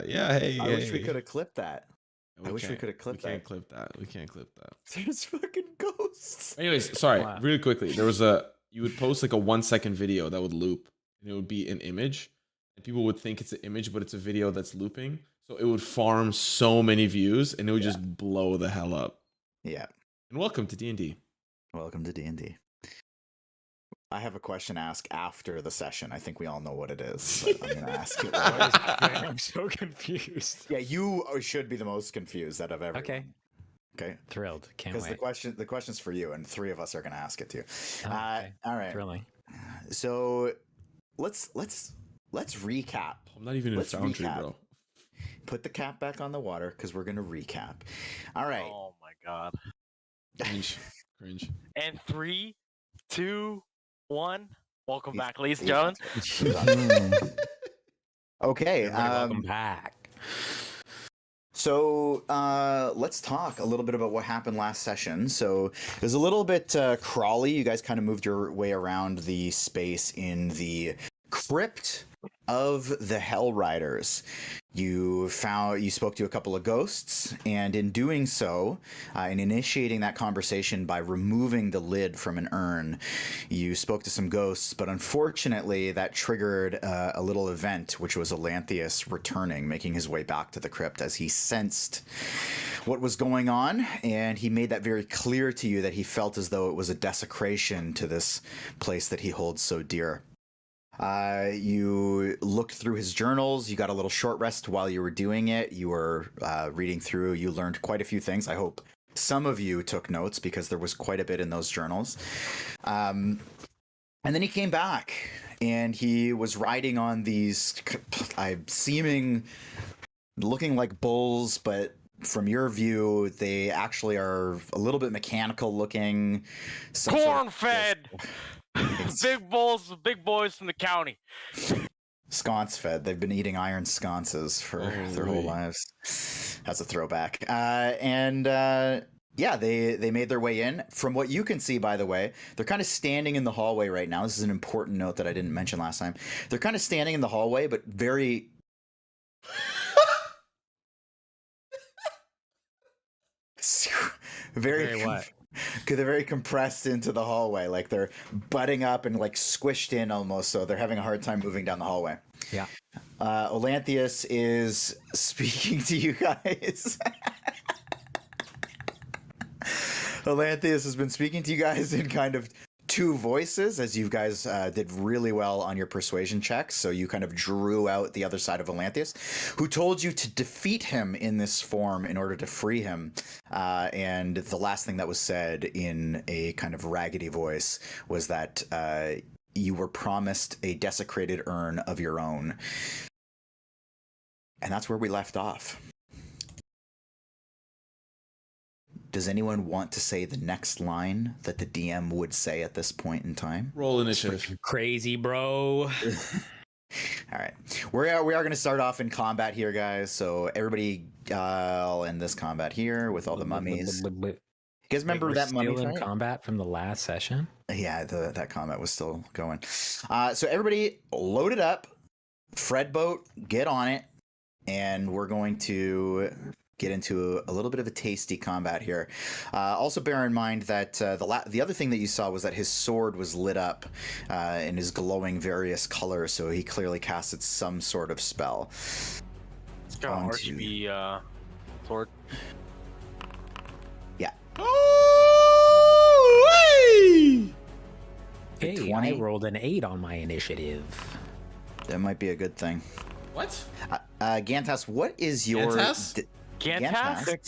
Yeah, hey. I wish we could have clipped that. We can't clip that. We can't clip that. There's fucking ghosts. Anyways, sorry, Wow. really quickly. There was you would post like a 1-second video that would loop, and it would be an image, and people would think it's an image, but it's a video that's looping. So it would farm so many views, and it would just blow the hell up. Yeah. And welcome to D&D. Welcome to D&D. I have a question to ask after the session. I think we all know what it is, but I'm going to ask it. I'm so confused. Yeah, you should be the most confused out of everyone. Okay. Okay. Thrilled. Can't Because wait. the question's for you, and 3 of us are going to ask it too. Oh, okay. All right. Thrilling. So let's recap. I'm not even in Foundry, bro. Put the cap back on the water because we're going to recap. All right. Oh my god. Cringe. And 3, 2, 1. Welcome back, ladies and gentlemen. Okay. Welcome back. So let's talk a little bit about what happened last session. So it was a little bit crawly. You guys kind of moved your way around the space in the crypt of the Hell Riders. You spoke to a couple of ghosts, and in doing so, in initiating that conversation by removing the lid from an urn, you spoke to some ghosts, but unfortunately that triggered a little event, which was Elanthius returning, making his way back to the crypt as he sensed what was going on, and he made that very clear to you that he felt as though it was a desecration to this place that he holds so dear. You looked through his journals. You got a little short rest while you were doing it. You were reading through. You learned quite a few things. I hope some of you took notes because there was quite a bit in those journals. And then he came back, and he was riding on these looking like bulls, but from your view, they actually are a little bit mechanical looking. Corn-fed! Big boys from the county. Sconce fed. They've been eating iron sconces for their whole lives. That's a throwback. Yeah, they made their way in. From what you can see, by the way, they're kind of standing in the hallway right now. This is an important note that I didn't mention last time. They're kind of standing in the hallway, but very... very what? Because they're very compressed into the hallway, like they're butting up and like squished in almost, so they're having a hard time moving down the hallway. Yeah. Elanthius is speaking to you guys. Elanthius has been speaking to you guys in kind of 2 voices, as you guys did really well on your persuasion checks. So you kind of drew out the other side of Elanthius, who told you to defeat him in this form in order to free him. And the last thing that was said in a kind of raggedy voice was that you were promised a desecrated urn of your own. And that's where we left off. Does anyone want to say the next line that the DM would say at this point in time? Roll initiative. Crazy, bro. All right. We are going to start off in combat here, guys. So everybody, I'll end this combat here with all the mummies. You guys remember that mummy fight? fight? Combat from the last session? Yeah, that combat was still going. So everybody load it up. Fred boat, get on it. And we're going to get into a little bit of a tasty combat here. Also bear in mind that the other thing that you saw was that his sword was lit up and is glowing various colors, so he clearly casted some sort of spell. It's got an RGB sword. Yeah. Oh, hey, 20? I rolled an 8 on my initiative. That might be a good thing. What? Gantas, what is your... Gantas?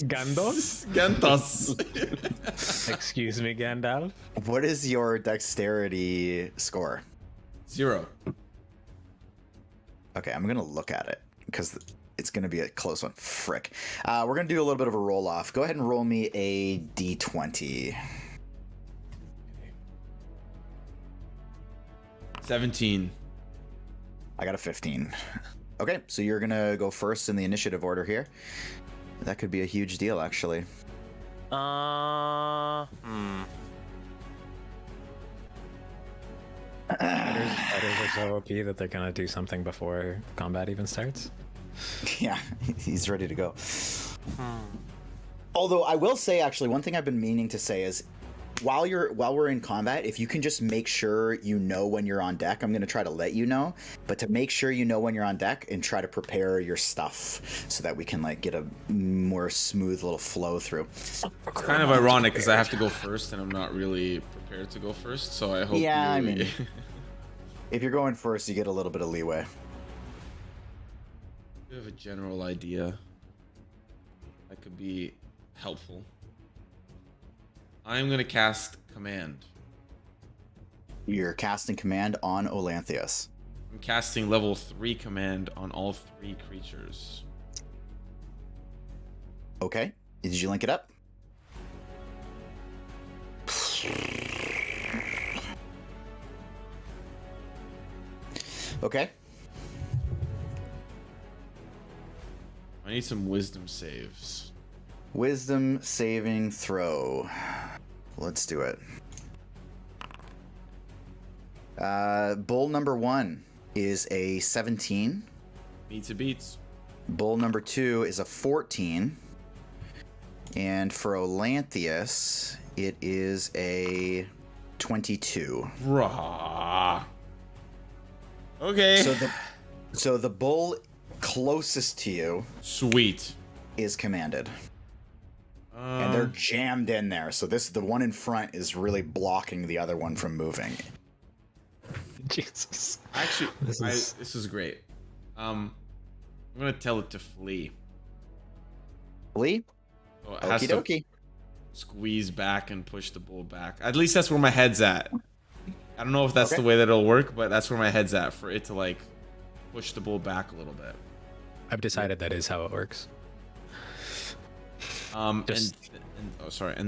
Gantas. Excuse me, Gandalf. What is your dexterity score? 0. Okay, I'm gonna look at it because it's gonna be a close one. Frick. We're gonna do a little bit of a roll off. Go ahead and roll me a d20. 17. I got a 15. Okay, so you're gonna go first in the initiative order here. That could be a huge deal, actually. Fighters are so OP that they're gonna do something before combat even starts. Yeah, he's ready to go. Although I will say, actually, one thing I've been meaning to say is, while we're in combat, if you can just make sure you know when you're on deck, I'm going to try to let you know, but to make sure you know when you're on deck and try to prepare your stuff so that we can like get a more smooth little flow through. It's kind of ironic because I have to go first and I'm not really prepared to go first, so I hope Yeah, you... I mean, if you're going first, you get a little bit of leeway. You have a general idea that could be helpful. I'm gonna cast Command. You're casting Command on Olanthius. I'm casting level 3 Command on all 3 creatures. Okay. Did you link it up? Okay. I need some wisdom saves. Wisdom saving throw. Let's do it. Bull number 1 is a 17. Meets a beats. Bull number 2 is a 14. And for Olanthius, it is a 22. Rah. Okay. So the bull closest to you Sweet. is commanded. And they're jammed in there. So the one in front is really blocking the other one from moving. Jesus. Actually, this is great. I'm gonna tell it to flee. Flee? So it has Okie to dokie. squeeze back and push the bull back. At least that's where my head's at. I don't know if that's Okay. the way that it'll work, but that's where my head's at, for it to like push the bull back a little bit. I've decided that is how it works. And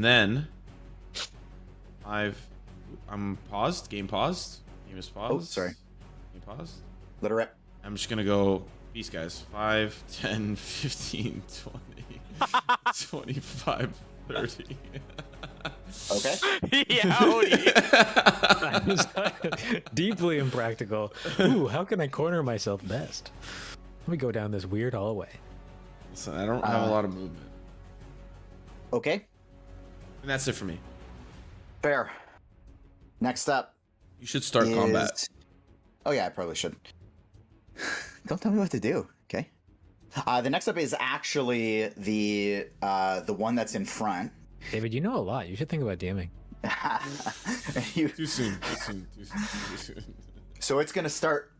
then I'm paused. Game paused. Game is paused. Oh, sorry. Game paused. Let her rip. I'm just gonna go peace, guys. 5, 10, 15, 20, 25, 30. Okay. Deeply impractical. Ooh, how can I corner myself best? Let me go down this weird hallway. Listen, I don't have a lot of movement. Okay. And that's it for me. Fair. Next up. You should start combat. Oh yeah, I probably should. Don't tell me what to do, okay? The next up is actually the one that's in front. David, you know a lot. You should think about DMing. Too soon. Too soon. So it's gonna start.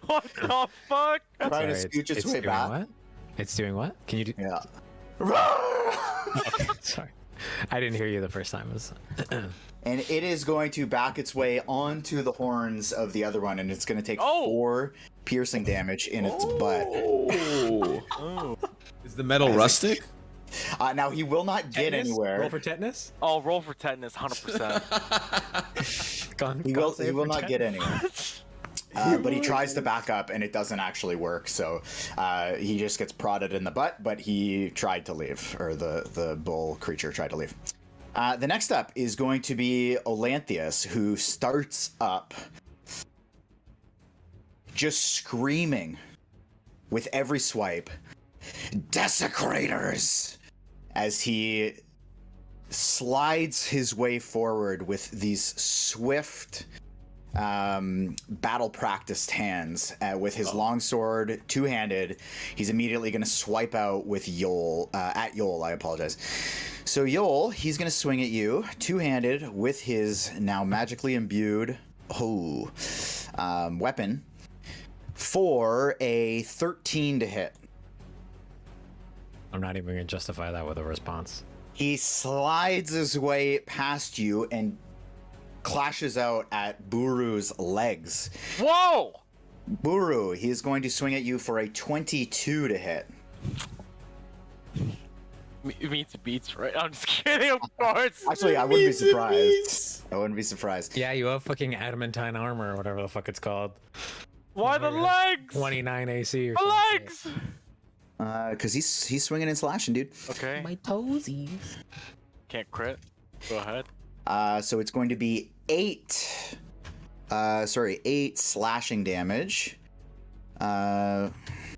What the fuck? Trying to scooch its way doing back. What? It's doing what? Can you do? Yeah. Okay, sorry, I didn't hear you the first time. And it is going to back its way onto the horns of the other one, and it's going to take 4 piercing damage in its butt. Oh. Is the metal rustic? Now he will not get Tetanus? anywhere. Roll for tetanus. Oh, roll for tetanus, 100%. He will not get anywhere. But he tries to back up, and it doesn't actually work. So he just gets prodded in the butt. But he tried to leave, or the bull creature tried to leave. The next up is going to be Olanthius, who starts up just screaming with every swipe, "Desecrators!" as he slides his way forward with these swift, battle-practiced hands. With his longsword, two-handed, he's immediately going to swipe out with Yol, at Yol, I apologize. So Yol, he's going to swing at you, two-handed, with his now magically imbued weapon for a 13 to hit. I'm not even going to justify that with a response. He slides his way past you and clashes out at Buru's legs. Whoa! Buru, he is going to swing at you for a 22 to hit. Meets beats, right? I'm just kidding, of course. Actually, I wouldn't be surprised. I wouldn't be surprised. Yeah, you have fucking adamantine armor or whatever the fuck it's called. Why the legs? 29 AC or The something. legs! Because he's swinging and slashing, dude. Okay. My toesies. Can't crit. Go ahead. So it's going to be 8 8 slashing damage. All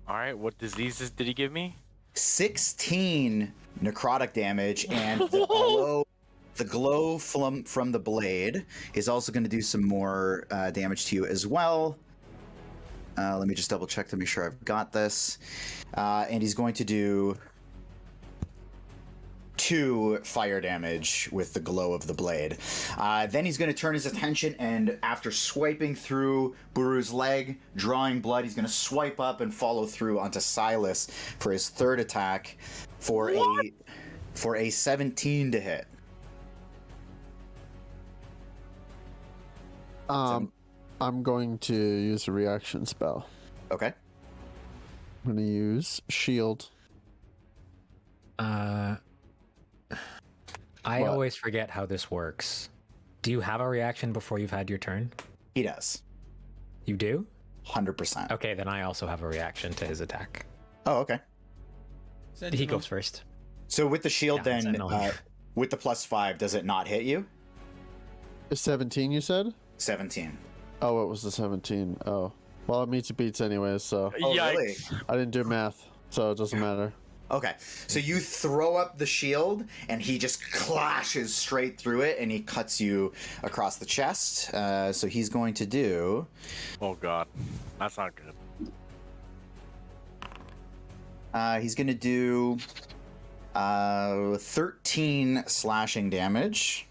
right, what diseases did he give me? 16 necrotic damage, and the glow from the blade is also going to do some more damage to you as well. Let me just double check to make sure I've got this. And he's going to do 2 fire damage with the glow of the blade. Then he's going to turn his attention, and after swiping through Buru's leg, drawing blood, he's going to swipe up and follow through onto Silas for his 3rd attack for a 17 to hit. I'm going to use a reaction spell. Okay. I'm going to use shield. I What? always forget how this works. Do you have a reaction before you've had your turn? He does. You do? 100%. Okay, then I also have a reaction to his attack. Oh, okay. He goes first. So with the shield, Yeah, then, Sentinel. with the +5, does it not hit you? 17, you said? 17. Oh, it was the 17. Oh. Well, it meets it beats anyways, so Oh, Yikes. really? I didn't do math, so it doesn't matter. Okay, so you throw up the shield, and he just clashes straight through it, and he cuts you across the chest. So he's going to do... Oh god, that's not good. He's going to do 13 slashing damage.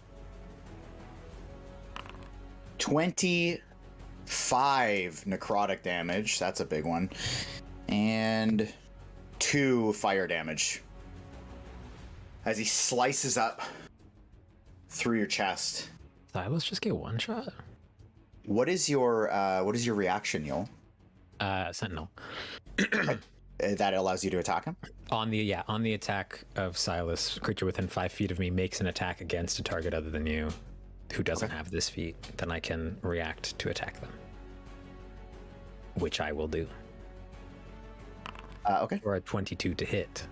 25 necrotic damage. That's a big one. And 2 fire damage as he slices up through your chest. Silas just get one shot? What is your reaction, Yul? Sentinel. That allows you to attack him? On the attack of Silas, creature within 5 feet of me makes an attack against a target other than you who doesn't have this feat, then I can react to attack them. Which I will do. Okay. Or a 22 to hit.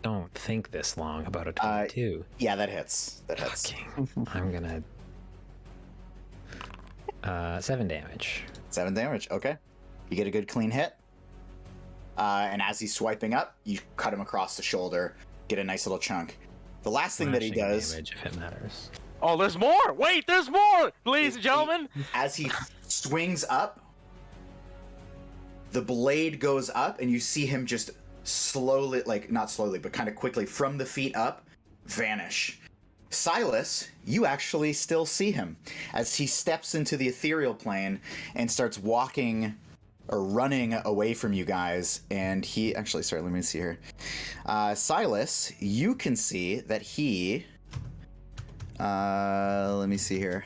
Don't think this long about a 22. Yeah, that hits. That hits. Fucking, I'm gonna... 7 damage. 7 damage. Okay. You get a good clean hit. And as he's swiping up, you cut him across the shoulder, get a nice little chunk. The last thing that he Slashing does, damage if it matters. Oh, there's more! Wait, there's more! Ladies and gentlemen! as he swings up, the blade goes up, and you see him just slowly, like, not slowly, but kind of quickly, from the feet up, vanish. Silas, you actually still see him as he steps into the ethereal plane and starts walking or running away from you guys. And he actually, sorry, let me see here. Silas, you can see that he, let me see here.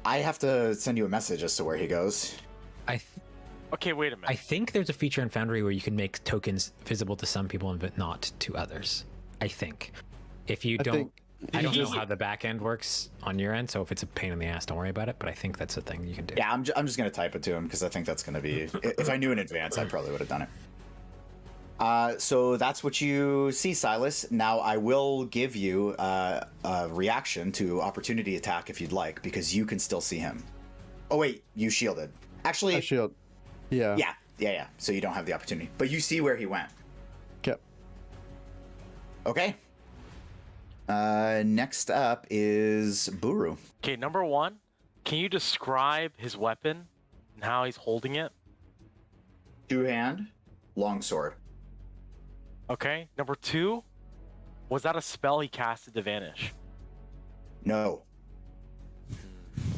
I have to send you a message as to where he goes. Okay, wait a minute. I think there's a feature in Foundry where you can make tokens visible to some people but not to others. I think. If you don't... I don't know how the back end works on your end, so if it's a pain in the ass, don't worry about it, but I think that's a thing you can do. Yeah, I'm just going to type it to him because I think that's going to be... If I knew in advance, I probably would have done it. So that's what you see, Silas. Now, I will give you a reaction to opportunity attack if you'd like, because you can still see him. Oh, wait, you shielded. Actually... I shield. Yeah. Yeah. So you don't have the opportunity. But you see where he went. Okay. Okay. Next up is Buru. Okay, number 1, can you describe his weapon and how he's holding it? 2-hand, longsword. Okay, number 2, was that a spell he casted to vanish? No.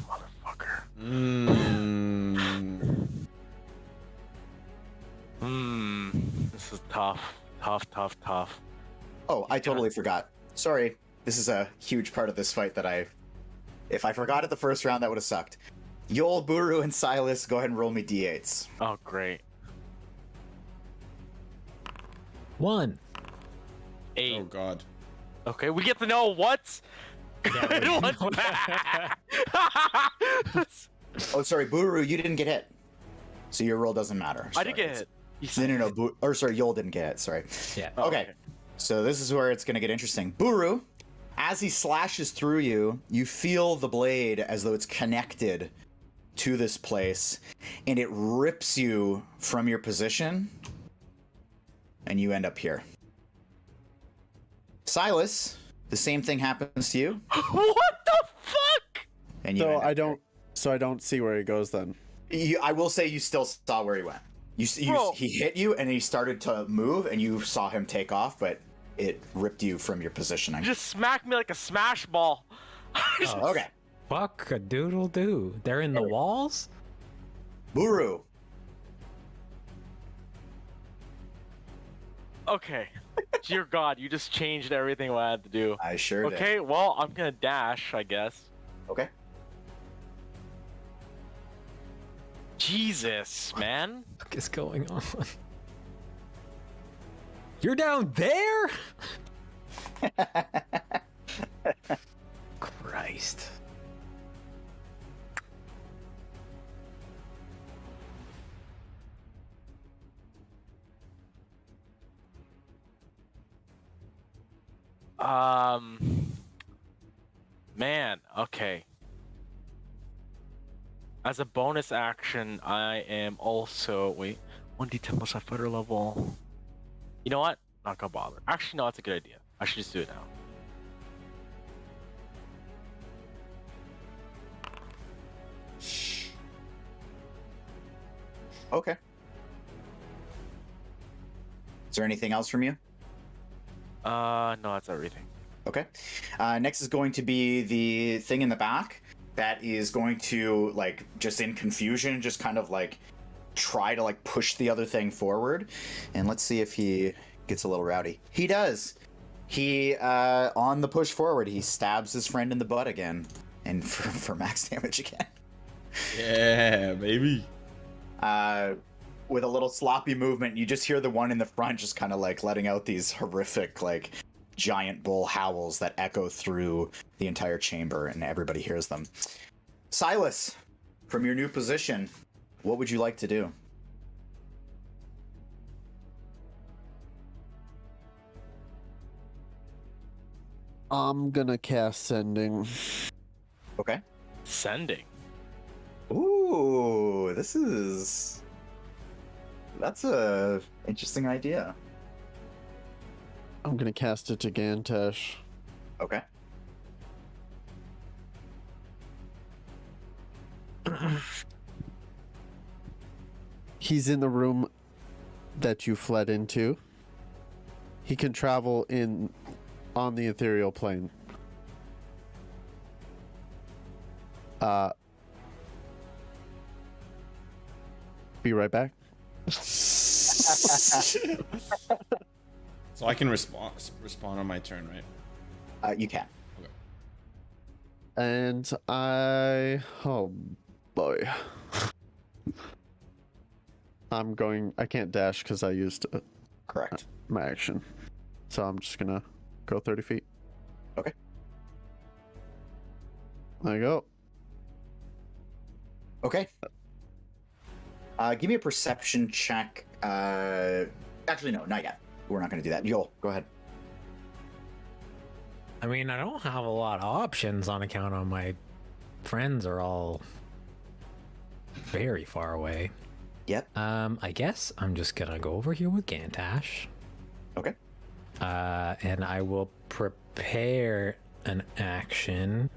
Motherfucker. This is tough. Tough. Oh, I totally forgot. Sorry. This is a huge part of this fight that if I forgot it the first round, that would have sucked. Yol, Buru, and Silas, go ahead and roll me d8s. Oh, great. 1. 8. Oh god. Okay, we get to know what's good, what's bad. Oh, sorry, Buru, you didn't get hit. So your roll doesn't matter. I did get hit. No, Yol didn't get hit, sorry. Yeah. Oh, Okay. So this is where it's going to get interesting. Buru, as he slashes through you, you feel the blade as though it's connected to this place, and it rips you from your position, and you end up here. Silas, the same thing happens to you. What the fuck? And you So end up I don't see where he goes then. I will say you still saw where he went. He hit you, and he started to move, and you saw him take off, but it ripped you from your positioning. You just smacked me like a smash ball. Oh, okay. Fuck a doodle do. They're in the walls? Buru. Okay. Dear God, you just changed everything what I had to do. I sure did. Okay, well, I'm gonna dash, I guess. Okay. Jesus, man. What is going on? You're down there? Christ. Man, okay. As a bonus action, I am also wait 1d10 plus my fighter level. You know what? Not gonna bother. Actually, no, that's a good idea. I should just do it now. Okay. Is there anything else from you? No, that's everything. Okay. Next is going to be the thing in the back that is going to, like, just in confusion, just kind of like try to like push the other thing forward. And let's see if he gets a little rowdy. He does. He, on the push forward, he stabs his friend in the butt again. And for max damage again. Yeah, baby. With a little sloppy movement, you just hear the one in the front just kind of like letting out these horrific, like, giant bull howls that echo through the entire chamber, and everybody hears them. Silas, from your new position, what would you like to do? I'm gonna cast Sending. Okay. Sending. Ooh, that's a interesting idea. I'm gonna cast it to Gantesh. Okay. He's in the room that you fled into. He can travel on the ethereal plane. Be right back. So I can respond on my turn, right? You can. And oh boy. I can't dash because I used Correct. my action. So I'm just gonna go 30 feet. Okay. There you go. Okay. Give me a perception check. Actually, no, not yet. We're not going to do that. Joel, go ahead. I mean, I don't have a lot of options on account of my friends are all very far away. Yep. I guess I'm just gonna go over here with Gantash. Okay. And I will prepare an action,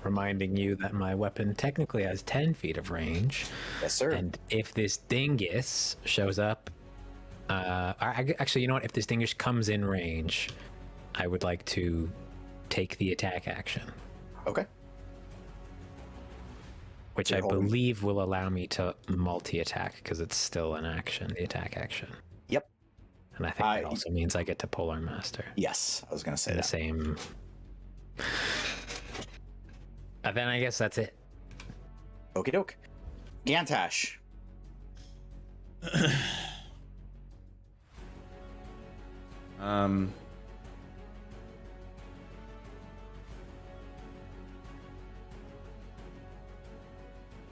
reminding you that my weapon technically has 10 feet of range. Yes, sir. And if this dingus shows up, actually, you know what? If this dingus comes in range, I would like to take the attack action. Okay. Which So I you're holding- believe will allow me to multi-attack because it's still an action, the attack action. Yep. And I think that also means I get to Polar Master. Yes, I was going to say The that. same. And then I guess that's it. Okie doke. Gantash. I'm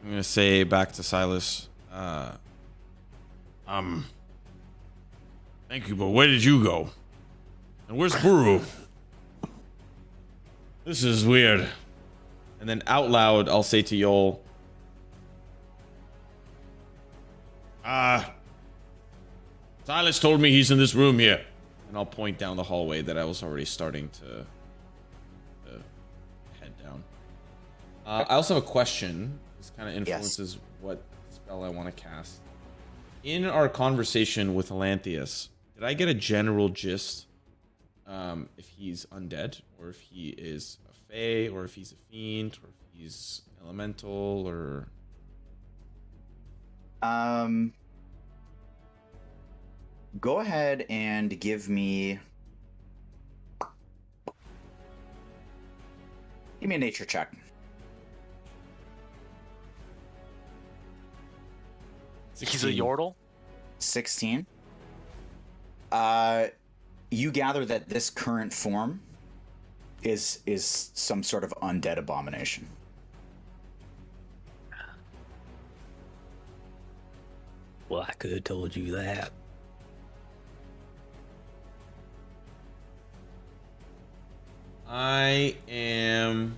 gonna say back to Silas. Thank you, but where did you go? And where's Buru? This is weird. And then out loud, I'll say to Yol, Silas told me he's in this room here. And I'll point down the hallway that I was already starting to head down. I also have a question. This kind of influences what spell I want to cast. In our conversation with Elanthius, did I get a general gist if he's undead, or if he is a fae, or if he's a fiend, or if he's elemental, or... Go ahead and give me a nature check. 16. He's a yordle? 16. You gather that this current form is some sort of undead abomination. Well, I could have told you that. I am...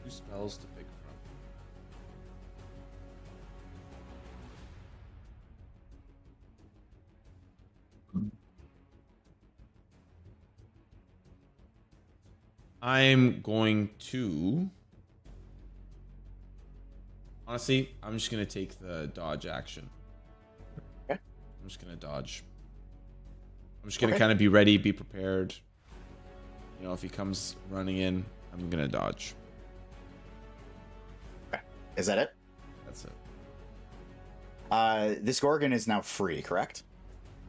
Two spells to pick from. I'm going to... Honestly, I'm just going to take the dodge action. Okay. I'm just going to dodge. I'm just going to kind of be ready, be prepared. You know, if he comes running in, I'm going to dodge. Okay. Is that it? That's it. This Gorgon is now free, correct?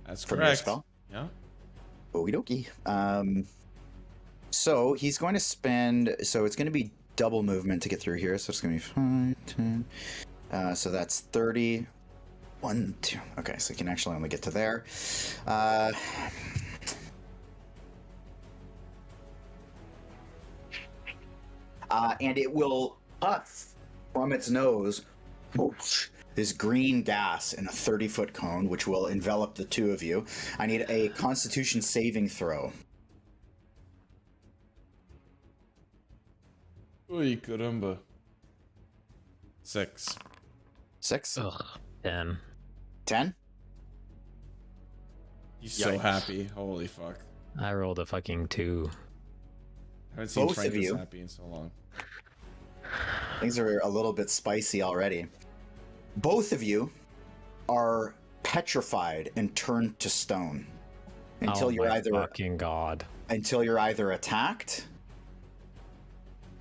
That's From correct. your spell? Yeah. Okie dokie. So he's going to spend... So it's going to be double movement to get through here. So it's going to be 5, 10... so that's 30... 1, 2... Okay, so he can actually only get to there. And it will puff from its nose this green gas in a 30-foot cone, which will envelop the two of you. I need a Constitution saving throw. Uy, caramba. 6. 6? Ugh. 10. 10? He's so happy. Holy fuck. I rolled a fucking 2. I haven't seen Both Phrank of this you. happy in so long. Things are a little bit spicy already. Both of you are petrified and turned to stone until you're either fucking god. until you're either attacked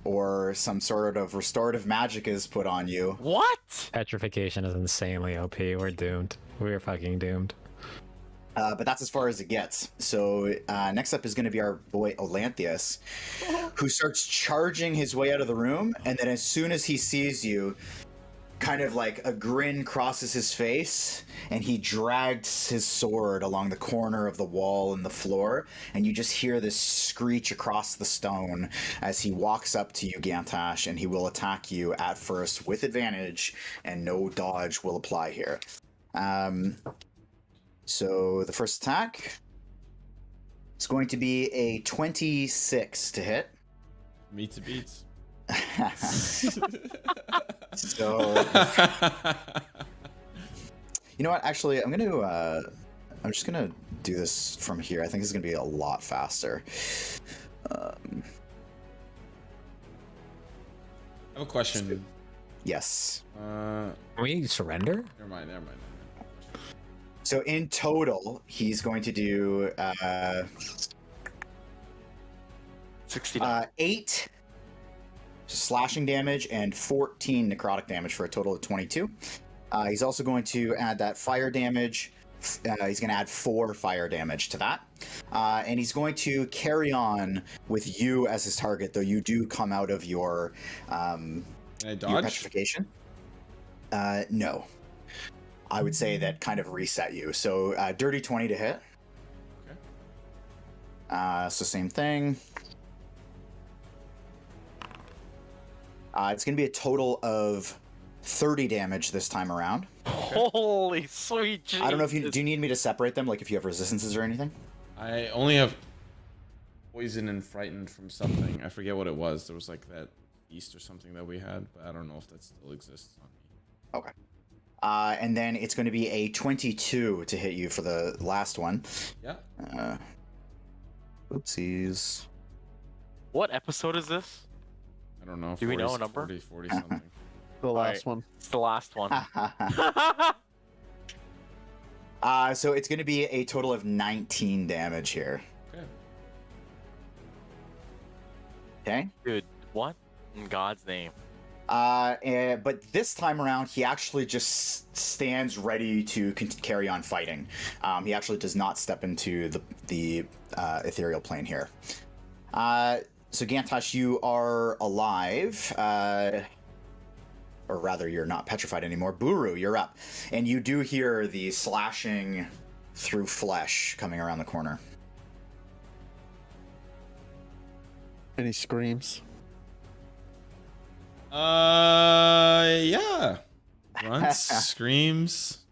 or some sort of restorative magic is put on you. What? Petrification is insanely OP. We're doomed. We're fucking doomed. But that's as far as it gets. So next up is going to be our boy Elanthius, who starts charging his way out of the room, and then as soon as he sees you, kind of like a grin crosses his face, and he drags his sword along the corner of the wall and the floor, and you just hear this screech across the stone as he walks up to you, Gantash, and he will attack you at first with advantage, and no dodge will apply here. So the first attack is going to be a 26 to hit. Meet to beats. So, you know what? Actually, I'm just gonna do this from here. I think this is gonna be a lot faster. I have a question. Yes. Can we surrender? Never mind. So in total, he's going to do 69. 8 slashing damage and 14 necrotic damage for a total of 22. He's also going to add that fire damage. He's going to add 4 fire damage to that. And he's going to carry on with you as his target, though you do come out of your, Can I your dodge? petrification. No. I would say that kind of reset you. So dirty 20 to hit. Okay. So same thing. It's going to be a total of 30 damage this time around. Holy sweet Jesus. I don't know if you do you need me to separate them, like if you have resistances or anything? I only have poison and frightened from something. I forget what it was. There was like that feast or something that we had, but I don't know if that still exists on me. Okay. And then it's going to be a 22 to hit you for the last one. Yeah. Oopsies. What episode is this? I don't know. Do we know a number? 40 something. The last one. It's the last one. So it's going to be a total of 19 damage here. Okay. Okay. Dude, what in God's name? But this time around, he actually just stands ready to carry on fighting. He actually does not step into the ethereal plane here. So Gantash, you are alive. Or rather, you're not petrified anymore. Buru, you're up. And you do hear the slashing through flesh coming around the corner. And he screams. Yeah. Grunts, screams.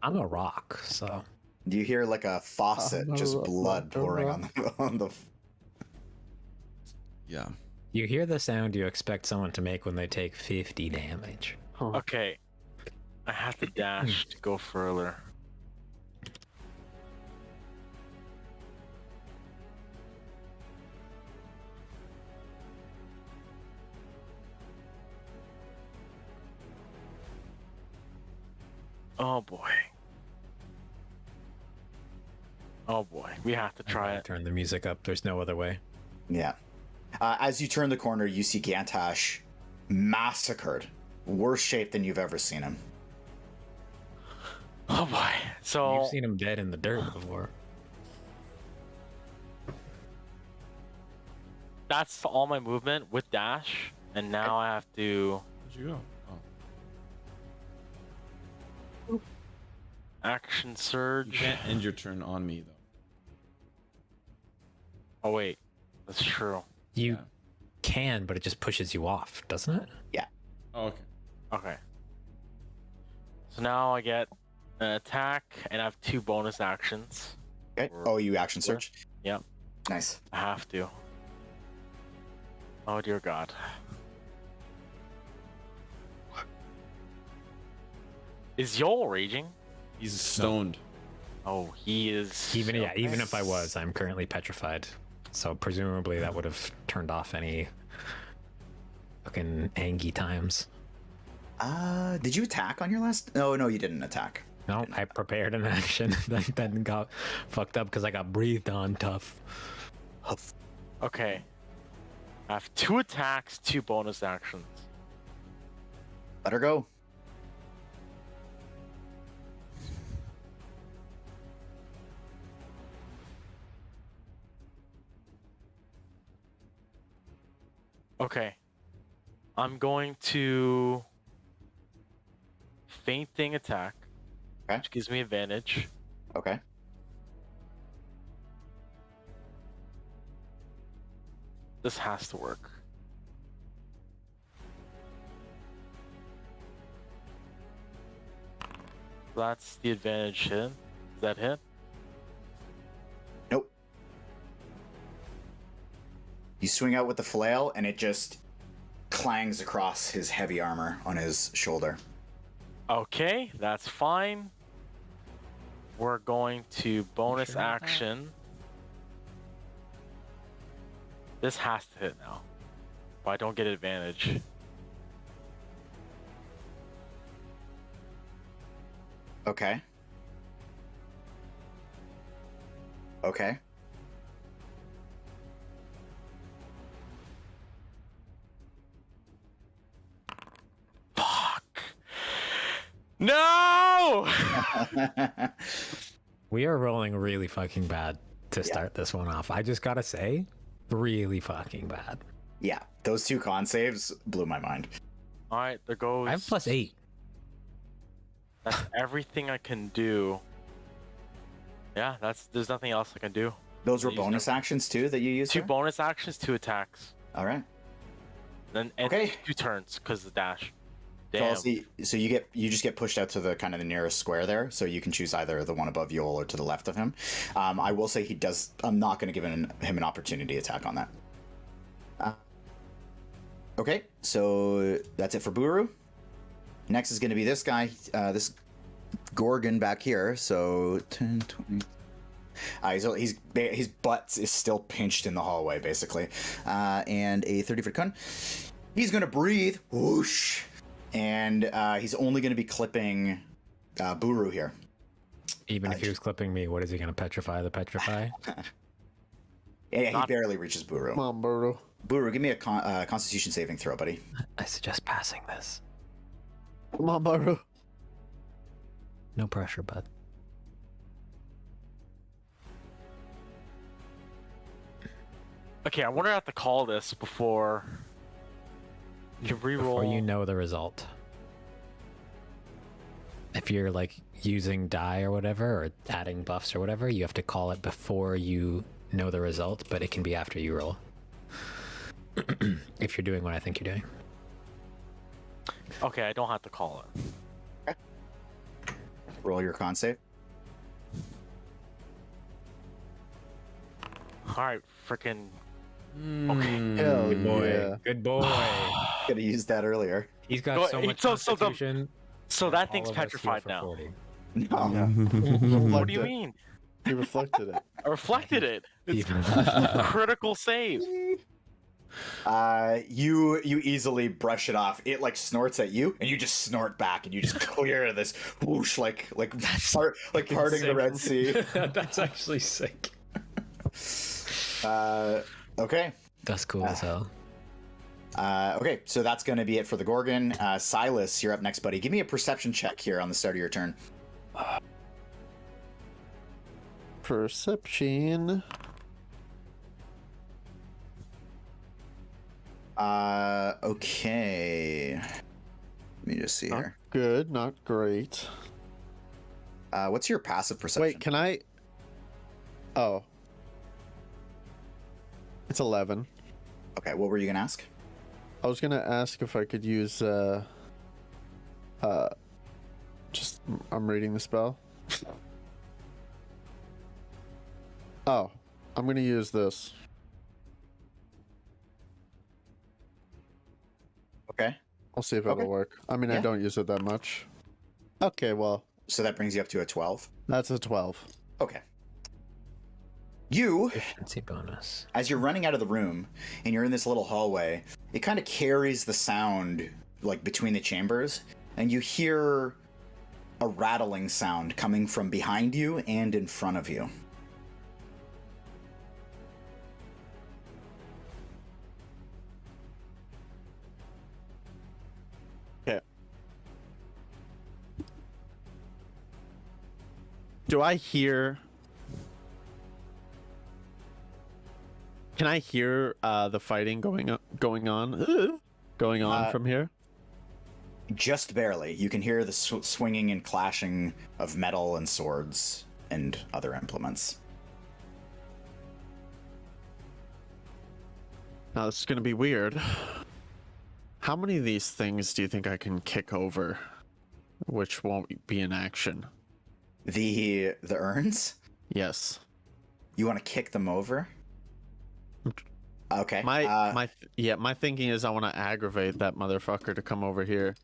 I'm a rock, so Do you hear like a faucet, just blood pouring on the... Yeah. you hear the sound you expect someone to make when they take 50 damage. Huh. Okay. I have to dash to go further. Oh boy. Oh boy. We have to try it. Turn the music up. There's no other way. Yeah. As you turn the corner, you see Gantash massacred. Worse shape than you've ever seen him. Oh boy. So You've seen him dead in the dirt before. that's all my movement with dash, and now I have to Where'd you go? Oh. action You surge. can't end your turn on me, though. Oh wait, that's true. You Yeah. can, but it just pushes you off, doesn't it? Oh, okay. Okay. So now I get an attack, and I have 2 bonus actions. Okay. Oh, you action search? Yep. Nice. I have to. Oh dear God. Is Yoel raging? He's stoned. Oh, he is. Even if I was, I'm currently petrified. So presumably that would have turned off any fucking angy times. Did you attack on your last? No, you didn't attack. No, I prepared an action that then got fucked up because I got breathed on tough. Okay. I have 2 attacks, 2 bonus actions. Let her go. Okay. I'm going to fainting attack, Okay. which gives me advantage. Okay. This has to work. That's the advantage hit. Does that hit? Nope. You swing out with the flail, and it just clangs across his heavy armor on his shoulder. Okay, that's fine. We're going to bonus action. This has to hit now, but I don't get advantage. Okay. Okay. Fuck. No! We are rolling really fucking bad to start this one off. I just gotta say, really fucking bad. Yeah, those 2 con saves blew my mind. All right, there goes. I have +8. That's everything I can do. Yeah, there's nothing else I can do. Those were Use bonus actions too that you used? 2 there? bonus actions, 2 attacks. All right. Then Okay. 2 turns because of the dash. Damn. So you just get pushed out to the kind of the nearest square there, so you can choose either the one above Yol or to the left of him. I will say I'm not going to give him an opportunity attack on that. Okay, so that's it for Buru. Next is going to be this guy, this Gorgon back here. So 10, 20. His butt is still pinched in the hallway, basically, and a 30-foot cone. He's going to breathe. Whoosh. And he's only going to be clipping Buru here. Even if he was clipping me, what is he going to petrify the petrify? Yeah, he barely reaches Buru. Come on, Buru. Buru, give me a Constitution saving throw, buddy. I suggest passing this. Come on, Buru. No pressure, bud. Okay, I wonder how to call this before you reroll. Before you know the result. If you're like using die or whatever, or adding buffs or whatever, you have to call it before you know the result, but it can be after you roll. If you're doing what I think you're doing. Okay, I don't have to call it. Roll your con save. Alright, freaking. Hell Good boy. yeah. Good boy. Could have used that earlier. He's got Go- so much so the- constitution. So that all thing's of us here petrified for now. 40. No. Yeah. What do you Reflected. mean? He reflected it. I reflected it. It's Even- critical save. You easily brush it off. It like snorts at you, and you just snort back, and you just clear this whoosh like parting the Red Sea. That's actually sick. Okay. That's cool as hell. Okay, so that's going to be it for the Gorgon. Silas, you're up next, buddy. Give me a perception check here on the start of your turn. Perception. Okay. Let me just see Not here. good, not great. What's your passive perception? Wait, can I? Oh. It's 11. Okay, what were you going to ask? I was gonna ask if I could use just I'm reading the spell. Oh, I'm gonna use this. Okay. I'll see if it'll Okay. work. I mean, Yeah. I don't use it that much. Okay, well, So that brings you up to a 12. that's a 12. Okay. You, Efficiency bonus. as you're running out of the room and you're in this little hallway, it kind of carries the sound like between the chambers, and you hear a rattling sound coming from behind you and in front of you. Okay. Do I hear? Can I hear the fighting going on from here? Just barely. You can hear the swinging and clashing of metal and swords and other implements. Now this is gonna be weird. How many of these things do you think I can kick over, which won't be in action? The urns? Yes. You want to kick them over? Okay. My thinking is I want to aggravate that motherfucker to come over here.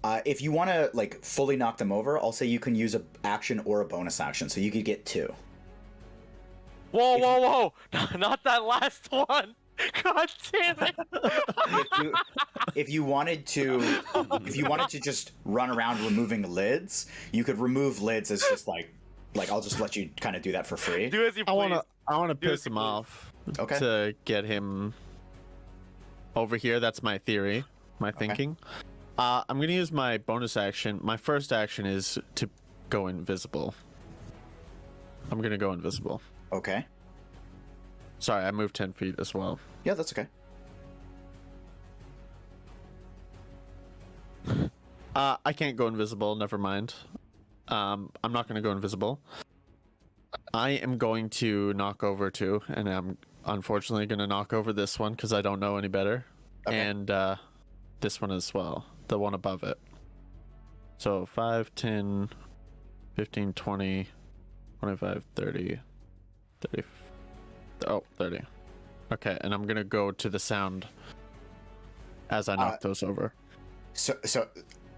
If you want to like fully knock them over, I'll say you can use an action or a bonus action, so you could get 2. Whoa, whoa, whoa! Not that last one! God damn it! If you wanted to just run around removing lids, you could remove lids as just like I'll just let you kind of do that for free. Do as you please. I want to Do piss as you him please. off Okay. to get him over here. That's my theory, my thinking. I'm gonna use my bonus action. My first action is to go invisible. I'm gonna go invisible. Okay. Sorry, I moved 10 feet as well. Yeah, that's okay. I can't go invisible. Never mind. I'm not gonna go invisible. I am going to knock over 2, and I'm unfortunately gonna knock over this one because I don't know any better, Okay. and this one as well. the one above it. So 5, 10, 15, 20, 25, 30, 30. Oh, 30. Okay, and I'm gonna go to the sound as I knock those over. So,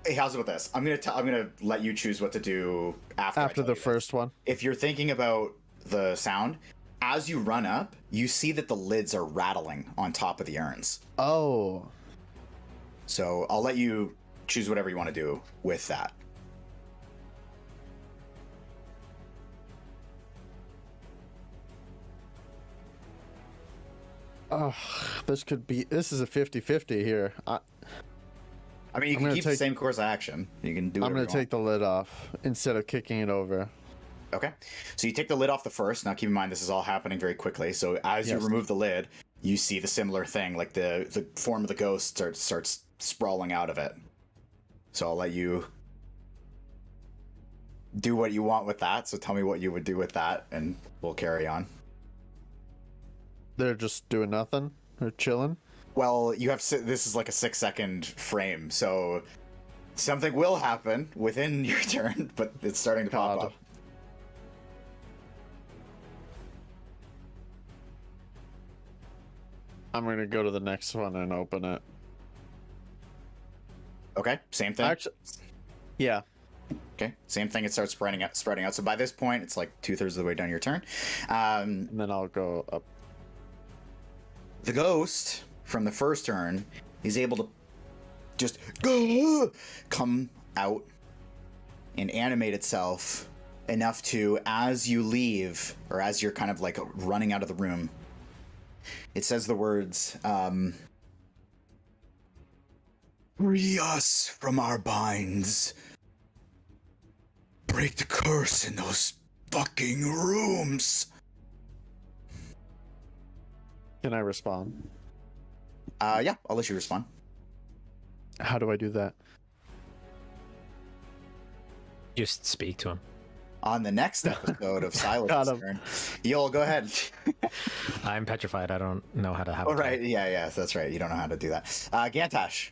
hey, how's about this? I'm gonna let you choose what to do after The first one. If you're thinking about the sound, as you run up, you see that the lids are rattling on top of the urns. Oh. So I'll let you choose whatever you want to do with that. Oh, this is a 50-50 here. I mean, you can keep the same course of action. You can do. I'm gonna take the lid off instead of kicking it over. Okay, so you take the lid off the first. Now keep in mind this is all happening very quickly. So as you remove the lid, you see the similar thing, like the form of the ghost starts sprawling out of it. So I'll let you do what you want with that. So tell me what you would do with that, and we'll carry on. They're just doing nothing. They're chilling. Well, this is like a 6-second frame, so something will happen within your turn, but it's starting to pop up. I'm gonna go to the next one and open it. Okay, same thing. Actually, yeah. Okay, same thing. It starts spreading out. So by this point, it's like 2/3 of the way down your turn. And then I'll go up. The ghost from the first turn is able to just come out and animate itself enough to, as you leave, or as you're kind of like running out of the room, it says the words, free us from our binds. Break the curse in those fucking rooms. Can I respond? Yeah, I'll let you respond. How do I do that? Just speak to him. On the next episode of Silas's turn, you'll go ahead. I'm petrified. I don't know how to have. Oh, right. Yeah, that's right. You don't know how to do that. Gantash.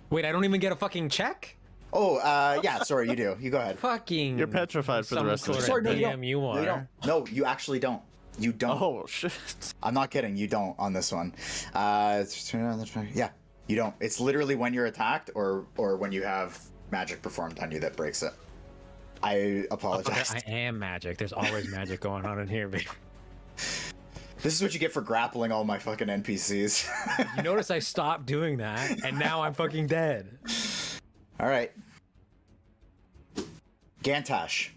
Wait, I don't even get a fucking check? Oh, yeah, sorry, you do. You go ahead. Fucking. You're petrified for the rest of the Sorry, no, DM you No, are. you don't. No, you actually don't. You don't. Oh, shit. I'm not kidding. You don't on this one. Yeah, you don't. It's literally when you're attacked or when you have magic performed on you that breaks it. I apologize. I am magic. There's always magic going on in here, baby. This is what you get for grappling all my fucking NPCs. You notice I stopped doing that, and now I'm fucking dead. All right. Gantash.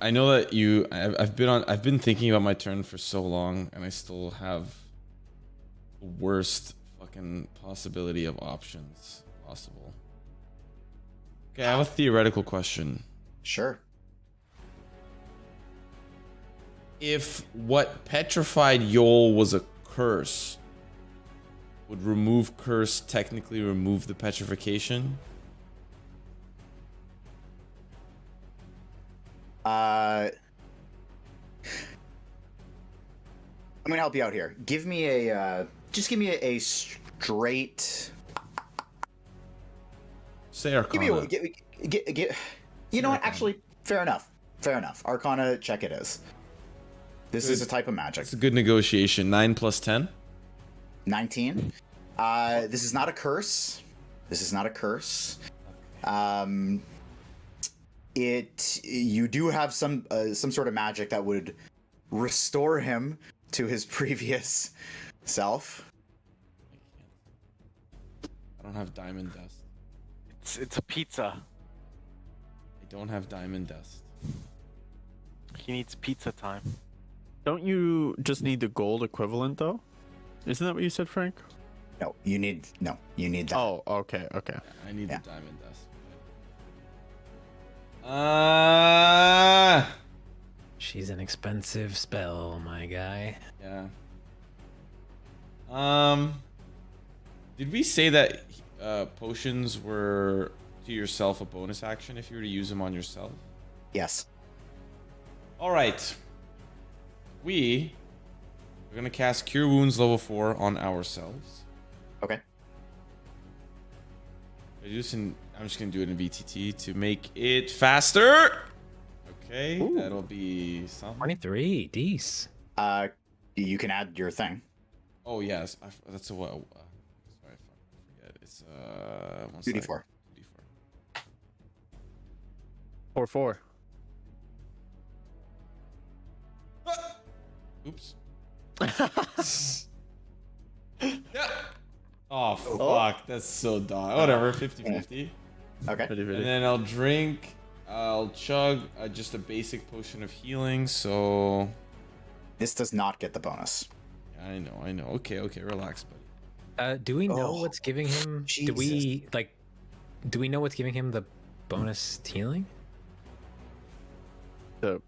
I know that you. I've been thinking about my turn for so long, and I still have the worst fucking possibility of options possible. Okay, I have a theoretical question. Sure. If what petrified Yol was a curse, would remove curse technically remove the petrification? I'm gonna help you out here. Give me a just give me a straight. Say Arcana. You know what? Actually, fair enough. Fair enough. Arcana check it is. This is a type of magic. It's a good negotiation. 9 plus 10. 19. This is not a curse. This is not a curse. You do have some sort of magic that would restore him to his previous self. I don't have diamond dust. It's a pizza. I don't have diamond dust. He needs pizza time. Don't you just need the gold equivalent, though? Isn't that what you said, Frank? No, you need that. Oh, okay. I need Yeah. the diamond dust. She's an expensive spell, my guy. Yeah. Did we say that potions were to yourself a bonus action if you were to use them on yourself? Yes. All right. We are gonna cast Cure Wounds level 4 on ourselves. Okay. I'm just gonna do it in VTT to make it faster. Okay, Ooh. that'll be something. 23, Dece. You can add your thing. Oh yes, that's a what? Sorry, I forget. It's 2d4. 2d4. 4-4. Oops. Yeah. Oh fuck, that's so dumb. Whatever, 50-50. Okay. And then I'll drink. I'll chug just a basic potion of healing. So This does not get the bonus. I know. Okay, relax, buddy. Do we know Oh, what's giving him? Do we know what's giving him the bonus healing? The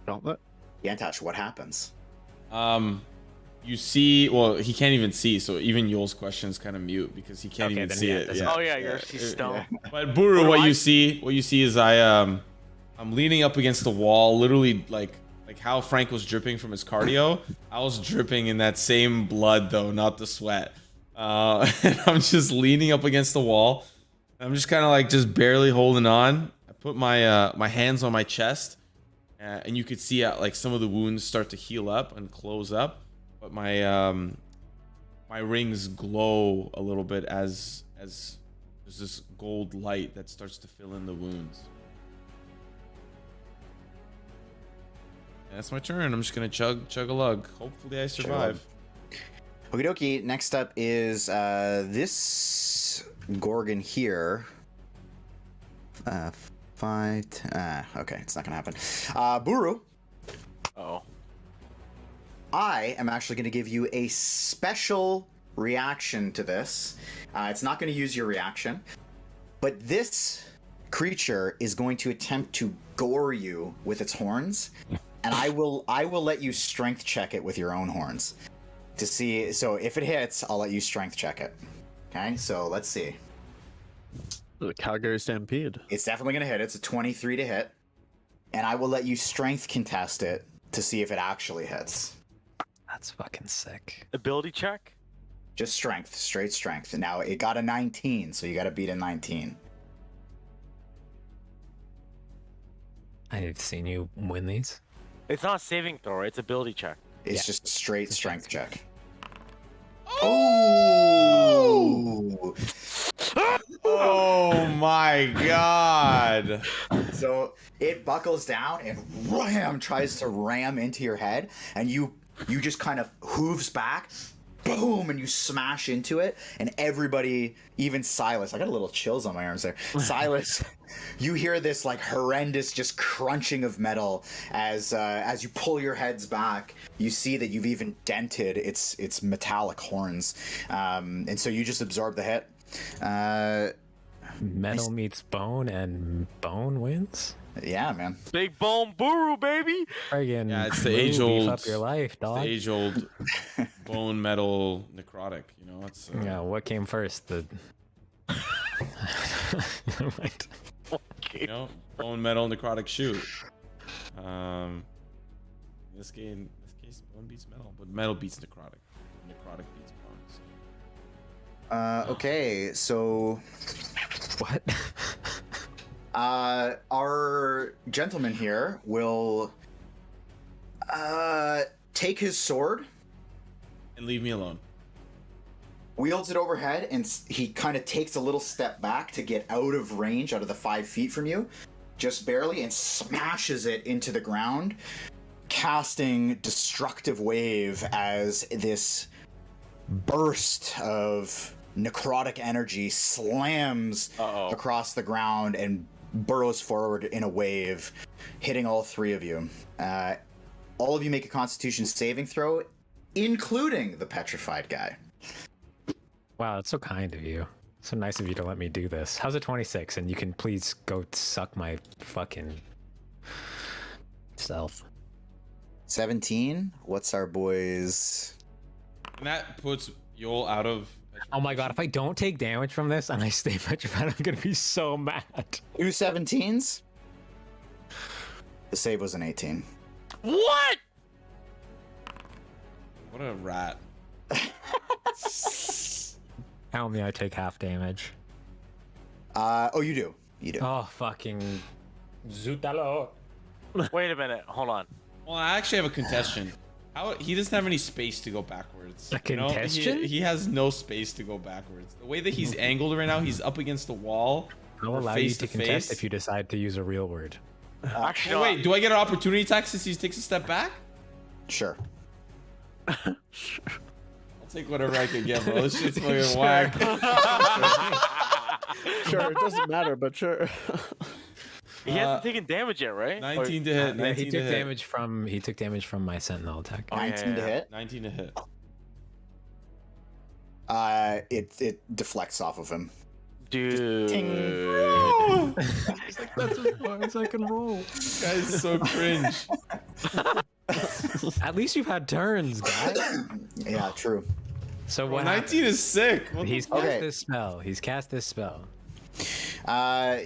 gauntlet. Yantash, what happens? You see, well, he can't even see, so even Yoel's question is kind of mute because he can't even see it. Yeah. Oh yeah, you're stone. But Buru, what you see is I'm leaning up against the wall, literally like how Phrank was dripping from his cardio. I was dripping in that same blood though, not the sweat. And I'm just leaning up against the wall. I'm just kind of like just barely holding on. I put my my hands on my chest, and you could see like some of the wounds start to heal up and close up. But my my rings glow a little bit as there's this gold light that starts to fill in the wounds. And that's my turn. I'm just gonna chug a lug. Hopefully I survive. Okie dokie. Next up is this Gorgon here. 5. Okay, it's not gonna happen. Buru. Oh. I am actually going to give you a special reaction to this. It's not going to use your reaction, but this creature is going to attempt to gore you with its horns, and I will let you strength check it with your own horns to see. So if it hits, I'll let you strength check it. Okay, so let's see. The Calgary Stampede. It's definitely going to hit. It's a 23 to hit, and I will let you strength contest it to see if it actually hits. That's fucking sick. Ability check? Just strength, straight strength. Now it got a 19, so you got to beat a 19. I've seen you win these. It's not a saving throw, it's ability check. It's just a straight strength check. Oh! Oh my god! So it buckles down and wham, tries to ram into your head, and you just kind of hooves back, boom, and you smash into it, and everybody, even Silas, I got a little chills on my arms there. Silas, you hear this like horrendous just crunching of metal as you pull your heads back. You see that you've even dented its metallic horns, and so you just absorb the hit. Metal meets bone, and bone wins. Yeah, man. Big bone Buru, baby! Friggin' Yeah, it's the Boo, age-old- beef up your life, dog. The age-old bone metal necrotic, you know. It's Yeah, what came first? The Never mind. you know, bone metal necrotic shoot. In this case, bone beats metal, but metal beats necrotic. Necrotic beats bone. So. Okay, so What? our gentleman here will take his sword, And leave me alone. wields it overhead, and he kind of takes a little step back to get out of range, out of the 5 feet from you, just barely, and smashes it into the ground, casting Destructive Wave as this burst of necrotic energy slams across the ground and burrows forward in a wave, hitting all 3 of you. All of you make a Constitution saving throw, including the petrified guy. Wow, that's so kind of you. So nice of you to let me do this. How's a 26? And you can please go suck my fucking self. 17. What's our boys? And that puts Yoel out of. Oh my god, if I don't take damage from this and I stay petrified, I'm gonna be so mad. 2 17s. The save was an 18. What? What a rat. Tell me I take half damage. Oh, you do. You do. Oh, fucking Zutalo. Wait a minute. Hold on. Well, I actually have a contestation. How he doesn't have any space to go backwards. A contestation? He has no space to go backwards. The way that he's angled right now, he's up against the wall. I'll We're allow you face to to contest face. if you decide to use a real word. Actually, Oh, no, wait, do I get an opportunity attack since he takes a step back? Sure. I'll take whatever I can get, bro. This shit's fucking whack. Sure, it doesn't matter, but sure. he hasn't taken damage yet, right? 19 to hit. Yeah, 19 he to took hit. damage from my sentinel attack. Oh, yeah, 19 to yeah. hit. 19 to hit. It deflects off of him. Dude. He's like, that's as far as I can roll. This guy is so cringe. At least you've had turns, guy. Yeah, true. So Bro, what? 19 is sick. What the He's fuck? cast Okay. this spell. He's cast this spell.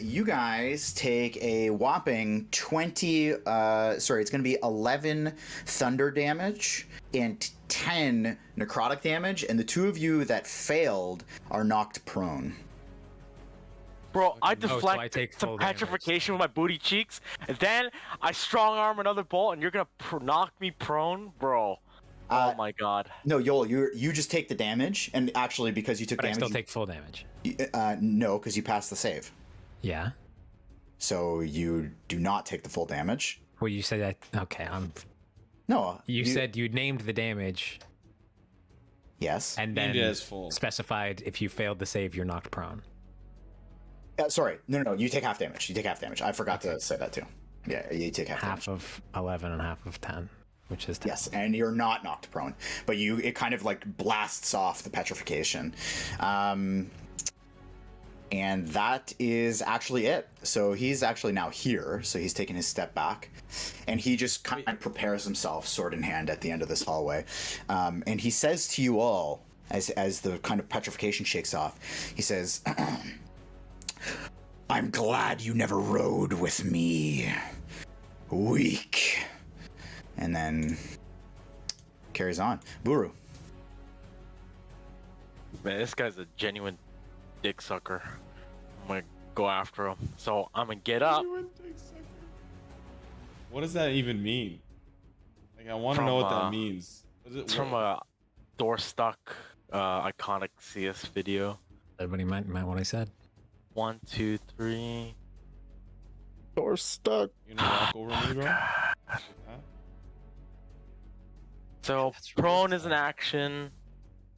You guys take a whopping 20. Sorry, it's going to be 11 thunder damage and 10 necrotic damage, and the two of you that failed are knocked prone. Bro, I so I deflect take some full damage. petrification with my booty cheeks, and then I strong arm another bolt, and you're gonna knock me prone, bro. Oh my god. No, Yoel, you just take the damage, and actually because you took But I damage, still take full damage. no, because you passed the save, Yeah. so you do not take the full damage. Well, you said that. Okay. No, You said you named the damage yes. and Named then it as full. specified if you failed the save, you're knocked prone. Sorry, no, you take half damage. You take half damage. I forgot to say that too. Yeah, you take half Half damage. of 11 and half of 10, which is 10. Yes, and you're not knocked prone, but it kind of like blasts off the petrification. And that is actually it. So he's actually now here. So he's taking his step back, and he just kind of prepares himself, sword in hand, at the end of this hallway. And he says to you all, as the kind of petrification shakes off, he says, "I'm glad you never rode with me. Weak." And then carries on. Buru. Man, this guy's a genuine dick sucker. I'm gonna go after him. So I'm gonna get up. What does that even mean? Like, I want to From, know what that means. It's from a door stuck iconic CS video. Everybody meant what I said. 1, 2, 3. Door stuck. You know, walk over me, bro. So That's prone really is an action.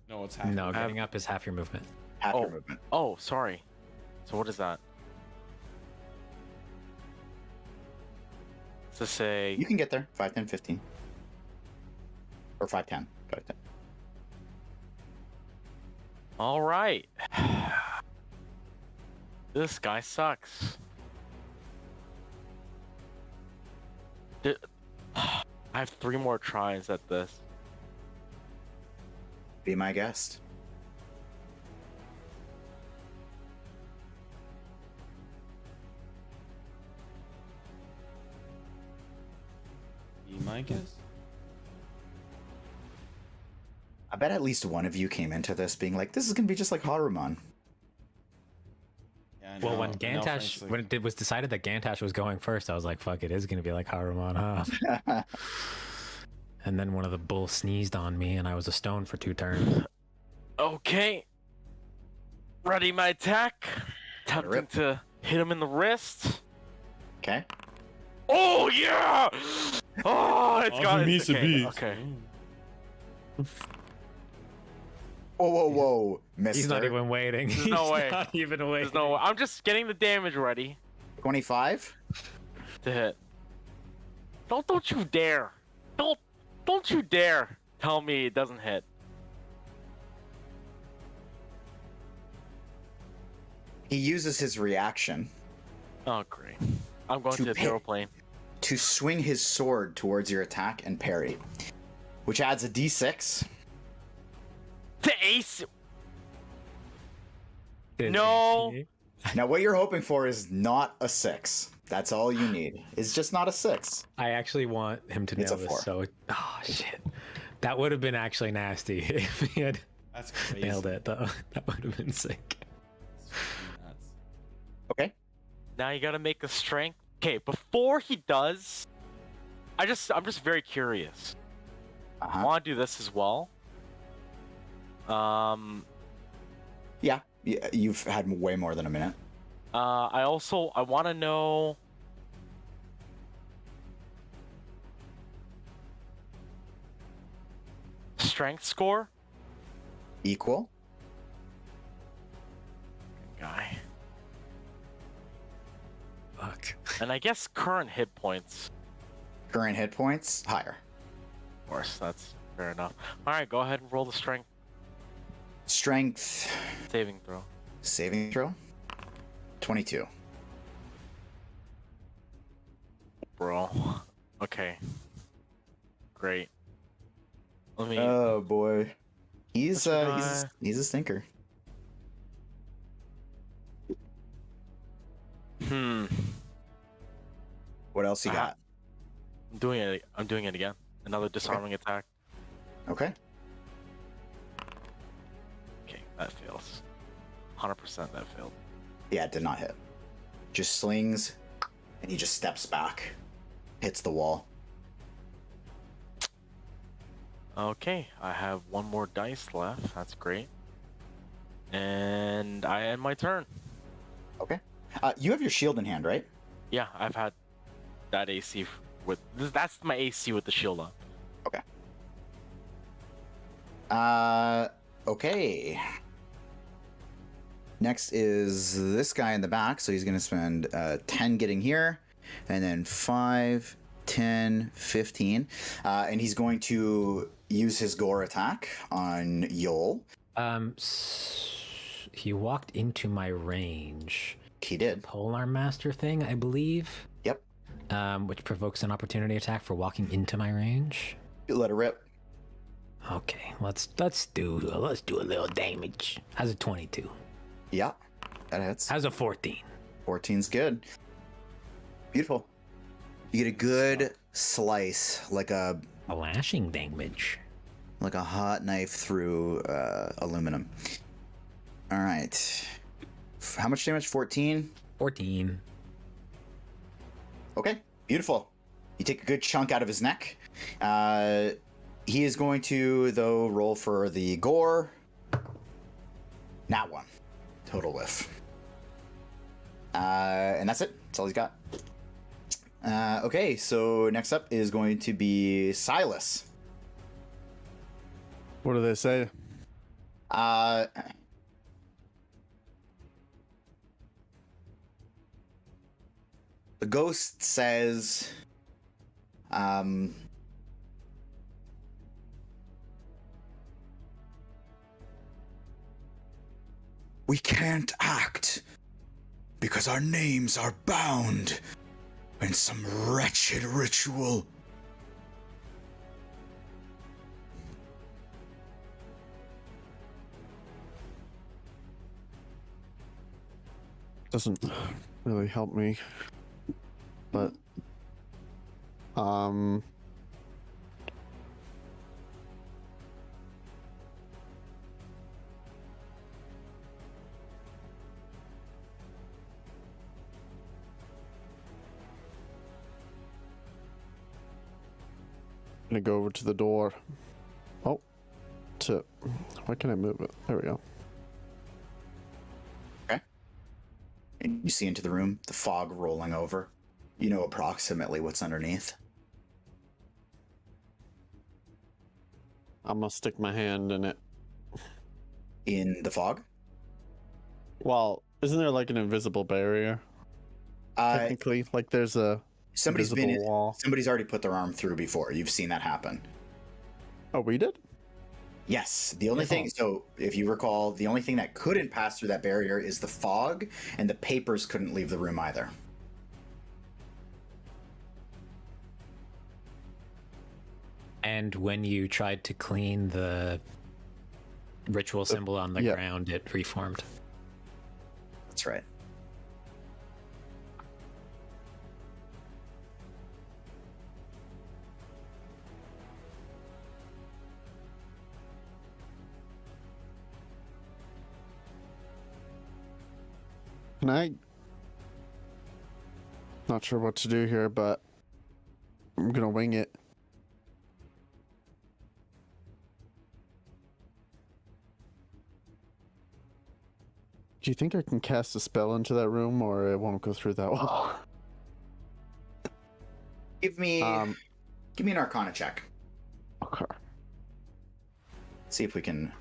No, it's half. No, getting up is half your movement. Half your Oh. movement. Oh, sorry. So what is that? To say You can get there. 5, 10, 15. Or 5, 10. 5, 10. all right. This guy sucks. I have 3 more tries at this. Be my guest. Be my guess. I bet at least one of you came into this being like, this is going to be just like Haruman. Yeah, I Well, know- when I know Gantash, Frank's like- when it was decided that Gantash was going first, I was like, fuck, it is going to be like Haruman, huh? And then one of the bulls sneezed on me, and I was a stone for 2 turns. Okay. Ready my attack. Attempting rip. to hit him in the wrist. Okay. Oh yeah! Oh, it's got Offer me it's some okay. beats. Okay. Whoa, mister. He's not even waiting. There's no He's way. not even waiting. There's no. I'm just getting the damage ready 25? to hit. Don't you dare! Don't you dare tell me it doesn't hit. He uses his reaction Oh great! I'm going To to the hit. zero plane. to swing his sword towards your attack and parry, which adds a d6. To ace. Did- No. Now, what you're hoping for is not a 6. That's all you need. It's just not a 6. I actually want him to It's nail a this. 4. So, oh shit, that would have been actually nasty if he had That's crazy. nailed it. Though that would have been sick. That's fucking nuts. Now you gotta make a strength. Okay, before he does, I'm just very curious. I want to do this as well. Yeah, you've had way more than a minute. I want to know. Strength score? Equal. Guy. Fuck. And I guess current hit points. Current hit points higher. Of course, that's fair enough. Alright, go ahead and roll the strength Strength saving throw. saving throw. 22. Bro. Okay. Great. Let me. Oh boy, he's Let's he's a stinker. What else you got? I'm doing it again. Another disarming attack. Okay. Okay, that fails. 100% that failed. Yeah, it did not hit. Just slings, and he just steps back, hits the wall. Okay, I have one more dice left. That's great. And I end my turn. Okay. You have your shield in hand, right? Yeah, I've had that AC with. That's my AC with the shield up. Okay. Okay. Next is this guy in the back, so he's going to spend 10 getting here, and then 5, 10, 15. And he's going to use his gore attack on Yol. He walked into my range. He did. Polearm Master thing, I believe. Yep. Which provokes an opportunity attack for walking into my range. You let it rip. Okay, let's do a little damage. How's a 22? Yeah, that hits. How's a 14? 14's good. Beautiful. You get a good slice, like a lashing damage. Like a hot knife through aluminum. All right. How much damage? 14? 14. Okay, beautiful. You take a good chunk out of his neck. He is going to, though, roll for the gore. Nat 1. Total whiff. And that's it. That's all he's got. Okay, so next up is going to be Silas. What do they say? The ghost says, we can't act because our names are bound in some wretched ritual. Doesn't really help me, but I'm gonna go over to the door. Oh, why can I move it? There we go. And you see into the room, the fog rolling over. You know approximately what's underneath. I'm gonna stick my hand in it. In the fog? Well, isn't there like an invisible barrier? Technically, like there's a invisible wall. Somebody's already put their arm through before. You've seen that happen. Oh, we did? Yes, the only thing, so if you recall, the only thing that couldn't pass through that barrier is the fog, and the papers couldn't leave the room either. And when you tried to clean the ritual symbol on the ground, it reformed. That's right. Can I Not sure what to do here, but I'm gonna wing it. Do you think I can cast a spell into that room, or it won't go through that wall? Give me an Arcana check. Okay. See if we can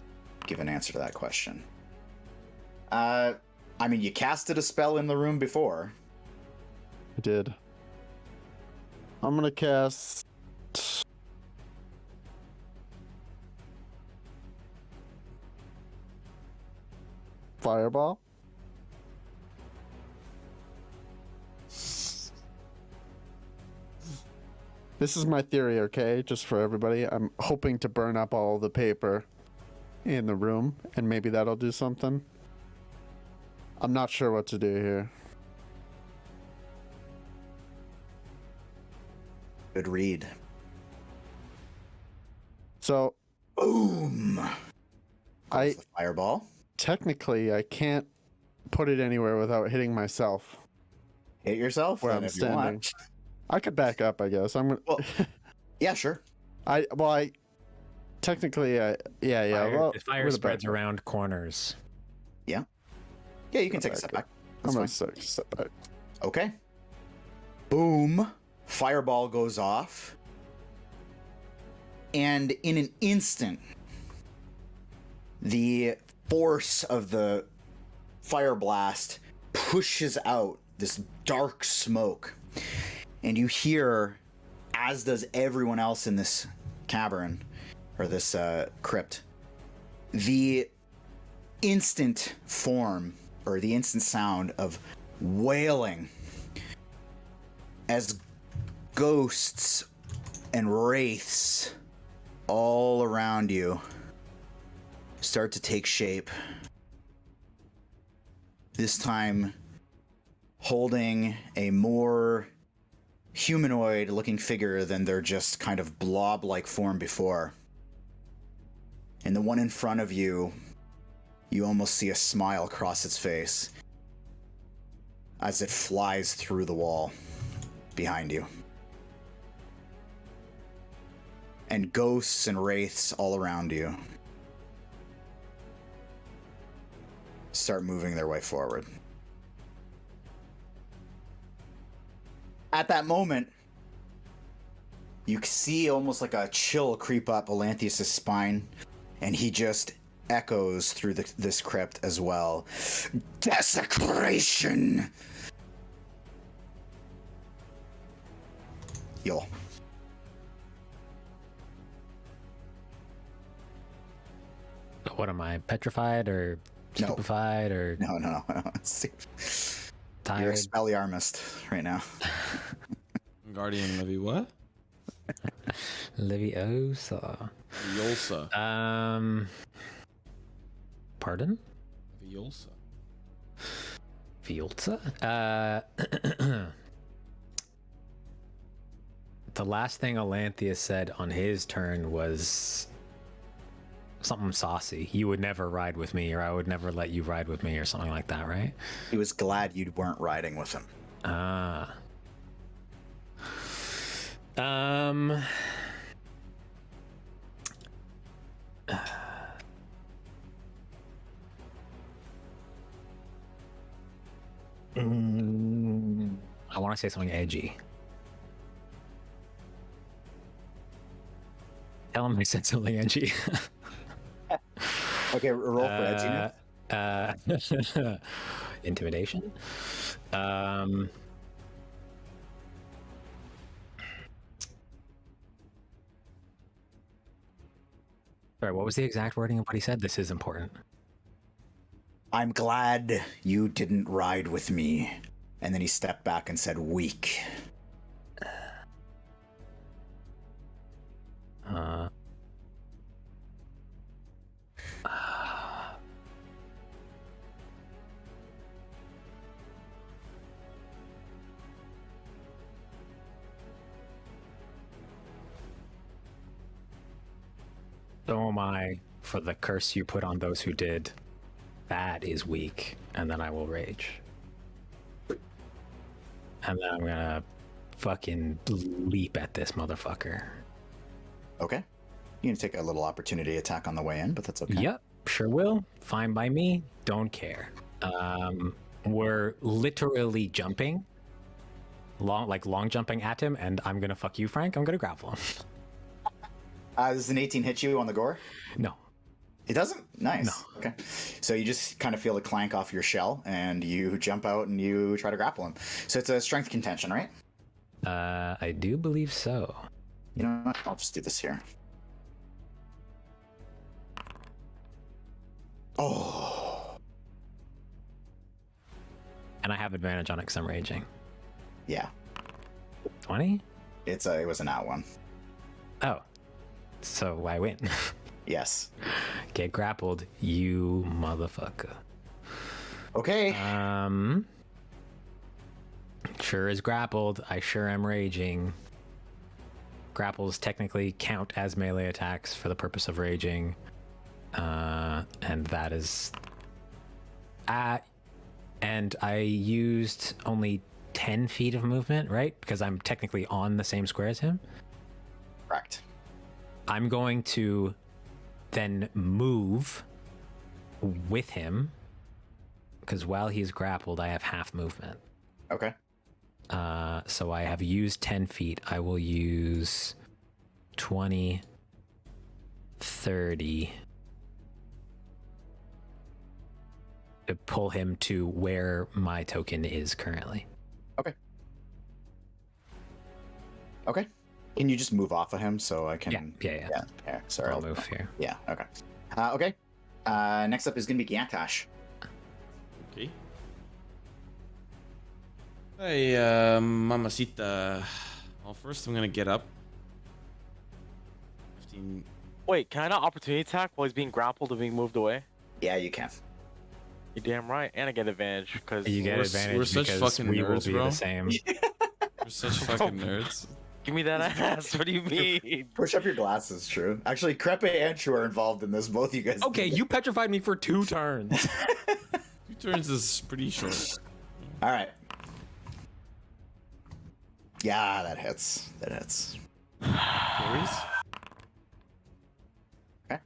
give an answer to that question. I mean, you casted a spell in the room before. I did. I'm gonna cast. Fireball. This is my theory, okay? Just for everybody. I'm hoping to burn up all the paper in the room, and maybe that'll do something. I'm not sure what to do here. Good read. So, Boom! Goes the fireball. technically, I can't put it anywhere without hitting myself Hit yourself where then I'm if you standing. want. I could back up, I guess. I'm gonna. Well, yeah, sure. Technically, yeah. Fire, Well, the fire I'm gonna spreads back up. around corners. Yeah, you can take a back step up. back. I'm That's gonna fine. step back. Okay. Boom. Fireball goes off. And in an instant, the force of the fire blast pushes out this dark smoke. And you hear, as does everyone else in this cavern, or this crypt, the instant form, or the instant sound of wailing as ghosts and wraiths all around you start to take shape. This time holding a more humanoid looking figure than their just kind of blob like form before. And the one in front of you, you almost see a smile cross its face as it flies through the wall behind you. And ghosts and wraiths all around you start moving their way forward. At that moment, you see almost like a chill creep up Elanthius' spine, and he just echoes through this crypt as well. Desecration! You'll. What am I, petrified or No. stupefied or No. You're tired? Expelliarmist right now. Guardian Levy, what? Leviosa. Yolsa. Pardon? Yolsa. Fiolza? The last thing Elanthius said on his turn was something saucy. You would never ride with me, or I would never let you ride with me, or something like that, right? He was glad you weren't riding with him. Ah. I want to say something edgy. Tell him I said something edgy. Okay, roll for edginess. Intimidation. Sorry, what was the exact wording of what he said? This is important. I'm glad you didn't ride with me. And then he stepped back and said, weak. So am I for the curse you put on those who did. That is weak, and then I will rage. And then I'm gonna fucking leap at this motherfucker. Okay. You can take a little opportunity attack on the way in, but that's okay. Yep, sure will. Fine by me. Don't care. We're literally jumping, long jumping at him, and I'm gonna fuck you, Frank. I'm gonna grapple him. Does an 18 hit you on the gore? No. It doesn't? Nice. No. Okay. So you just kind of feel the clank off your shell, and you jump out and you try to grapple him. So it's a strength contention, right? I do believe so. You know what? I'll just do this here. Oh. And I have advantage on it because I'm raging. Yeah. 20? It was an out one. Oh. So I win. Yes. Get grappled, you motherfucker. Okay. Sure is grappled. I sure am raging. Grapples technically count as melee attacks for the purpose of raging. And that is... and I used only 10 feet of movement, right? Because I'm technically on the same square as him. Correct. I'm going to then move with him, because while he's grappled, I have half movement. Okay. So I have used 10 feet. I will use 20, 30 to pull him to where my token is currently. Okay. Okay. Can you just move off of him so I can... Yeah. Yeah. Sorry. I'll move here. Yeah. Okay. Okay. Next up is going to be Gantash. Okay. Hey, Mamacita. Well, first I'm gonna get up. 15. Wait, can I not opportunity attack while he's being grappled and being moved away? Yeah, you can. You're damn right, and I get advantage because You get We're advantage such because fucking we will nerds, be bro. the same. We're such fucking nerds. give me that ass. What do you mean? Push up your glasses, True. Actually, Crepe and True are involved in this. Both of you guys. Okay, you petrified me for 2 turns. 2 turns is pretty short. All right. Yeah, that hits. That hits. Carries? Okay.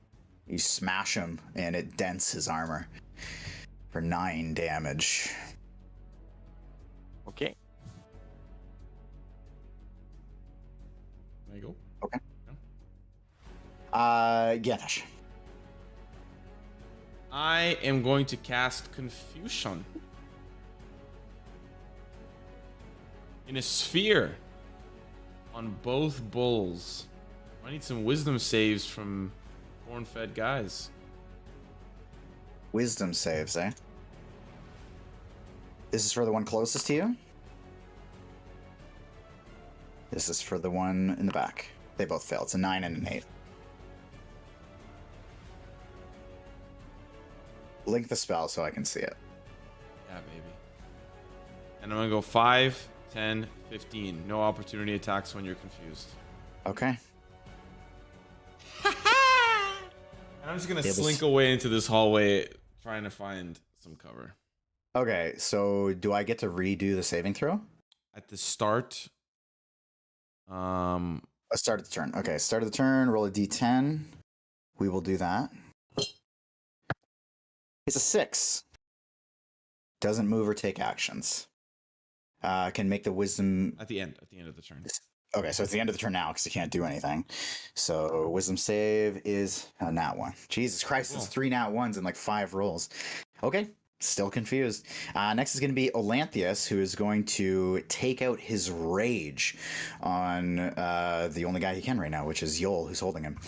You smash him, and it dents his armor for 9 damage. Okay. There you go. Okay. Gantash. I am going to cast Confusion in a sphere on both bulls. I need some wisdom saves from corn-fed guys. Wisdom saves, eh? This is for the one closest to you? This is for the one in the back. They both fail. It's a 9 and an 8. Link the spell so I can see it. Yeah, baby. And I'm gonna go 5, 10, 15. No opportunity attacks when you're confused. Okay. And I'm just gonna slink away into this hallway trying to find some cover. Okay, so do I get to redo the saving throw? At the start, Start of the turn. Okay, start of the turn, roll a d10. We will do that. It's a 6. Doesn't move or take actions. Can make the wisdom... at the end of the turn. Okay, so it's the end of the turn now because he can't do anything. So wisdom save is a nat 1. Jesus Christ, it's 3 nat 1s in like 5 rolls. Okay, still confused. Next is going to be Olanthius, who is going to take out his rage on the only guy he can right now, which is Yol, who's holding him.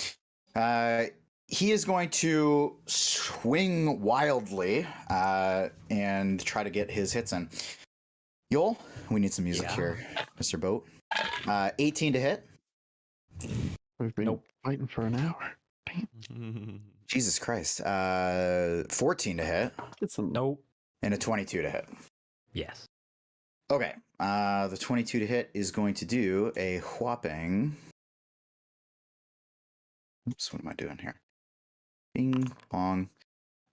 He is going to swing wildly and try to get his hits in. Yol, we need some music here, Mr. Boat. 18 to hit. We've been fighting for an hour. Jesus Christ. 14 to hit. Get some. Nope. And a 22 to hit. Yes. Okay. The 22 to hit is going to do a whopping... Oops, what am I doing here? Bing, bong.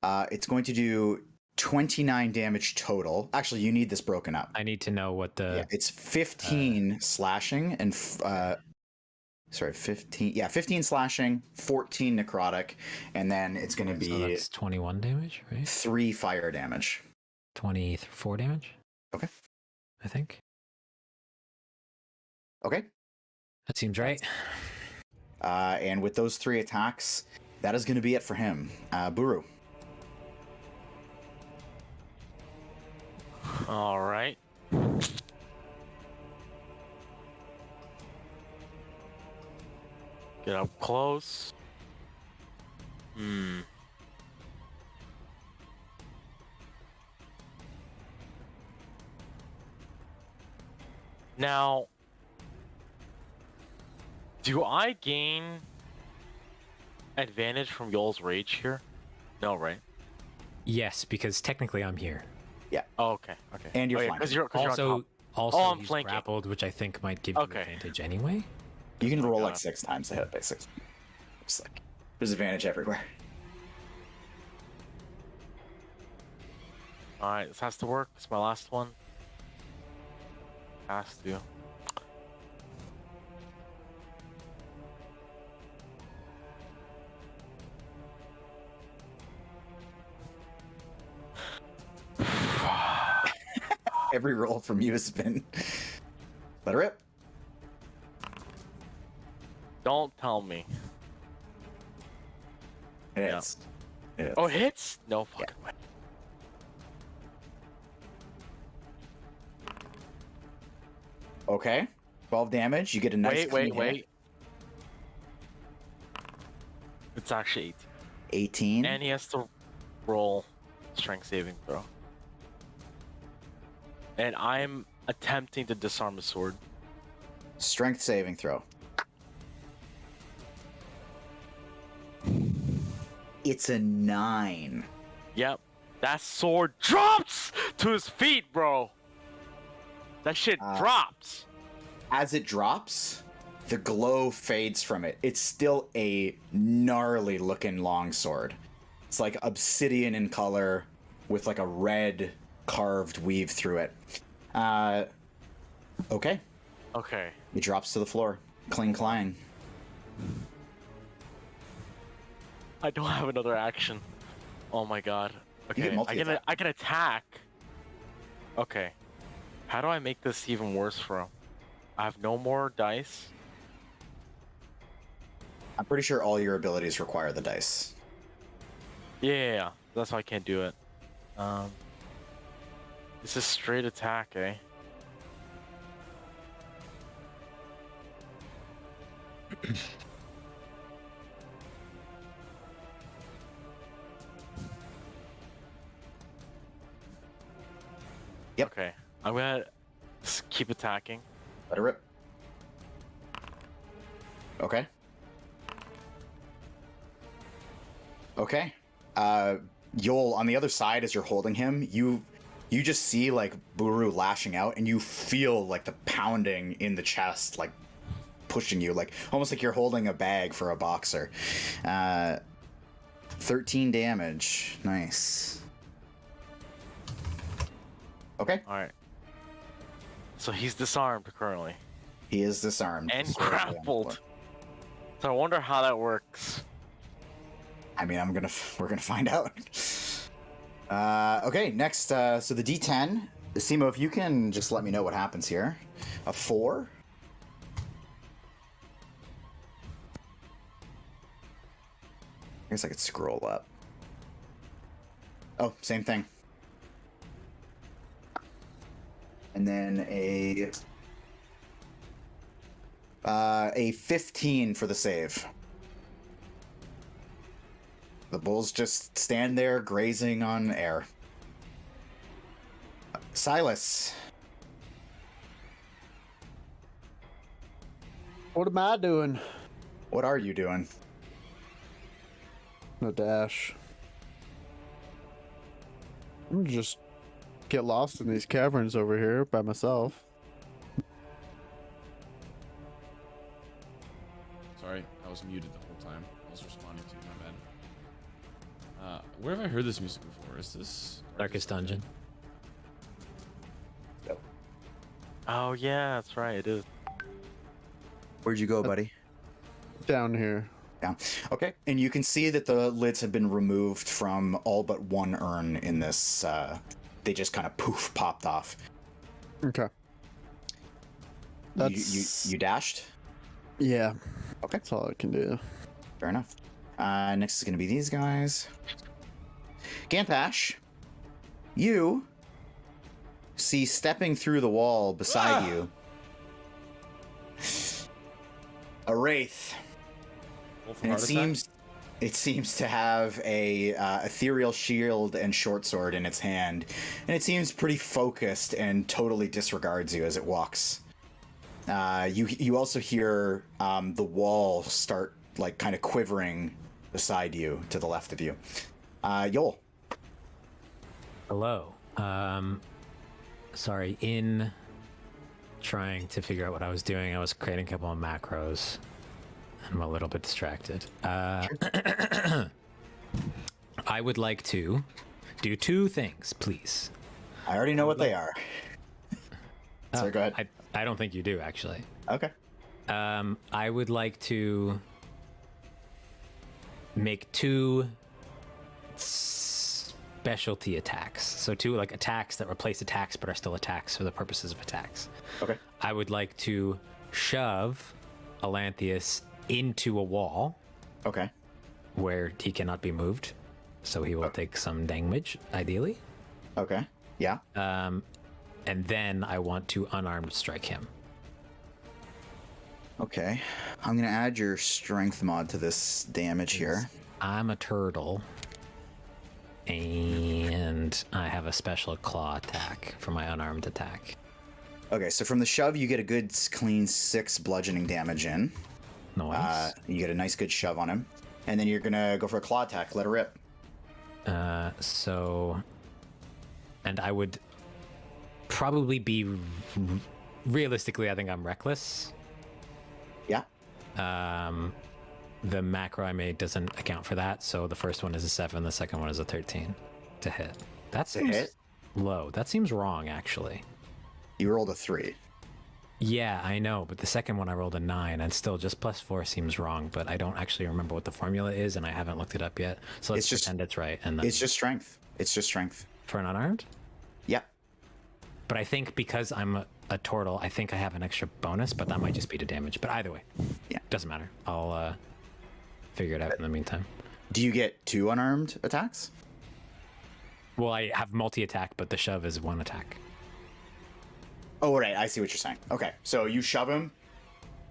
It's going to do 29 damage total. Actually, you need this broken up. I need to know what the. Yeah, it's 15 slashing and 15. Yeah, 15 slashing, 14 necrotic, and then it's going to be So that's 21 damage, right? 3 fire damage. 24 damage. Okay. I think Okay. that seems right. And with those 3 attacks, that is going to be it for him. Buru. All right. Get up close. Now, do I gain advantage from Yol's rage here? No, right? Yes, because technically I'm here. Oh, okay. Okay. And you're because flanking. you're on top. Also, Oh, I'm he's flanking. grappled, which I think might give you Okay. advantage anyway. You can roll God. like 6 times to hit, basically. Just like, there's advantage everywhere. All right, this has to work. It's my last one. Has to. Every roll from you has been. Let her rip. Don't tell me. It Yeah. hits. It hits. Oh, hits? No fucking way. Okay. 12 damage. You get a nice. clean hit. Wait. It's actually 18. 18. And he has to roll strength saving throw. And I'm attempting to disarm the sword. Strength saving throw. It's a 9. Yep. That sword drops to his feet, bro. That shit drops. As it drops, the glow fades from it. It's still a gnarly looking longsword. It's like obsidian in color with like a red carved weave through it. Okay. Okay. It drops to the floor. Cling clang. I don't have another action. Oh my god. You get Okay. multi-attack. I can attack. Okay. How do I make this even worse for him? I have no more dice. I'm pretty sure all your abilities require the dice. Yeah. That's why I can't do it. This is straight attack, eh? Yep. Okay. I'm gonna just keep attacking. Let it rip. Okay. Okay. Yol, on the other side, as you're holding him, you just see like Buru lashing out, and you feel like the pounding in the chest, like pushing you, like almost like you're holding a bag for a boxer. 13 damage. Nice. Okay. All right. So he's disarmed currently He is disarmed. and Sword on the grappled. floor. So I wonder how that works. I mean, we're gonna find out. Okay, next, so the D10. Simo, if you can just let me know what happens here. A 4. I guess I could scroll up. Oh, same thing. And then a 15 for the save. The bulls just stand there grazing on air. Silas. What am I doing? What are you doing? No dash. I'm gonna just get lost in these caverns over here by myself. Sorry, I was muted the whole time. I was responding to you, my bad. Where have I heard this music before? Is this Darkest Dungeon. Oh yeah, that's right. It is. Where'd you go, buddy? Down here. Down. Okay. And you can see that the lids have been removed from all but one urn in this. They just kind of poof popped off. Okay. You dashed? Yeah. Okay. That's all I can do. Fair enough. Next is going to be these guys. Gantash, you see stepping through the wall beside you a wraith, and it seems to have a ethereal shield and short sword in its hand, and it seems pretty focused and totally disregards you as it walks. You also hear the wall start like kind of quivering beside you to the left of you. Yol. Hello. Sorry, in trying to figure out what I was doing, I was creating a couple of macros. I'm a little bit distracted. I would like to do two things, please. I already know what they are. Sorry, go ahead. I don't think you do, actually. Okay. I would like to make two specialty attacks. So two like attacks that replace attacks but are still attacks for the purposes of attacks. Okay. I would like to shove Alanthius into a wall Okay. where he cannot be moved. So he will take some damage, ideally. Okay. Yeah. And then I want to unarmed strike him. Okay. I'm going to add your strength mod to this damage here. I'm a turtle. And I have a special claw attack for my unarmed attack. Okay, so from the shove, you get a good, clean 6 bludgeoning damage in. Nice. You get a nice, good shove on him. And then you're going to go for a claw attack. Let her rip. And I would probably be... Realistically, I think I'm reckless. Yeah. The macro I made doesn't account for that, so the first one is a 7, the second one is a 13 to hit. That seems low. That seems wrong, actually. You rolled a 3. Yeah, I know, but the second one I rolled a 9, and still just +4 seems wrong, but I don't actually remember what the formula is, and I haven't looked it up yet, so let's pretend it's right. And then it's just strength. It's just strength. for an unarmed? Yeah. But I think because I'm a turtle, I think I have an extra bonus, but that might just be to damage. But either way, Yeah. doesn't matter. I'll figure it out in the meantime. Do you get 2 unarmed attacks? Well, I have multi-attack, but the shove is 1 attack. Oh, right. I see what you're saying. Okay. So you shove him,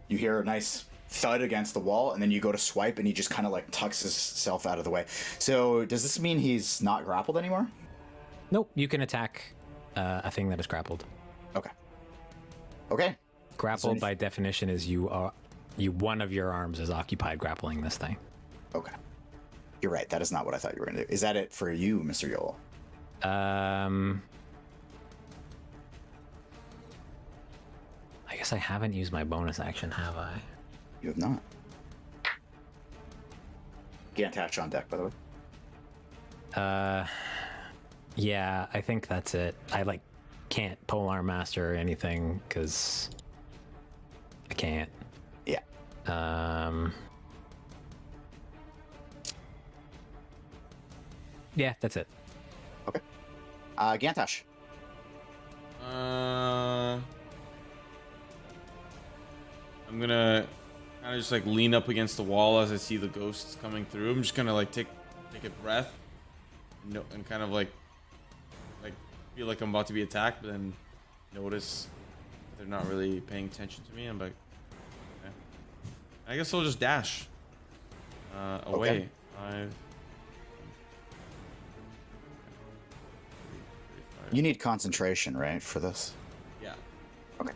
you hear a nice thud against the wall, and then you go to swipe, and he just kind of like tucks himself out of the way. So does this mean he's not grappled anymore? Nope, you can attack a thing that is grappled. Okay. Okay. Grappled by definition is one of your arms is occupied grappling this thing. Okay. You're right. That is not what I thought you were going to do. Is that it for you, Mr. Yol? I guess I haven't used my bonus action, have I? You have not. Gantash on deck, by the way. Yeah, I think that's it. I can't polearm master or anything because I can't. Yeah. Yeah, that's it. Okay. Gantash. I'm gonna kind of just like lean up against the wall as I see the ghosts coming through. I'm just gonna like take a breath, and kind of like feel like I'm about to be attacked, but then notice they're not really paying attention to me. I'm like, okay. I guess I'll just dash away. Okay. 5. You need concentration, right, for this? Yeah. Okay.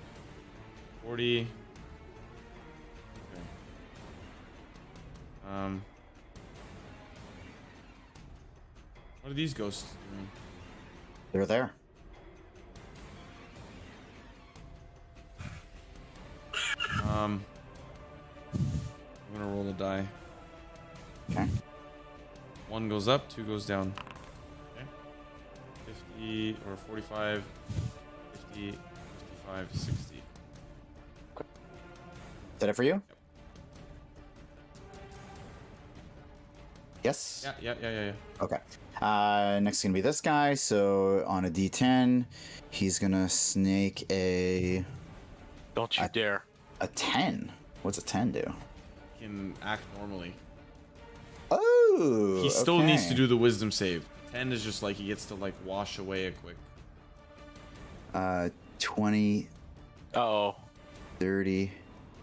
40. Okay. What are these ghosts doing? They're there. I'm gonna roll a die. Okay. 1 goes up, 2 goes down. Okay. 50 or 45, 50, 55, 60. Is that it for you? Yes? Yeah. Okay. Next is going to be this guy. So on a D10, he's going to snake a Don't you dare. 10. What's a 10 do? Can act normally. Oh! He still needs to okay. do the wisdom save. 10 is just like he gets to like wash away a quick. 20, Uh-oh. 30.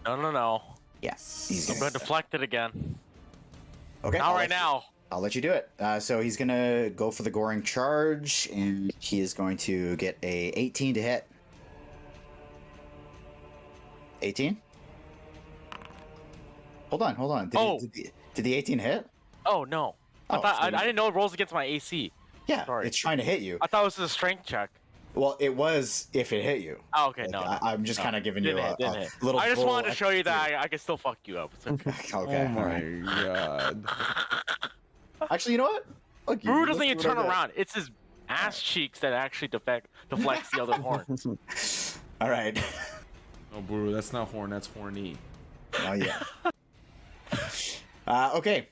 No. Yes. He's I'm going to deflect it again. Okay. Not right now. I'll let you do it. So he's going to go for the goring charge, and he is going to get a 18 to hit. 18? Hold on. Did the 18 hit? Oh, no. Oh, I didn't know it rolls against my AC. Yeah, Sorry. it's trying to hit you. I thought it was a strength check. Well, it was if it hit you. Oh, okay, Like, no. I'm just kind of giving you Didn't a hit. little. I just roll wanted to show you that extra. I can still fuck you up. It's okay. Okay. Oh my alright. god. Actually, you know what? Look, Brew let's doesn't see even what I turn got. around. It's his ass cheeks that actually deflects the other horns. All right. No, Buru, that's not horn, that's horny. Oh yeah. Okay.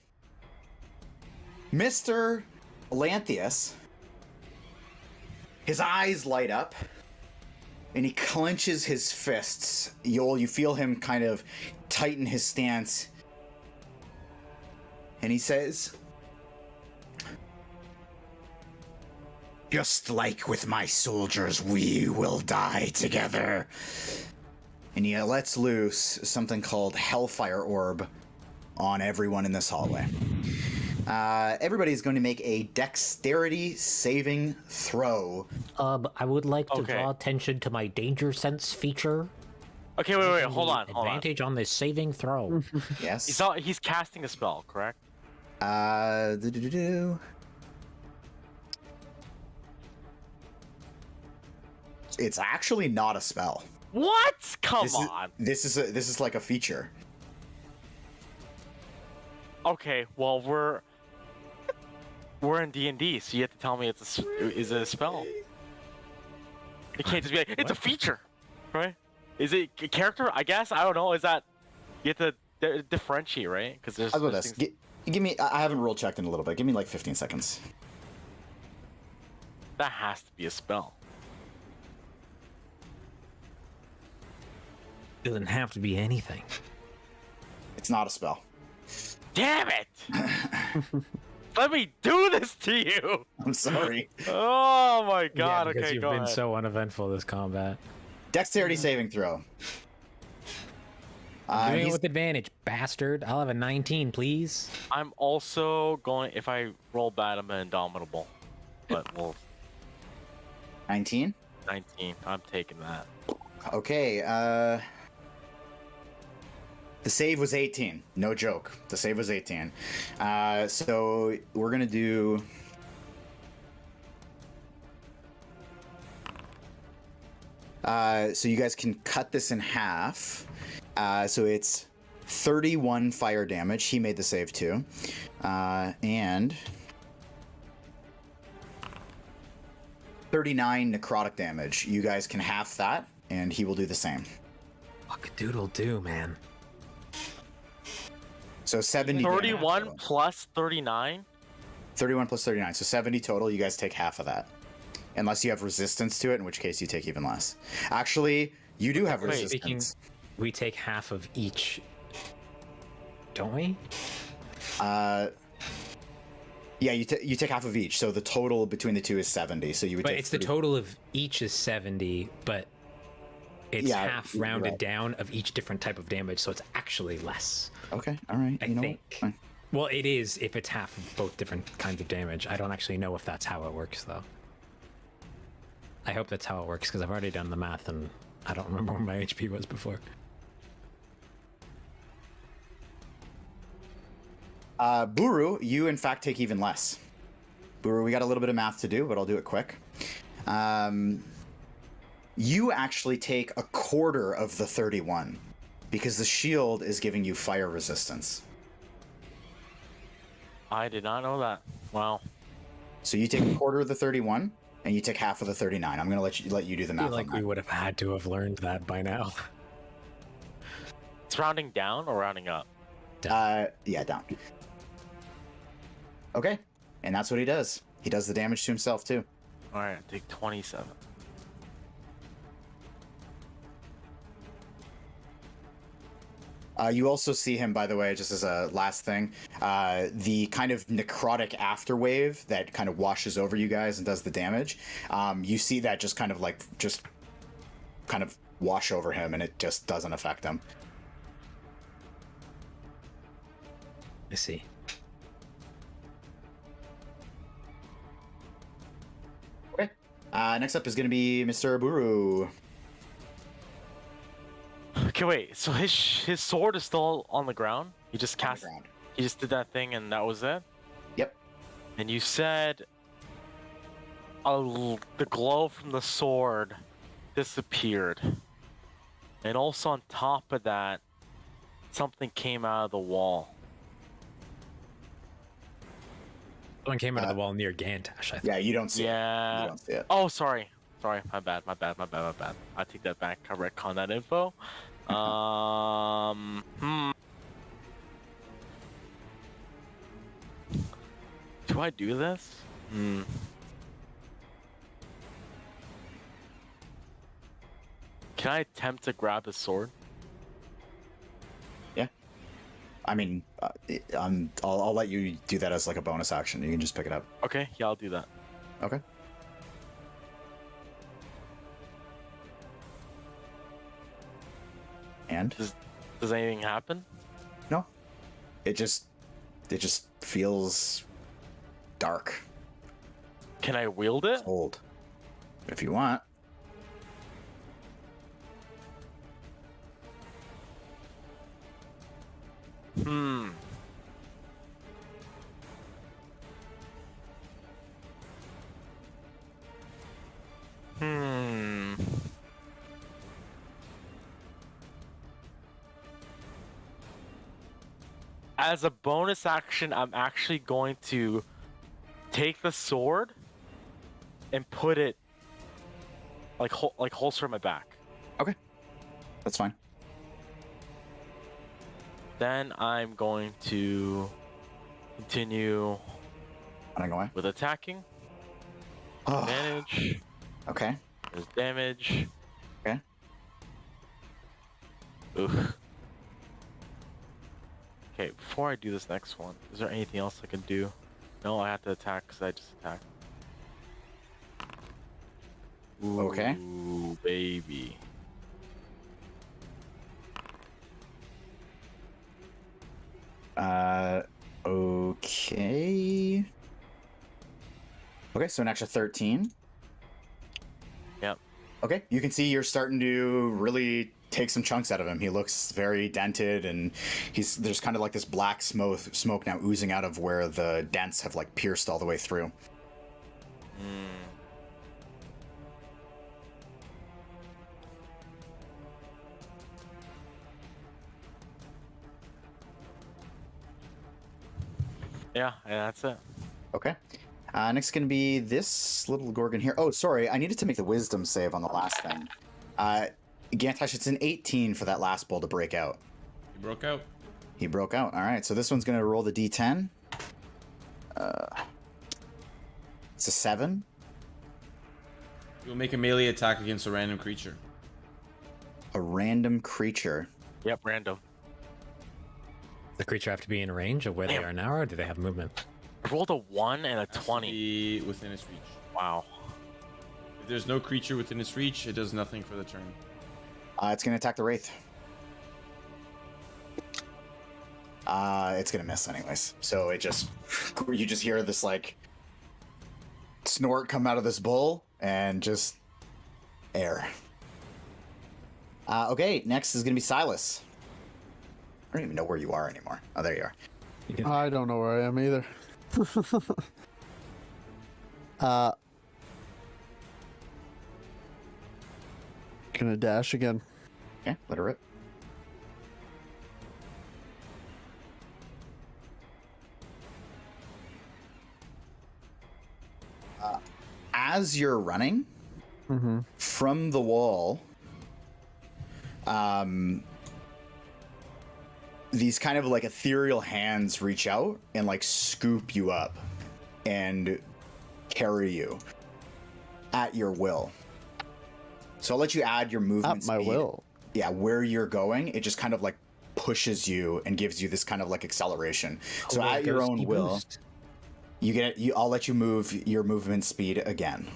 Mr. Lanthius. His eyes light up, and he clenches his fists. You feel him kind of tighten his stance, and he says, "Just like with my soldiers, we will die together." And he lets loose something called Hellfire Orb on everyone in this hallway. Everybody's going to make a dexterity saving throw. I would like to Okay. draw attention to my danger sense feature. Okay, wait, hold on. Advantage on this saving throw. Yes. He's casting a spell, correct? Do-do-do-do. It's actually not a spell. What? Come This on. This is like a feature. Okay, well we're in D&D, so you have to tell me is it a spell? It can't just be like it's a feature, right? Is it a character? I guess I don't know. Is that you have to differentiate, right? Because there's. How about there's this? Give me. I haven't roll checked in a little bit. Give me like 15 seconds. That has to be a spell. Doesn't have to be anything. It's not a spell. Damn it! Let me do this to you. I'm sorry. Oh my god. because okay, you've go been ahead. so uneventful this combat. Dexterity saving throw. Doing it He's- with advantage, bastard. I'll have a 19, please. I'm also going. If I roll bad, I'm an indomitable. But well, 19. 19. I'm taking that. Okay. The save was 18. No joke. The save was 18. So we're gonna do. So you guys can cut this in half. So it's 31 fire damage. He made the save too. And 39 necrotic damage. You guys can half that, and he will do the same. Fuck a doodle do, man. So 70 damage 31 total. plus 39. 31 plus 39. So 70 total. You guys take half of that. Unless you have resistance to it, in which case you take even less. Actually, you do have Wait, resistance. We take half of each, don't we? Yeah, you take half of each. So the total between the two is 70. So you would But take it's the 30 total of each is 70, but it's Yeah, half you're rounded right. down of each different type of damage, so it's actually less. Okay, all right. I you know think. what? Fine. Well, it is if it's half of both different kinds of damage. I don't actually know if that's how it works, though. I hope that's how it works, because I've already done the math, and I don't remember what my HP was before. Buru, you in fact take even less. Buru, we got a little bit of math to do, but I'll do it quick. You actually take a quarter of the 31 because the shield is giving you fire resistance. I did not know that. Wow. So you take a quarter of the 31, and you take half of the 39. I'm gonna let you do the I math feel like on we that. would have had to have learned that by now. It's rounding down or rounding up? Yeah, down. Okay, and that's what he does. He does the damage to himself too. All right, take 27. You also see him, by the way, just as a last thing, the kind of necrotic afterwave that kind of washes over you guys and does the damage. You see that just kind of wash over him, and it just doesn't affect him. I see. Okay. Next up is going to be Mr. Buru. Okay, wait. So his sword is still on the ground. He just On the cast. ground. He just did that thing, and that was it. Yep. And you said, the glow from the sword disappeared, and also on top of that, something came out of the wall. Someone came out of the wall near Gantash, I think. Yeah, you don't see it. Yeah. You don't see it. Oh, sorry. Sorry. My bad. I take that back. I retcon that info. Do I do this? Can I attempt to grab his sword? Yeah. I mean, I'll let you do that as like a bonus action. You can just pick it up. Okay, yeah, I'll do that. Okay. And Does anything happen? no, it just feels dark, Can I wield it? cold. If you want. Hmm. Hmm. As a bonus action, I'm actually going to take the sword and put it like holster in my back. Okay, that's fine. Then I'm going to continue Running away. with attacking. Oh, Advantage. okay. There's damage. Okay. Oof. Okay, before I do this next one, is there anything else I can do? No, I have to attack because I just attacked. Okay. Ooh, baby. Okay. Okay, so an extra 13. Yep. Okay, you can see you're starting to really take some chunks out of him. He looks very dented, and there's kind of like this black smoke now oozing out of where the dents have like pierced all the way through. Yeah, and that's it. Okay. Next is going to be this little Gorgon here. Oh, sorry. I needed to make the wisdom save on the last thing. Gantash, it's an 18 for that last bull to break out. He broke out. He broke out. All right, so this one's going to roll the d10. It's a 7. You'll make a melee attack against a random creature. A random creature. Yep, random. The creature have to be in range of where they Damn. are now, or do they have movement? I rolled a 1 and a Has to 20. be within its reach. Wow. If there's no creature within its reach, it does nothing for the turn. It's going to attack the Wraith. It's going to miss anyways. So you just hear this like snort come out of this bull and just air. Okay, next is going to be Silas. I don't even know where you are anymore. Oh, there you are. I don't know where I am either. Gonna dash again. Okay, let her rip. As you're running from the wall, these kind of like ethereal hands reach out and like scoop you up and carry you at your will. So I'll let you add your movement At my speed. will. Yeah, where you're going, it just kind of like pushes you and gives you this kind of like acceleration. So Oh, at your ghosty own will, boost. I'll let you move your movement speed again.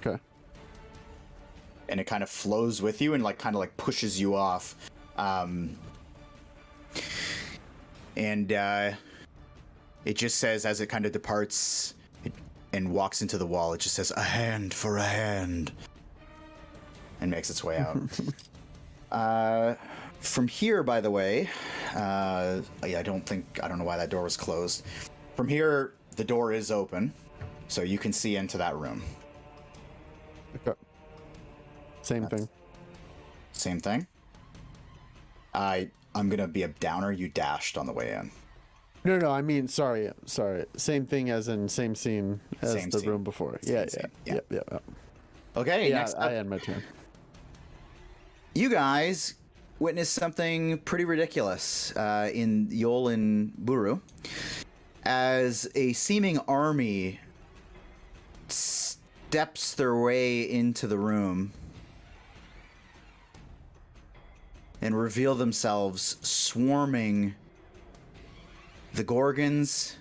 Okay. And it kind of flows with you and like kind of like pushes you off. And it just says, as it kind of departs and walks into the wall, it just says, "A hand for a hand," and makes its way out. From here, by the way, yeah, I don't know why that door was closed. From here, the door is open, so you can see into that room. Okay. Same thing. Same thing. I'm gonna be a downer. You dashed on the way in. No, I mean, sorry. Same thing as in same scene as Same the scene. room before. Same Yeah. scene, yeah. Yep. Okay, Yeah, next up, I had my turn. you guys witnessed something pretty ridiculous in Yol and Buru, as a seeming army steps their way into the room and reveal themselves swarming the Gorgons,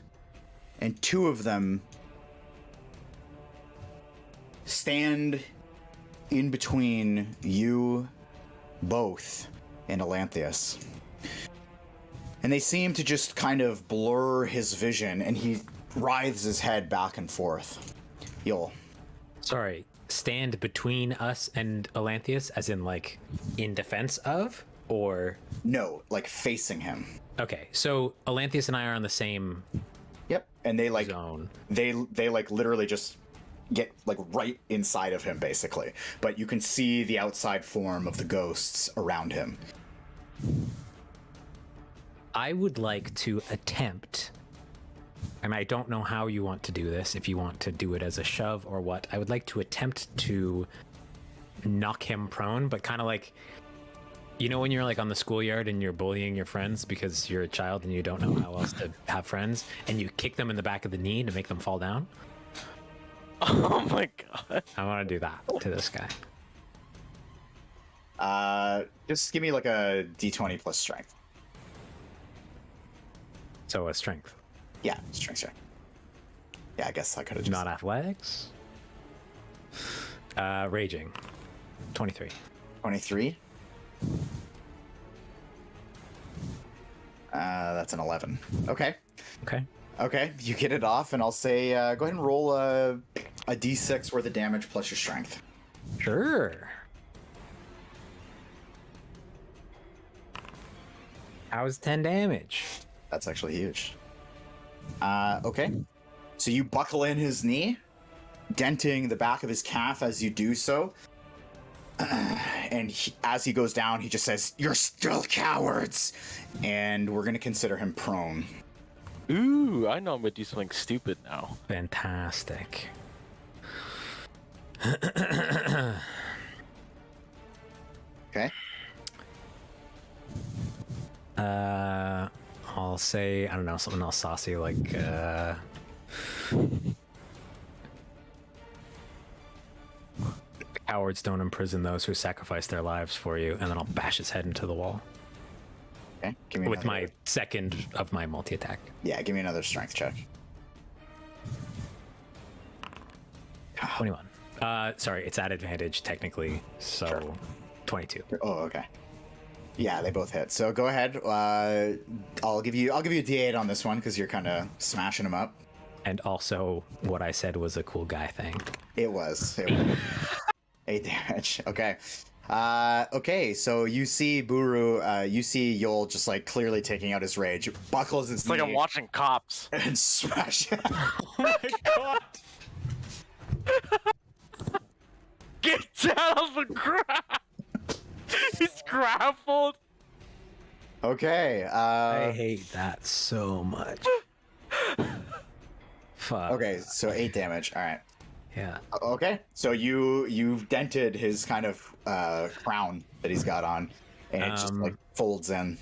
and two of them stand in between you both and Elanthius. And they seem to just kind of blur his vision, and he writhes his head back and forth. Yol. Sorry, stand between us and Elanthius, as in like in defense of, or No, like facing him. okay. So Elanthius and I are on the same Yep. And they like zone. they like literally just get like right inside of him basically. But you can see the outside form of the ghosts around him. I would like to attempt, and I don't know how you want to do this, if you want to do it as a shove or what. I would like to attempt to knock him prone, but kind of like, you know, when you're like on the schoolyard and you're bullying your friends because you're a child and you don't know how else to have friends, and you kick them in the back of the knee to make them fall down. Oh my god. I want to do that to this guy. Just give me like a d20 plus strength. So a strength, Yeah, strength. Yeah, I guess I could have just... not athletics. Raging, 23. 23. That's an 11. Okay. Okay. You get it off, and I'll say, go ahead and roll a d6 worth of damage plus your strength. Sure. How's 10 damage? That's actually huge. Okay. So you buckle in his knee, denting the back of his calf as you do so. And as he goes down, he just says, "You're still cowards!" And we're going to consider him prone. Ooh, I know I'm gonna do something stupid now. Fantastic. Okay? I'll say, I don't know, something else saucy like, cowards don't imprison those who sacrifice their lives for you, and then I'll bash his head into the wall Okay. Give me with another- my second of my multi-attack. Yeah, give me another strength check. 21. Sorry, it's at advantage technically, so Sure. 22. Oh, okay. Yeah, they both hit. So go ahead. I'll give you a d8 on this one because you're kind of smashing them up. And also, what I said was a cool guy thing. It was. 8 damage. Okay. Okay, so you see Buru, you see Yol just like clearly taking out his rage, buckles his It's like I'm knee watching Cops. and smash it. Oh my god! Get down on the ground! He's grappled! Okay. I hate that so much. Fuck. Okay, so 8 damage. All right. Yeah. Okay, so you've dented his kind of crown that he's got on, and it just like folds in.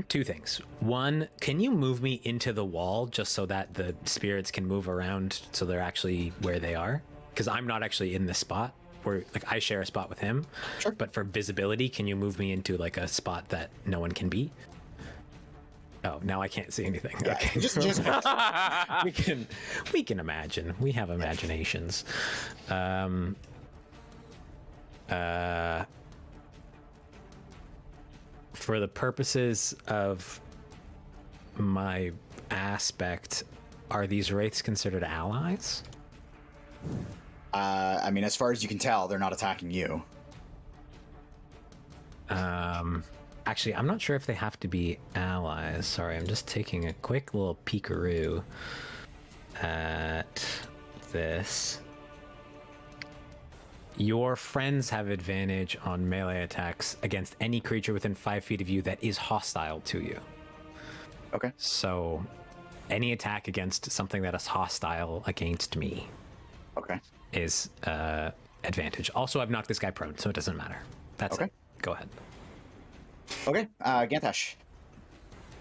Two things. One, can you move me into the wall just so that the spirits can move around so they're actually where they are? Because I'm not actually in this spot. Where like I share a spot with him. Sure. But for visibility, can you move me into like a spot that no one can be? Oh, now I can't see anything. Yeah, Okay. just we can imagine. We have imaginations. For the purposes of my aspect, are these wraiths considered allies? I mean, as far as you can tell, they're not attacking you. Actually, I'm not sure if they have to be allies. Sorry, I'm just taking a quick little peekaroo at this. Your friends have advantage on melee attacks against any creature within 5 feet of you that is hostile to you. Okay. So, any attack against something that is hostile against me Okay. is advantage. Also, I've knocked this guy prone, so it doesn't matter. That's Okay. it. Go ahead. Okay. Gantash.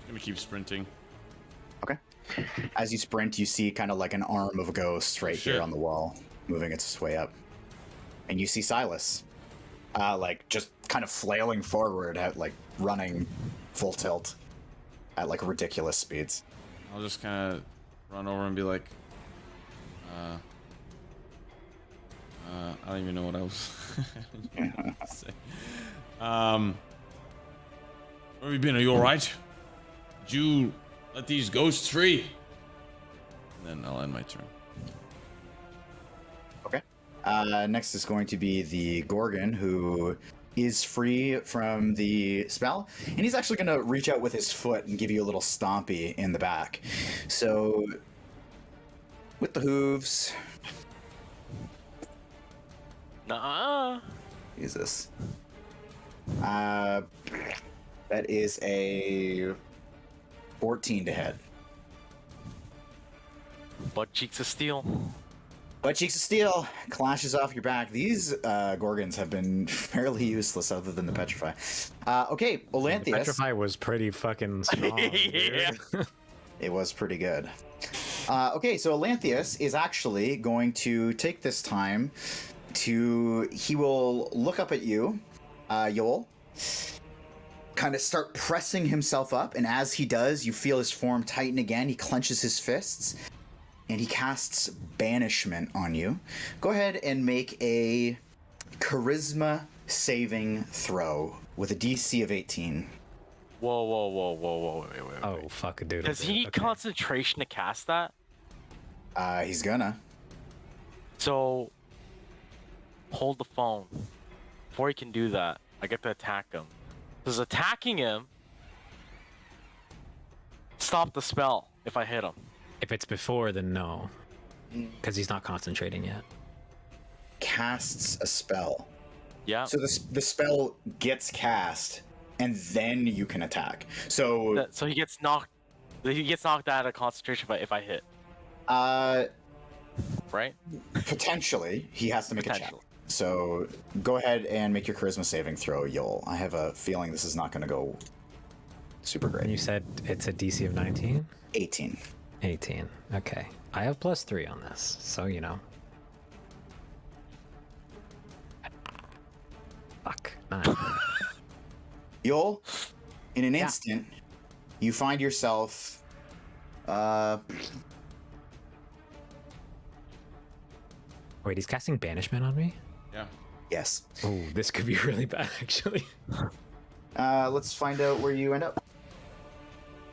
I'm gonna keep sprinting. Okay. As you sprint, you see kind of like an arm of a ghost right Shit. here on the wall, moving its way up, and you see Silas, like just kind of flailing forward at like running full tilt at like ridiculous speeds. I'll just kind of run over and be like, I don't even know what I was gonna say. Where have you been? Are you all right? Did you let these ghosts free? And then I'll end my turn. Okay. Next is going to be the Gorgon, who is free from the spell, and he's actually going to reach out with his foot and give you a little stompy in the back. So, with the hooves, Nah. Jesus. That is a 14 to hit. Butt cheeks of steel. Butt cheeks of steel clashes off your back. These Gorgons have been fairly useless other than the petrify. Okay, Olanthius. Petrify was pretty fucking strong. Yeah. Dude. It was pretty good. Okay, so Olanthius is actually going to take this time he will look up at you, Yoel, kind of start pressing himself up, and as he does, you feel his form tighten again. He clenches his fists, and he casts Banishment on you. Go ahead and make a Charisma saving throw with a DC of 18. Whoa, wait. Oh, fuck a dude. Does he need concentration to cast that? He's gonna. So, hold the phone. Before he can do that, I get to attack him. Does attacking him stop the spell if I hit him? If it's before, then no. Because he's not concentrating yet. Casts a spell. Yeah. So the spell gets cast, and then you can attack. So So he gets knocked. He gets knocked out of concentration if I hit. Right? Potentially, he has to make a check. So go ahead and make your charisma saving throw, Yoel. I have a feeling this is not going to go super And great. you said it's a DC of 19? 18. 18. Okay. I have +3 on this, so you know. Fuck. 9. Yoel, in an instant, you find yourself... Wait, he's casting Banishment on me? Yeah. yes. Oh, this could be really bad, actually. Let's find out where you end up.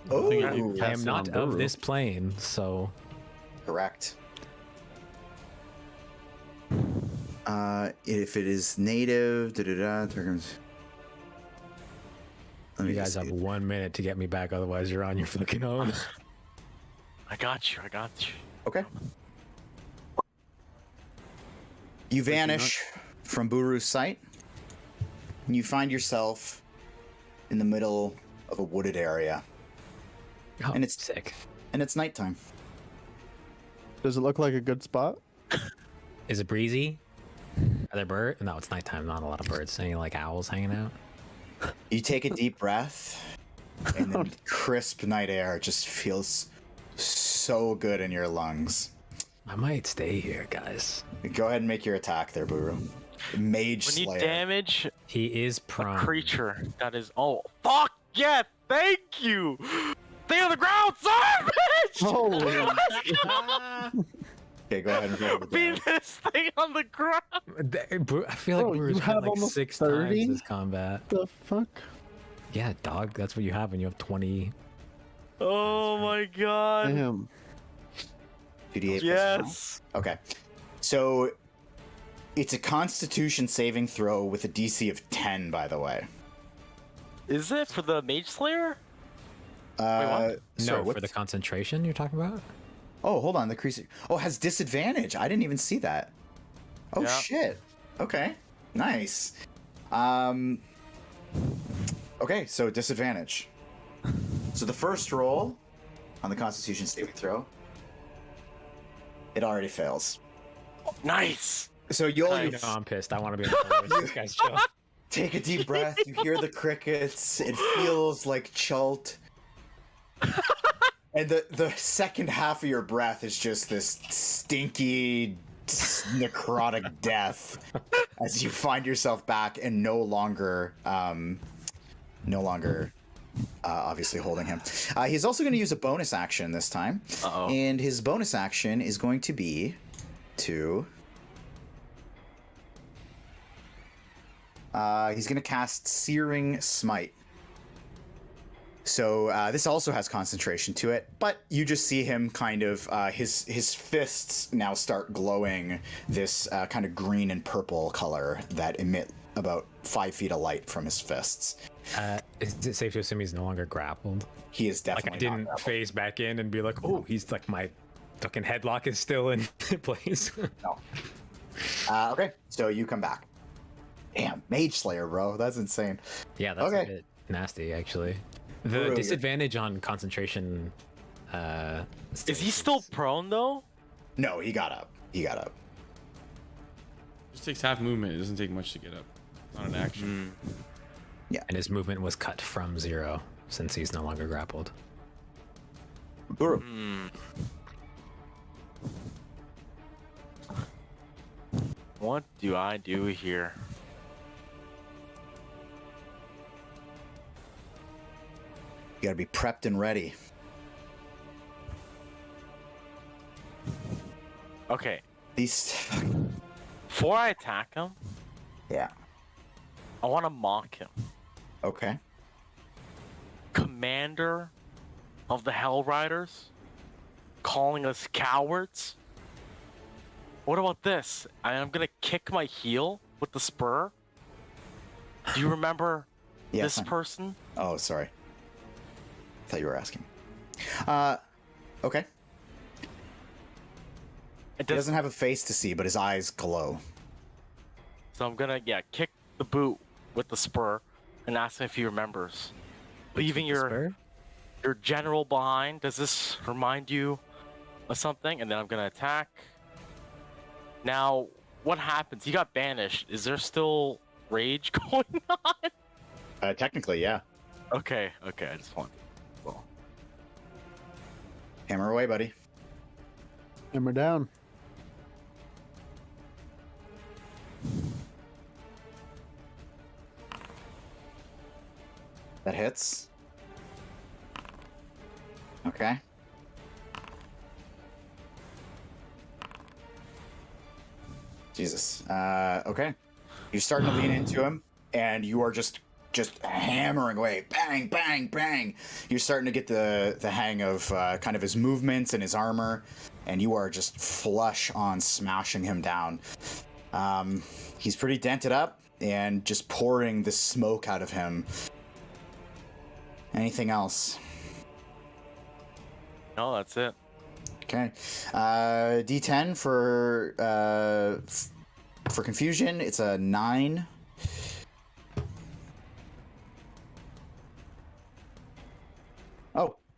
Oh, think you I cast am it not on of Buru. this plane, so... correct. If it is native, targums. Let You me guys just have see. 1 minute to get me back, otherwise you're on your fucking own. I got you. Okay. You vanish from Buru's sight, and you find yourself in the middle of a wooded area. Oh, And it's sick. And it's nighttime. Does it look like a good spot? Is it breezy? Are there birds? No, it's nighttime. Not a lot of birds. Any like owls hanging out? You take a deep breath, and then crisp night air just feels so good in your lungs. I might stay here, guys. Go ahead and make your attack there, Buru. Mage When you Slayer. damage He is a prone. creature that is. Oh, fuck yeah! Thank you! Stay on the ground, son! Bitch! Holy. Okay, go ahead and roll the Be damage. this thing on the ground! I feel like Bro, Brewer's you had have like almost 6 30? times this combat. The fuck? Yeah, dog. That's what you have when you have 20. Oh my god! Damn. 2d8 plus Yes! 5. Okay. So it's a Constitution saving throw with a DC of 10, by the way. Is it for the Mage Slayer? Sorry, No, for what's- the concentration you're talking about? Oh, hold on. The creature. Oh, has disadvantage. I didn't even see that. Oh Yeah. shit. Okay. Nice. Okay, so disadvantage. So the first roll on the Constitution saving throw, it already fails. Nice! So you'll I know I'm pissed. I want to be on the list. This guy's chill. take a deep breath. You hear the crickets. It feels like Chult. And the second half of your breath is just this stinky, necrotic death as you find yourself back and no longer obviously holding him. He's also going to use a bonus action this time. Uh-oh. And his bonus action is going to be to... he's going to cast Searing Smite. So this also has concentration to it, but you just see him kind of his fists now start glowing this kind of green and purple color that emit about 5 feet of light from his fists. Is it safe to assume he's no longer grappled? He is Like, definitely I didn't not phase back in and be like, oh, he's like, my fucking headlock is still in place. no. Okay, so you come back. Damn, Mage Slayer, bro, that's insane. Yeah, that's Okay. a bit nasty, actually. The Bro, you're- disadvantage on concentration. Is he still prone though? No, he got up. He got up. Just takes half movement. It doesn't take much to get up. It's not an action. And his movement was cut from 0 since he's no longer grappled. Buru. What do I do here? You gotta be prepped and ready. Okay, These. before I attack him, Yeah. I want to mock him. Okay. Commander of the Hell Riders, calling us cowards. What about this? I am gonna kick my heel with the spur. Do you remember Yeah. this fine. person? Oh, sorry. Thought you were asking. Okay. It He doesn't have a face to see, but his eyes glow. So I'm gonna kick the boot with the spur and ask him if he remembers. Leaving your general behind. Does this remind you of something? And then I'm gonna attack. Now, what happens? He got banished. Is there still rage going on? Technically, yeah. Okay, I just want. Well, Hammer away, buddy. Hammer down. That hits. Okay. Jesus. Okay. You're starting to lean into him, and you are just hammering away. Bang, bang, bang. You're starting to get the hang of kind of his movements and his armor, and you are just flush on smashing him down. He's pretty dented up and just pouring the smoke out of him. Anything else? no, that's it. Okay. D10 for confusion. It's a 9.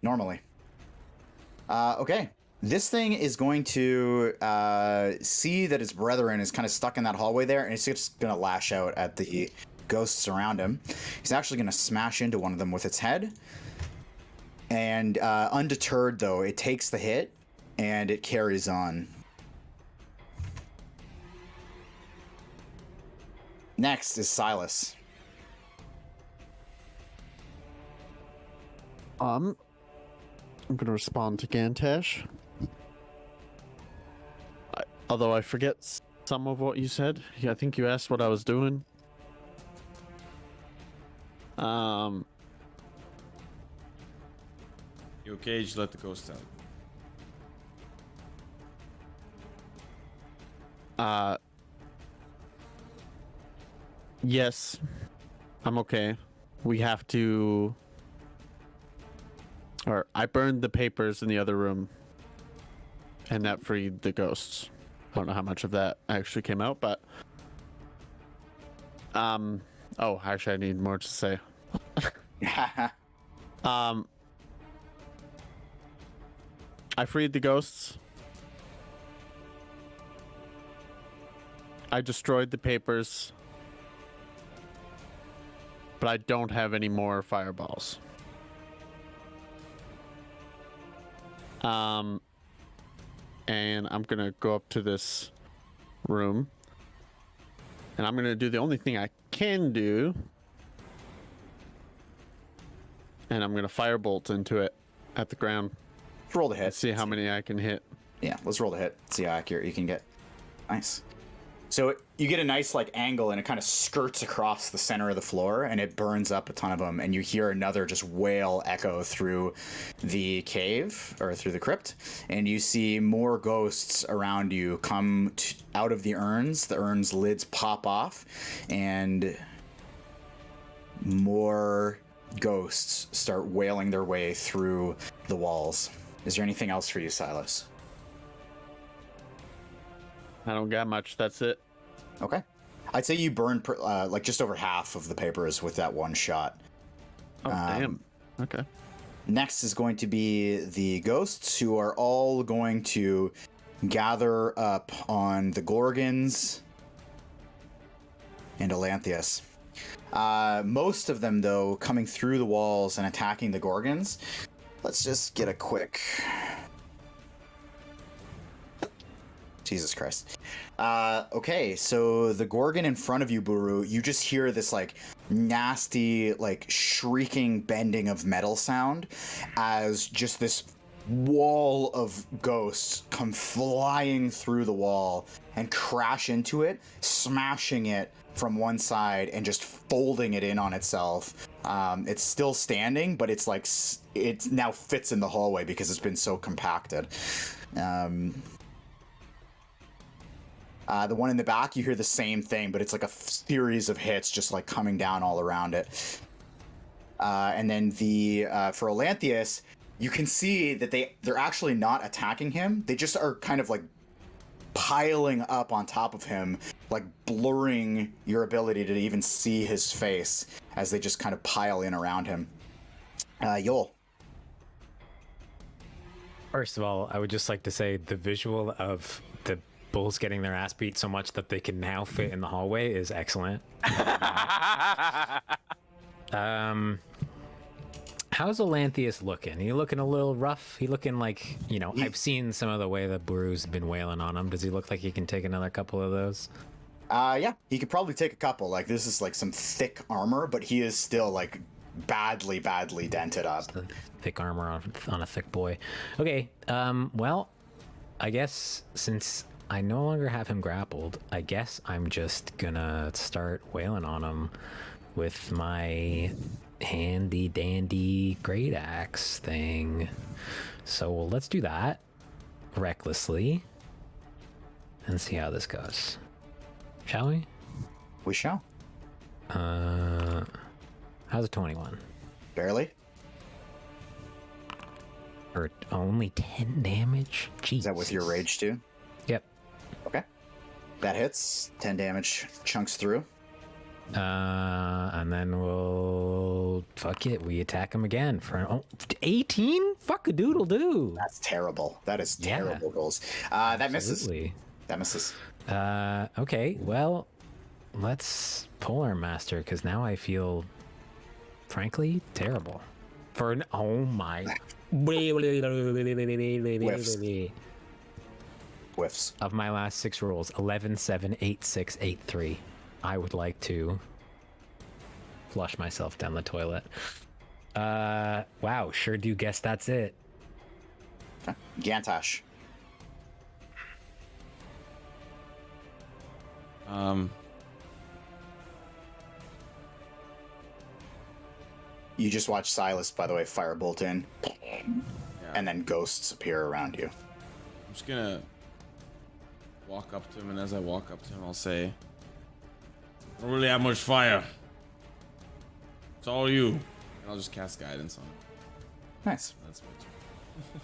normally. Okay. This thing is going to see that its brethren is kind of stuck in that hallway there, and it's just going to lash out at the ghosts around him. He's actually going to smash into one of them with its head. And undeterred, though, it takes the hit, and it carries on. Next is Silas. I'm gonna respond to Gantash. Although I forget some of what you said. I think you asked what I was doing. You okay? Just let the ghost out. Yes, I'm okay. We have to. Or I burned the papers in the other room, and that freed the ghosts. I don't know how much of that actually came out, but oh, actually, I need more to say. I freed the ghosts. I destroyed the papers, but I don't have any more fireballs. And I'm gonna go up to this room, and I'm gonna do the only thing I can do, and I'm gonna firebolt into it at the ground. Let's roll the hit. Let's see how many I can hit. Yeah, let's roll the hit. See how accurate you can get. Nice. So you get a nice like angle, and it kind of skirts across the center of the floor, and it burns up a ton of them, and you hear another just wail echo through the cave or through the crypt, and you see more ghosts around you come out of the urns. The urns lids pop off, and more ghosts start wailing their way through the walls. Is there anything else for you, Silas? I don't got much. That's it. Okay. I'd say you burned like just over half of the papers with that one shot. Oh, damn. Okay. Next is going to be the ghosts, who are all going to gather up on the Gorgons and Elanthius. Most of them, though, coming through the walls and attacking the Gorgons. Let's just get a quick... Jesus Christ. Okay, so the Gorgon in front of you, Buru, you just hear this like nasty, like shrieking bending of metal sound as just this wall of ghosts come flying through the wall and crash into it, smashing it from one side and just folding it in on itself. It's still standing, but it's like it now fits in the hallway because it's been so compacted. The one in the back, you hear the same thing, but it's like a series of hits just like coming down all around it. And then the for Elanthius, you can see that they're actually not attacking him. They just are kind of like piling up on top of him, like blurring your ability to even see his face as they just kind of pile in around him. Yoel. First of all, I would just like to say the visual of the bulls getting their ass beat so much that they can now fit in the hallway is excellent. How's Elanthius looking? He looking a little rough? He looking like, you know, I've seen some of the way that Buru's been wailing on him. Does he look like he can take another couple of those? Yeah, he could probably take a couple. Like, this is like some thick armor, but he is still like badly dented up. Thick armor on a thick boy. Okay, well, I guess since I no longer have him grappled, I guess I'm just gonna start wailing on him with my handy dandy great axe thing. So let's do that recklessly and see how this goes. Shall we? We shall. How's a 21? Barely. Or only 10 damage? Jesus. Is that with your rage too? Yep. Okay. That hits. 10 damage chunks through. And then we'll fuck it. We attack him again for an 18. Fuck a doodle doo. That's terrible. That is Yeah. terrible rolls. That misses. Absolutely. That misses. Okay. Well, let's Polar Master because now I feel, frankly, terrible. For an oh my. Whiffs. Of my last 6 rolls, 11, 7, 8, 6, 8, 3. I would like to flush myself down the toilet. Wow, sure do guess that's it. Gantash. You just watch Silas, by the way, firebolt in, and then ghosts appear around you. I'm just gonna walk up to him, and as I walk up to him, I'll say, "I don't really have much fire. It's all you." And I'll just cast guidance on him. Nice. That's my turn.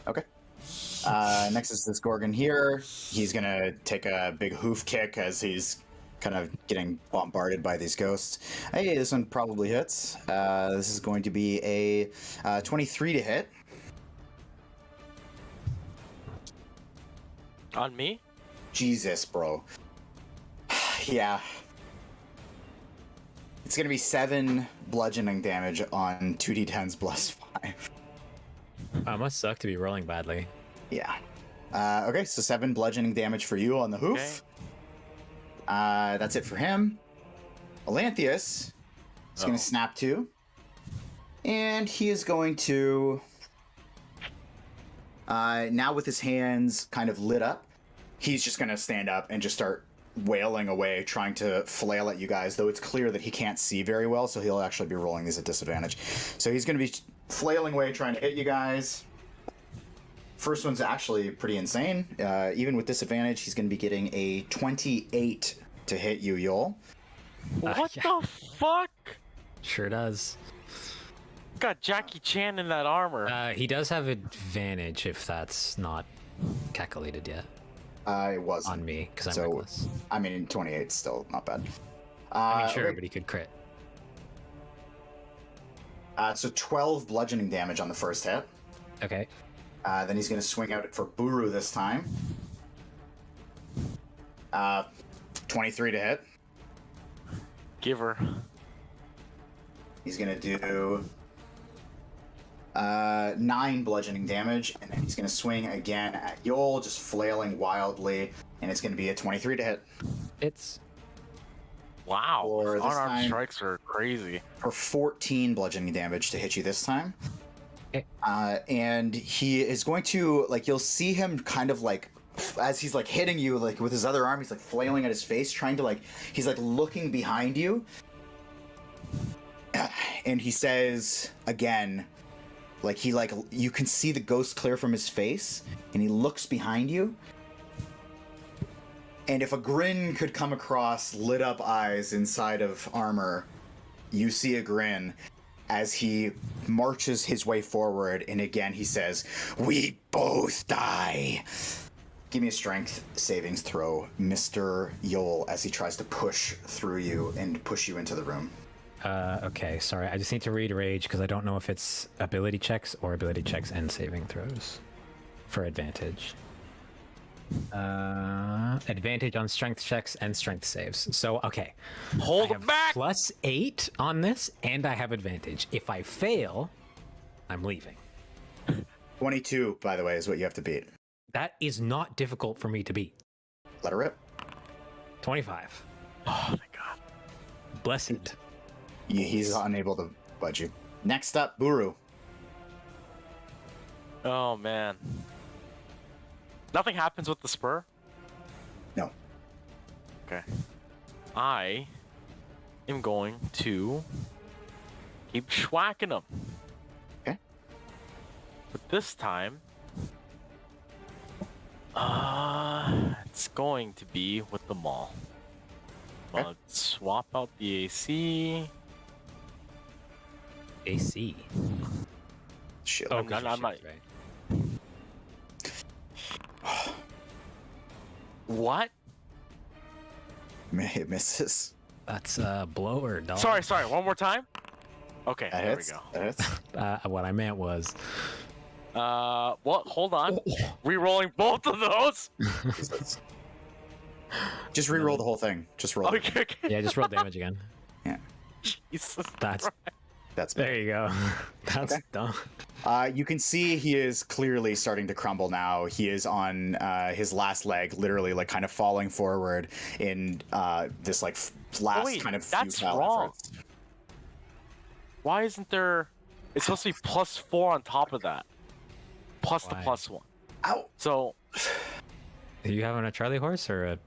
Okay. Next is this Gorgon here. He's gonna take a big hoof kick as he's kind of getting bombarded by these ghosts. Hey, this one probably hits. This is going to be a 23 to hit. On me? Jesus, bro. Yeah. It's gonna be 7 bludgeoning damage on 2d10s plus 5. Oh, must suck to be rolling badly. Yeah. Okay, so 7 bludgeoning damage for you on the hoof. That's it for him. Elanthius is going to snap to. And he is going to... now with his hands kind of lit up, he's just going to stand up and just start wailing away, trying to flail at you guys, though it's clear that he can't see very well, so he'll actually be rolling these at disadvantage. So he's going to be flailing away, trying to hit you guys. First one's actually pretty insane. Even with disadvantage, he's going to be getting a 28 to hit you, Yol. What Yeah. the fuck? Sure does. Got Jackie Chan in that armor. He does have advantage if that's not calculated yet It wasn't. on me because I'm So, reckless. I mean, 28 's still not bad. I mean, sure, okay. but he could crit. So 12 bludgeoning damage on the first hit. Okay. Then he's going to swing out for Buru this time. 23 to hit. Give her. He's going to do 9 bludgeoning damage, and then he's going to swing again at Yol, just flailing wildly, and it's going to be a 23 to hit. It's Wow. Or this Unarmed time- strikes are crazy. For 14 bludgeoning damage to hit you this time. Okay. And he is going to, like, you'll see him kind of like, as he's like hitting you, like with his other arm, he's like flailing at his face, trying to like, he's like looking behind you. And he says again, like he like, you can see the ghost clear from his face, and he looks behind you. And if a grin could come across lit up eyes inside of armor, you see a grin as he marches his way forward, and again he says, "We both die." Give me a strength savings throw, Mr. Yol, as he tries to push through you and push you into the room. okay. Sorry, I just need to read rage because I don't know if it's ability checks or ability checks and saving throws for advantage. Advantage on strength checks and strength saves. So okay, Hold I him have back! +8 on this, and I have advantage. If I fail, I'm leaving. 22, by the way, is what you have to beat. That is not difficult for me to beat. Let her rip. 25. Oh my god. Blessed. He's unable to budge you. Next up, Buru. Oh man. Nothing happens with the spur? No. Okay. I am going to keep schwacking them. Okay. But this time, it's going to be with the maul. Okay. Let's swap out the AC. AC. Shield. Oh, 'cause no, your I'm not- shit's right. What? It misses. That's a blower, dog. Sorry. One more time. Okay, That there hits. we go. That hits. What I meant was, What? Hold on. Re-rolling both of those. Jesus. Just re-roll the whole thing. Just roll. it. Okay. yeah, just roll damage again. Yeah, Jesus. That's that's there better. you go. That's Okay. dumb. You can see he is clearly starting to crumble now. He is on his last leg, literally like kind of falling forward in this like last wait, kind of that's futile wrong. efforts. Why isn't there? It's supposed to be +4 on top of that. Plus the Why? +1. Ow! So Are you having a Charlie horse or a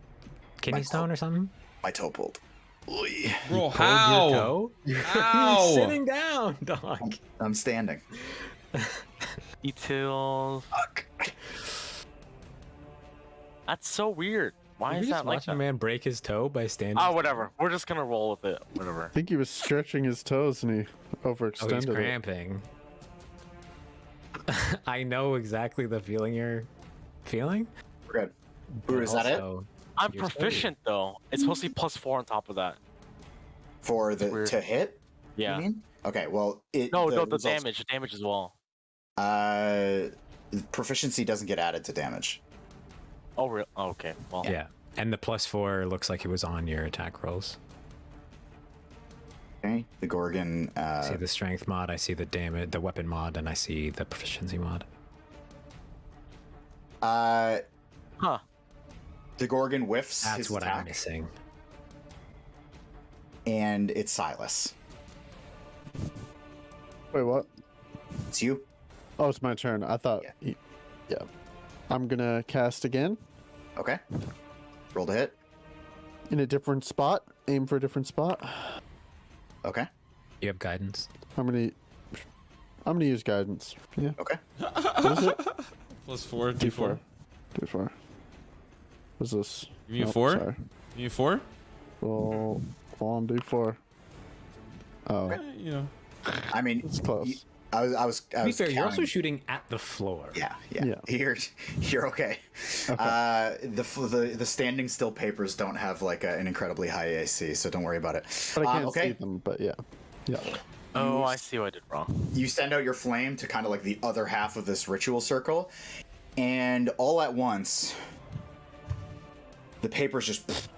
kidney My stone or something? My toe pulled. Oy. Bro, Pulled how? your toe? How? You're sitting down, dog. I'm standing. details. Fuck. That's so weird. Why Did is we just that like watch a that? man break his toe by standing? Oh, whatever. We're just gonna roll with it. Whatever. I think he was stretching his toes and he Oh, he's overextended it. cramping. I know exactly the feeling you're feeling. We're good. but Is that it? also, I'm you're proficient though. It's supposed to be +4 on top of that. For the Weird. to hit? Yeah. You mean? Okay. Well, it. No, the results- damage. The damage as well. Proficiency doesn't get added to damage. Oh, real? Oh, okay. Well. Yeah, and the +4 looks like it was on your attack rolls. Okay. The Gorgon. I see the strength mod, I see the damage, the weapon mod, and I see the proficiency mod. Huh. The Gorgon whiffs That's his what attack, I'm missing. and it's Silas. Wait, what? It's you. Oh, it's my turn. I thought. Yeah. Yeah. I'm gonna cast again Okay. Roll to hit. in a different spot. Aim for a different spot. Okay. You have guidance. I'm gonna use guidance. Yeah. Okay. What is it? +4, D4. D4. What's this? Give me a Nope, 4? Sorry. Give me a 4? Roll on D4. Oh, You know. I mean, it's close. I was. To be fair, you're also counting- shooting at the floor. Yeah. Yeah. You're okay. The standing still papers don't have like an incredibly high AC, so don't worry about it. But I can't okay. see them. But yeah. Yeah. Oh, I see what I did wrong. You send out your flame to kind of like the other half of this ritual circle, and all at once, the papers just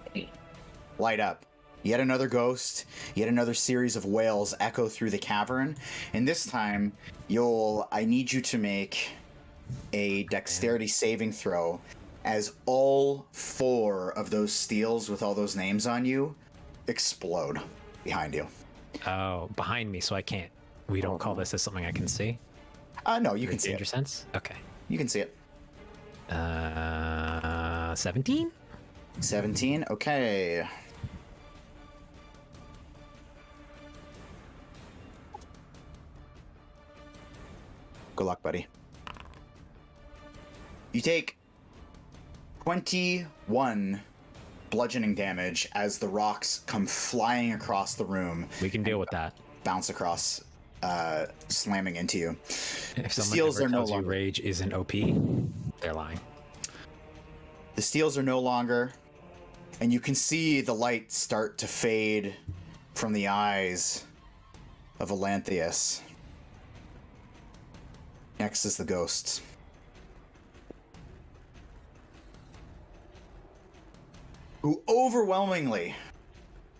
light up. Yet another ghost, yet another series of wails echo through the cavern, and this time, I need you to make a dexterity saving throw, as all 4 of those steels with all those names on you explode behind you. Oh, behind me, so I can't. We don't call this as something I can see. No, you can see Danger it. sense. Okay. You can see it. 17. 17. Okay. Good luck, buddy. You take 21 bludgeoning damage as the rocks come flying across the room, We can deal with that. bounce across, slamming into you. If someone steels ever are no tells you longer- rage isn't OP, they're lying. The steels are no longer, and you can see the light start to fade from the eyes of Elanthius. Next is the ghosts. Who overwhelmingly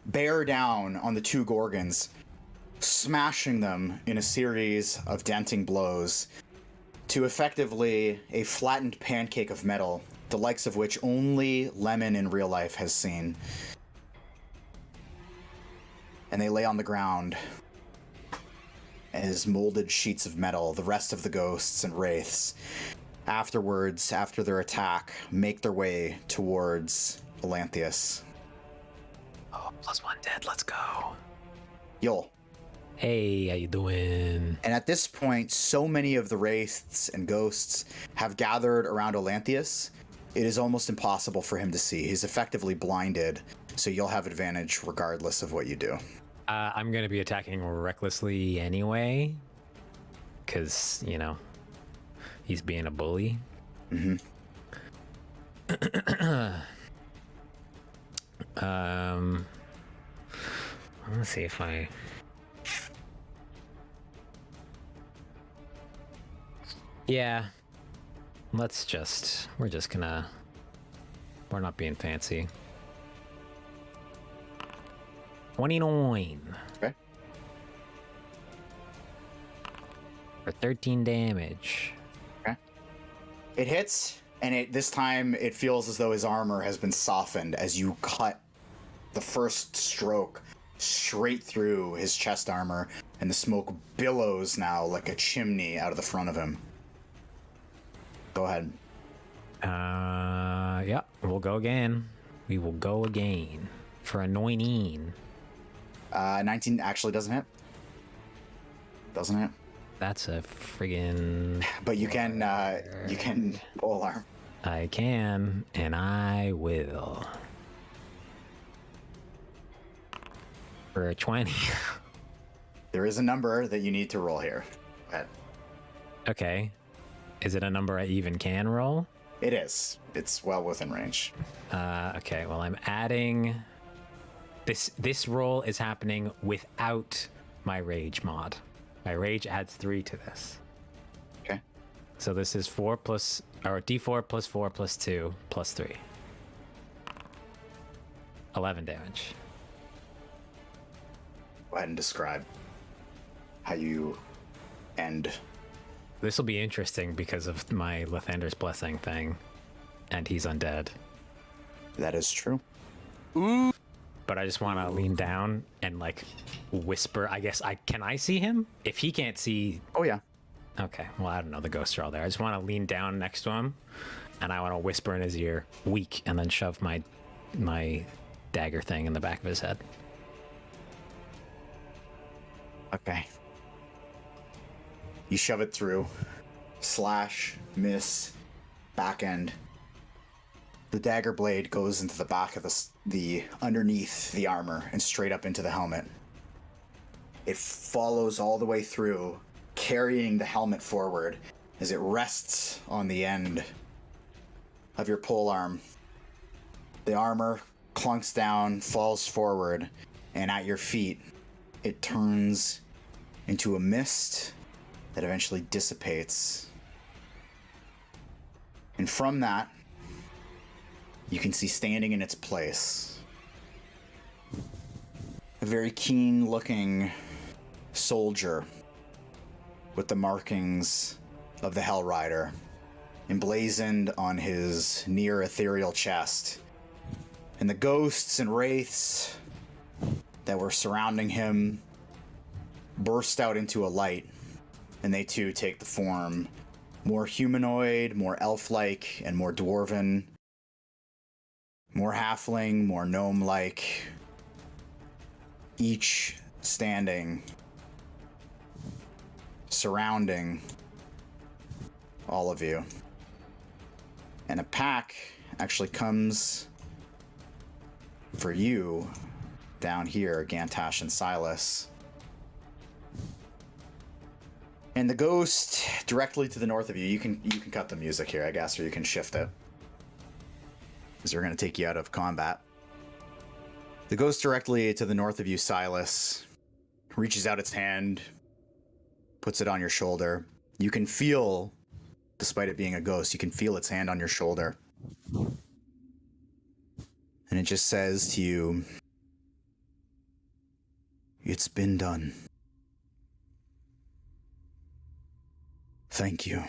bear down on the 2 Gorgons, smashing them in a series of denting blows to effectively a flattened pancake of metal, the likes of which only Lemon in real life has seen. And they lay on the ground as molded sheets of metal. The rest of the ghosts and wraiths, afterwards, after their attack, make their way towards Elanthius. Oh, +1 dead. Let's go. Yol. Hey, how you doing? And at this point, so many of the wraiths and ghosts have gathered around Elanthius, it is almost impossible for him to see. He's effectively blinded, so you'll have advantage regardless of what you do. I'm gonna be attacking recklessly anyway, because he's being a bully. Mm-hmm. Let's see if I. Yeah. We're just gonna. We're not being fancy. 29. Okay. For 13 damage. Okay. It hits, and this time it feels as though his armor has been softened as you cut the first stroke straight through his chest armor, and the smoke billows now like a chimney out of the front of him. Go ahead. Yeah, we'll go again. We will go again for a 19. 19 actually doesn't hit. Doesn't hit. That's a friggin'. But you can pole arm. I can, and I will. For a 20. There is a number that you need to roll here. Go ahead. Okay. Is it a number I even can roll? It is. It's well within range. Okay, well, I'm adding. This roll is happening without my rage mod. My rage adds 3 to this. Okay. So this is 4 plus, or d4 plus 4 plus 2 plus 3. 11 damage. Go ahead and describe how you end. This will be interesting because of my Lathander's Blessing thing, and he's undead. That is true. But I just want to lean down and like whisper. I guess can I see him? If he can't see. Oh yeah. Okay. Well, I don't know. The ghosts are all there. I just want to lean down next to him, and I want to whisper in his ear, "Weak," and then shove my dagger thing in the back of his head. Okay. You shove it through. Slash, miss, back end. The dagger blade goes into the back of the underneath the armor and straight up into the helmet. It follows all the way through, carrying the helmet forward as it rests on the end of your polearm. The armor clunks down, falls forward, and at your feet, it turns into a mist that eventually dissipates. And from that, you can see standing in its place a very keen-looking soldier with the markings of the Hell Rider emblazoned on his near ethereal chest. And the ghosts and wraiths that were surrounding him burst out into a light, and they too take the form more humanoid, more elf-like, and more dwarven, more halfling, more gnome-like, each standing, surrounding all of you. And a pack actually comes for you down here, Gantash and Silas. And the ghost directly to the north of you, you can cut the music here, I guess, or you can shift it, because we're going to take you out of combat. The ghost directly to the north of you, Silas, reaches out its hand, puts it on your shoulder. You can feel, despite it being a ghost, you can feel its hand on your shoulder. And it just says to you, "It's been done. Thank you."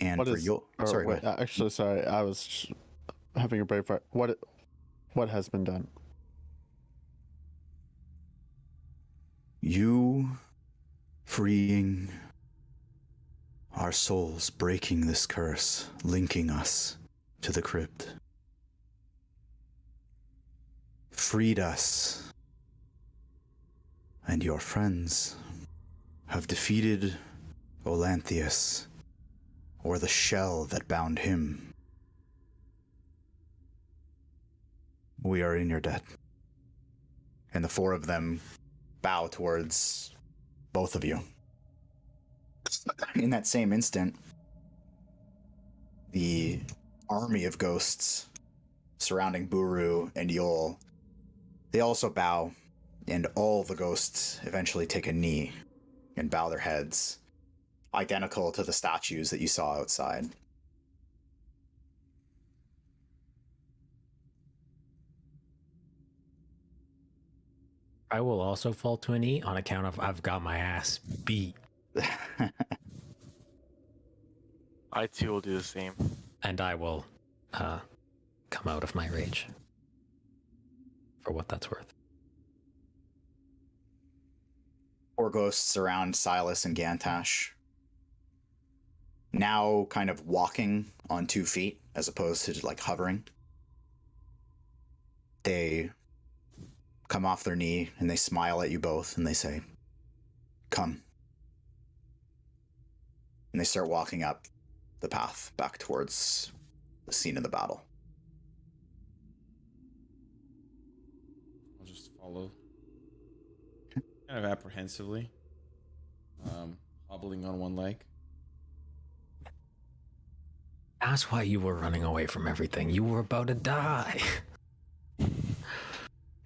And What for is? your sorry, wait, what? actually, sorry, I was just having a brain fart. What has been done? You freeing our souls, breaking this curse, linking us to the crypt. Freed us, and your friends have defeated Olanthius, or the shell that bound him. We are in your debt. And the four of them bow towards both of you. In that same instant, the army of ghosts surrounding Buru and Yol, they also bow, and all the ghosts eventually take a knee and bow their heads, identical to the statues that you saw outside. I will also fall to a knee on account of I've got my ass beat. I too will do the same. And I will come out of my rage. For what that's worth. Four ghosts surround Silas and Gantash, now kind of walking on 2 feet as opposed to like hovering. They come off their knee and they smile at you both and they say, "Come." And they start walking up the path back towards the scene of the battle. I'll just follow. Kind of apprehensively. Hobbling on one leg. That's why you were running away from everything. You were about to die.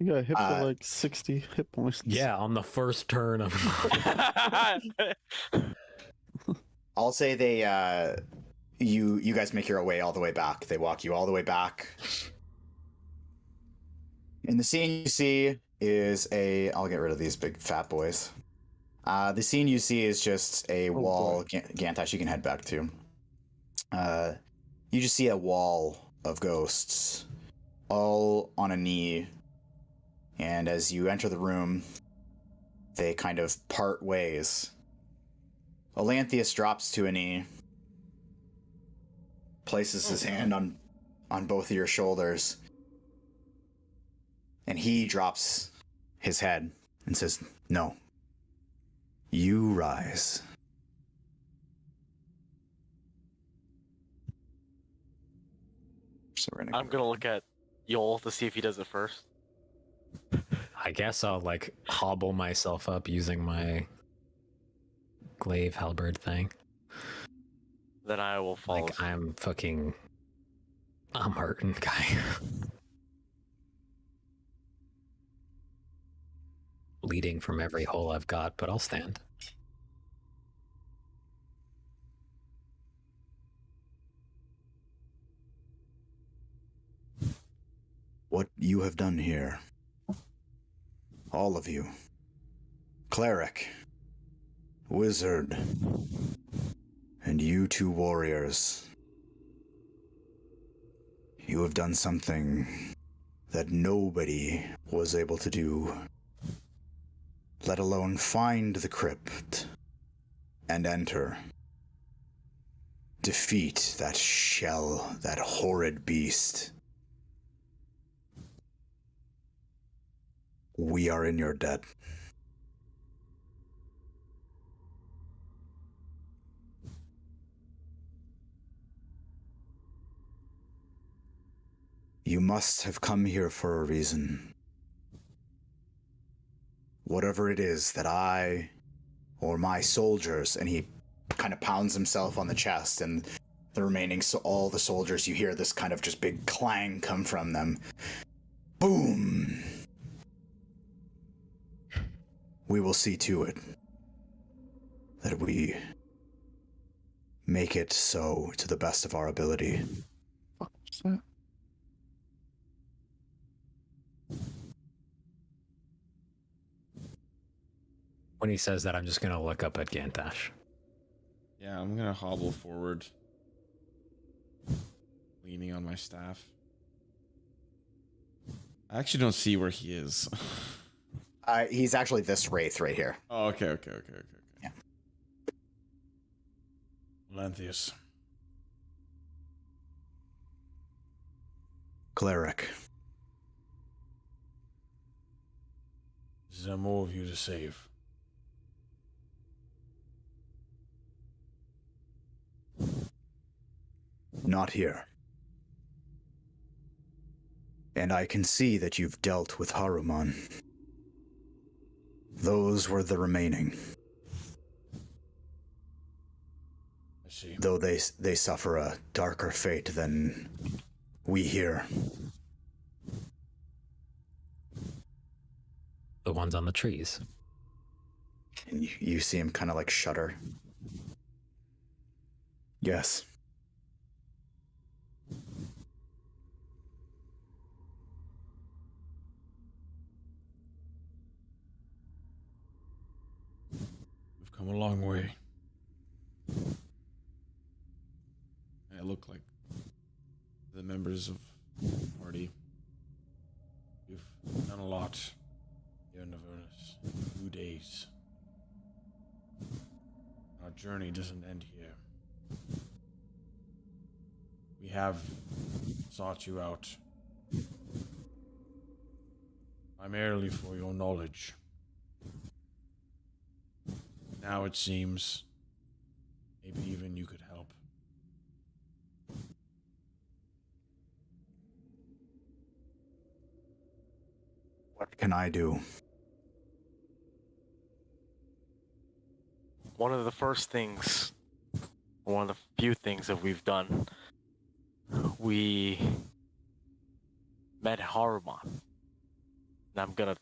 You got hit for like 60 hit points. Yeah, on the first turn of. I'll say they, you guys make your way all the way back. They walk you all the way back. And the scene you see is I'll get rid of these big fat boys. The scene you see is just a wall. Gantash, you can head back to. You just see a wall of ghosts, all on a knee. And as you enter the room, they kind of part ways. Elanthius drops to a knee, places his hand on both of your shoulders, and he drops his head and says, "No. You rise." So I'm gonna look at Yol to see if he does it first. I guess I'll like hobble myself up using my glaive halberd thing. Then I will follow. Like I'm hurting, guy. Bleeding from every hole I've got, but I'll stand. What you have done here, all of you, cleric, wizard, and you two warriors, you have done something that nobody was able to do, let alone find the crypt and enter. Defeat that shell, that horrid beast. We are in your debt. You must have come here for a reason. Whatever it is that I or my soldiers, and he kind of pounds himself on the chest, and the remaining, so all the soldiers, you hear this kind of just big clang come from them. Boom! We will see to it that we make it so to the best of our ability. What's that? When he says that, I'm just gonna look up at Gantash. Yeah, I'm gonna hobble forward, leaning on my staff. I actually don't see where he is. He's actually this wraith right here. Oh, okay. Yeah. Lanthius. Cleric. Is there more of you to save? Not here. And I can see that you've dealt with Haruman. Those were the remaining. I see. Though they suffer a darker fate than we here. The ones on the trees. And you see him kind of like shudder. Yes. We've come a long way. I look like the members of the party. We've done a lot here in Avernus. 2 days. Our journey doesn't end here. We have sought you out primarily for your knowledge. Now it seems maybe even you could help. What can I do? One of the first things, one of the few things that we've done, we met Haruman. And I'm gonna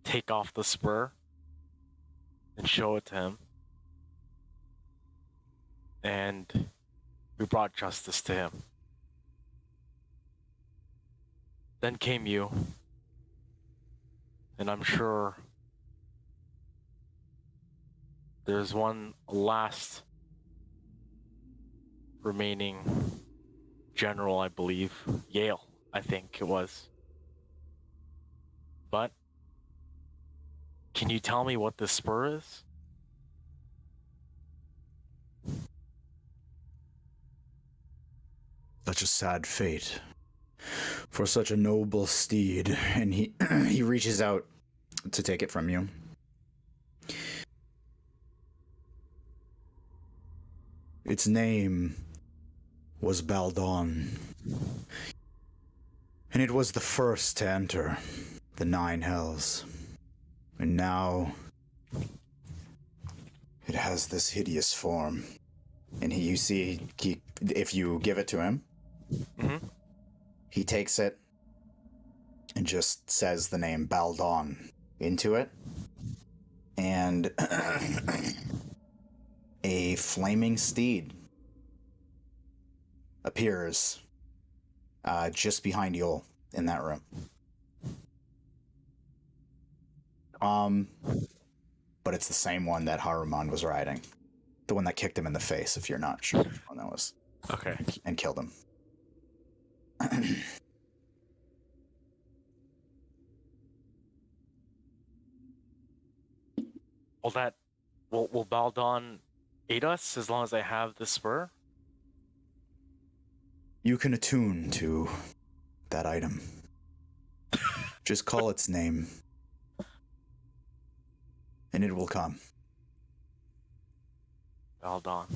take off the spur and show it to him. And we brought justice to him. Then came you. And I'm sure there's one last remaining general, I believe. Yale, I think it was. But can you tell me what this spur is? Such a sad fate for such a noble steed. And he he reaches out to take it from you. Its name was Baldon, and it was the first to enter the 9 hells. And now it has this hideous form. And you see, if you give it to him, he takes it and just says the name Baldon into it. And a flaming steed appears just behind Yul in that room. But it's the same one that Haruman was riding. The one that kicked him in the face, if you're not sure which one that was. Okay. And killed him. Will Baldon aid us as long as I have the spur? You can attune to that item. Just call its name. And it will come. Baldon.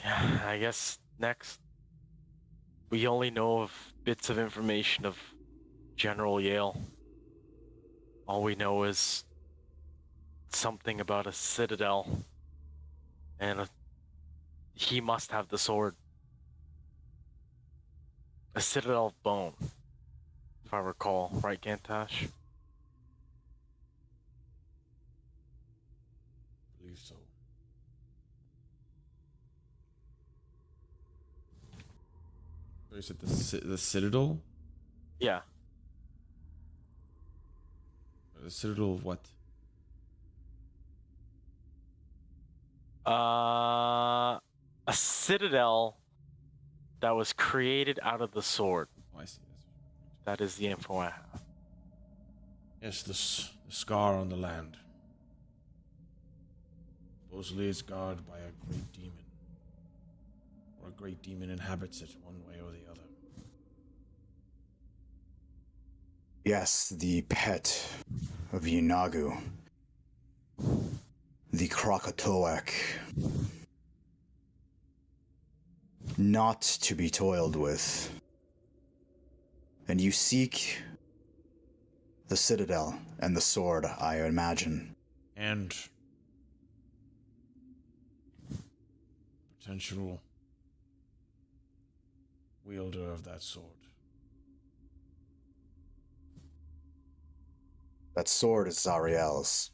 Yeah, I guess next we only know of bits of information of General Yale. All we know is something about a citadel, and he must have the sword. A citadel of bone, if I recall, right, Gantash? I believe so. So you said the Citadel? Yeah. The Citadel of what? A citadel that was created out of the sword. Oh, I see. That is the info I have. Yes, the scar on the land. Supposedly it's guarded by a great demon. Or a great demon inhabits it one way or the other. Yes, the pet of Yinagu. The Krakatoak. not to be toiled with. And you seek the citadel and the sword, I imagine. And potential wielder of that sword. That sword is Zariel's.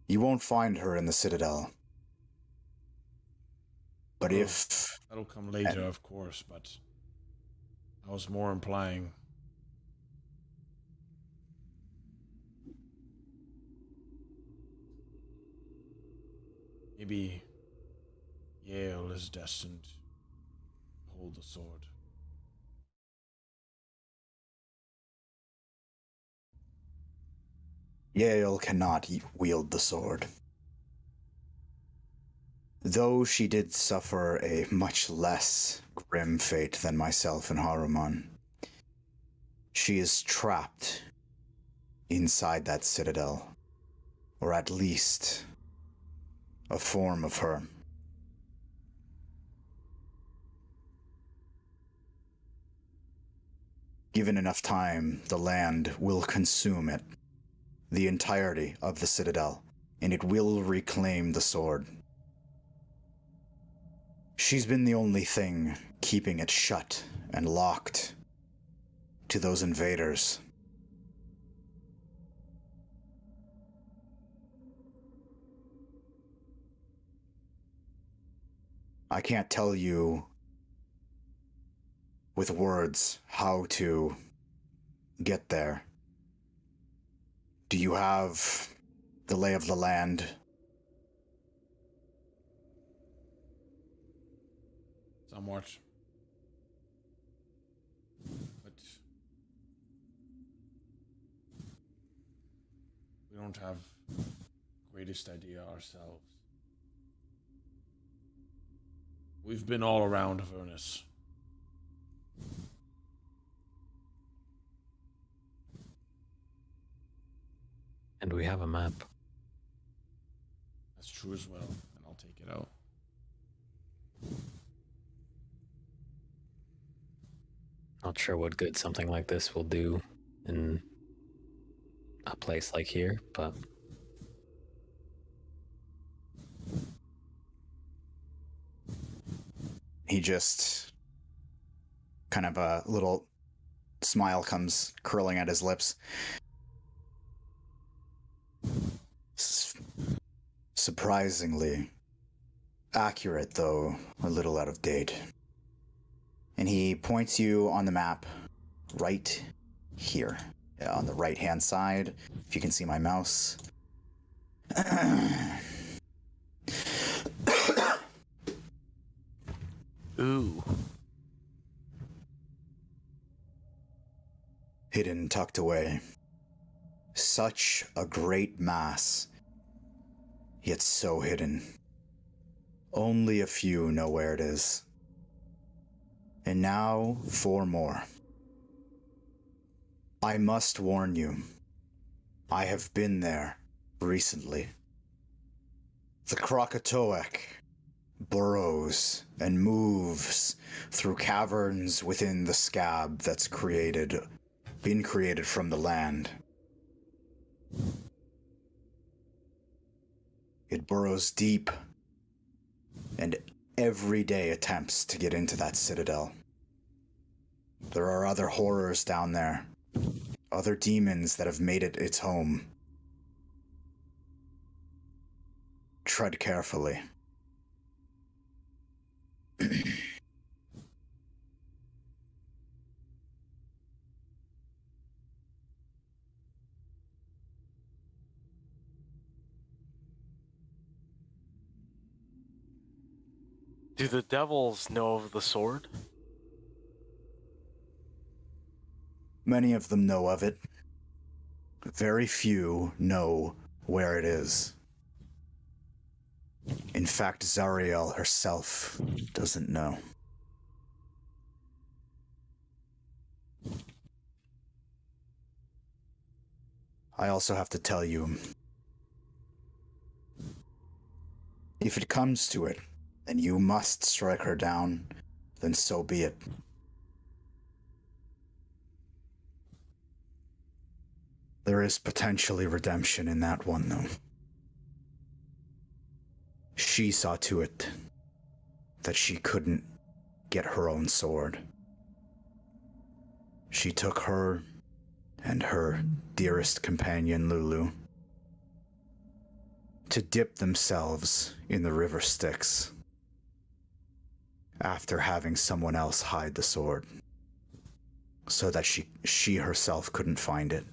You won't find her in the citadel. But if... That'll come later, of course, but I was more implying maybe Yale is destined to hold the sword. Yale cannot wield the sword. Though she did suffer a much less grim fate than myself and Haruman, she is trapped inside that citadel, or at least a form of her. Given enough time, the land will consume it, the entirety of the citadel, and it will reclaim the sword. She's been the only thing keeping it shut and locked to those invaders. I can't tell you with words how to get there. Do you have the lay of the land? Somewhat. But we don't have greatest idea ourselves. We've been all around Avernus. And we have a map. That's true as well, and I'll take it out. Not sure what good something like this will do in a place like here, but He just kind of a little smile comes curling at his lips. Surprisingly accurate, though a little out of date. And he points you on the map right here, on the right-hand side, if you can see my mouse. Ooh. Hidden, tucked away. Such a great mass, yet so hidden. Only a few know where it is. And now, 4 more. I must warn you, I have been there recently. The Krakatoak burrows and moves through caverns within the scab that's been created from the land. It burrows deep and every day attempts to get into that citadel. There are other horrors down there, other demons that have made it its home. Tread carefully. Do the devils know of the sword? Many of them know of it. Very few know where it is. In fact, Zariel herself doesn't know. I also have to tell you, If it comes to it, and you must strike her down, then so be it. There is potentially redemption in that one, though. She saw to it that she couldn't get her own sword. She took her and her dearest companion, Lulu, to dip themselves in the river Styx after having someone else hide the sword so that she herself couldn't find it.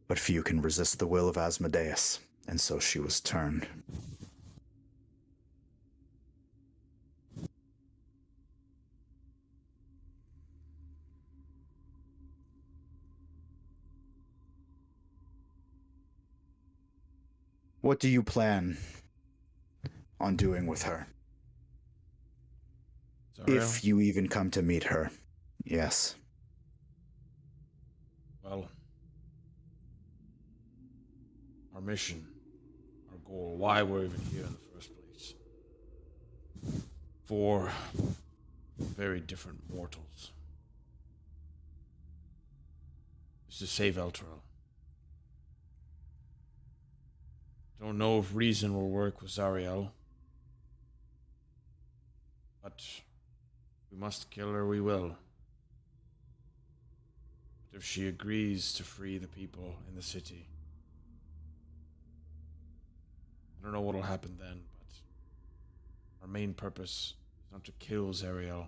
But few can resist the will of Asmodeus, and so she was turned. What do you plan on doing with her? If you even come to meet her. Yes. Well, our mission, our goal, why we're even here in the first place. For very different mortals. Is to save Elturel. Don't know if reason will work with Zariel. But we must kill her, we will. But if she agrees to free the people in the city, I don't know what'll happen then, but our main purpose is not to kill Zariel.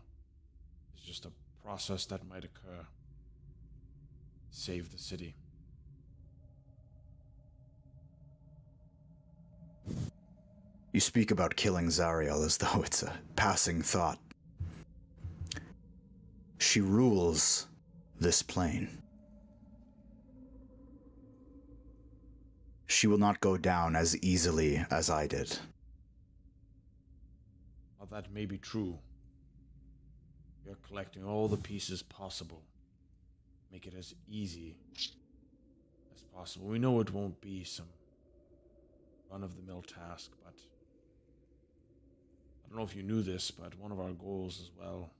It's just a process that might occur. Save the city. You speak about killing Zariel as though it's a passing thought. She rules this plane. She will not go down as easily as I did. While that may be true, we are collecting all the pieces possible. Make it as easy as possible. We know it won't be some run-of-the-mill task, but I don't know if you knew this, but one of our goals as well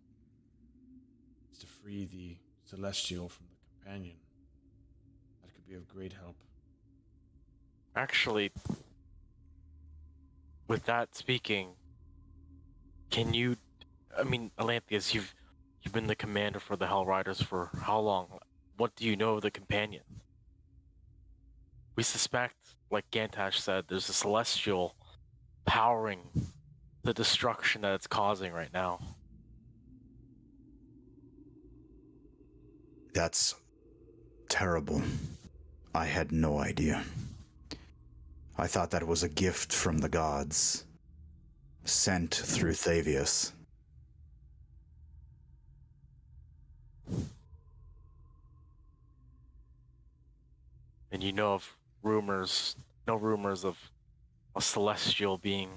is to free the Celestial from the Companion. That could be of great help. Actually, with that speaking, can you... I mean, Alanthius, you've been the commander for the Hell Riders for how long? What do you know of the Companion? We suspect, like Gantash said, there's a Celestial powering the destruction that it's causing right now. That's terrible. I had no idea. I thought that was a gift from the gods, sent through Thavius. And you know of rumors, no rumors of a Celestial being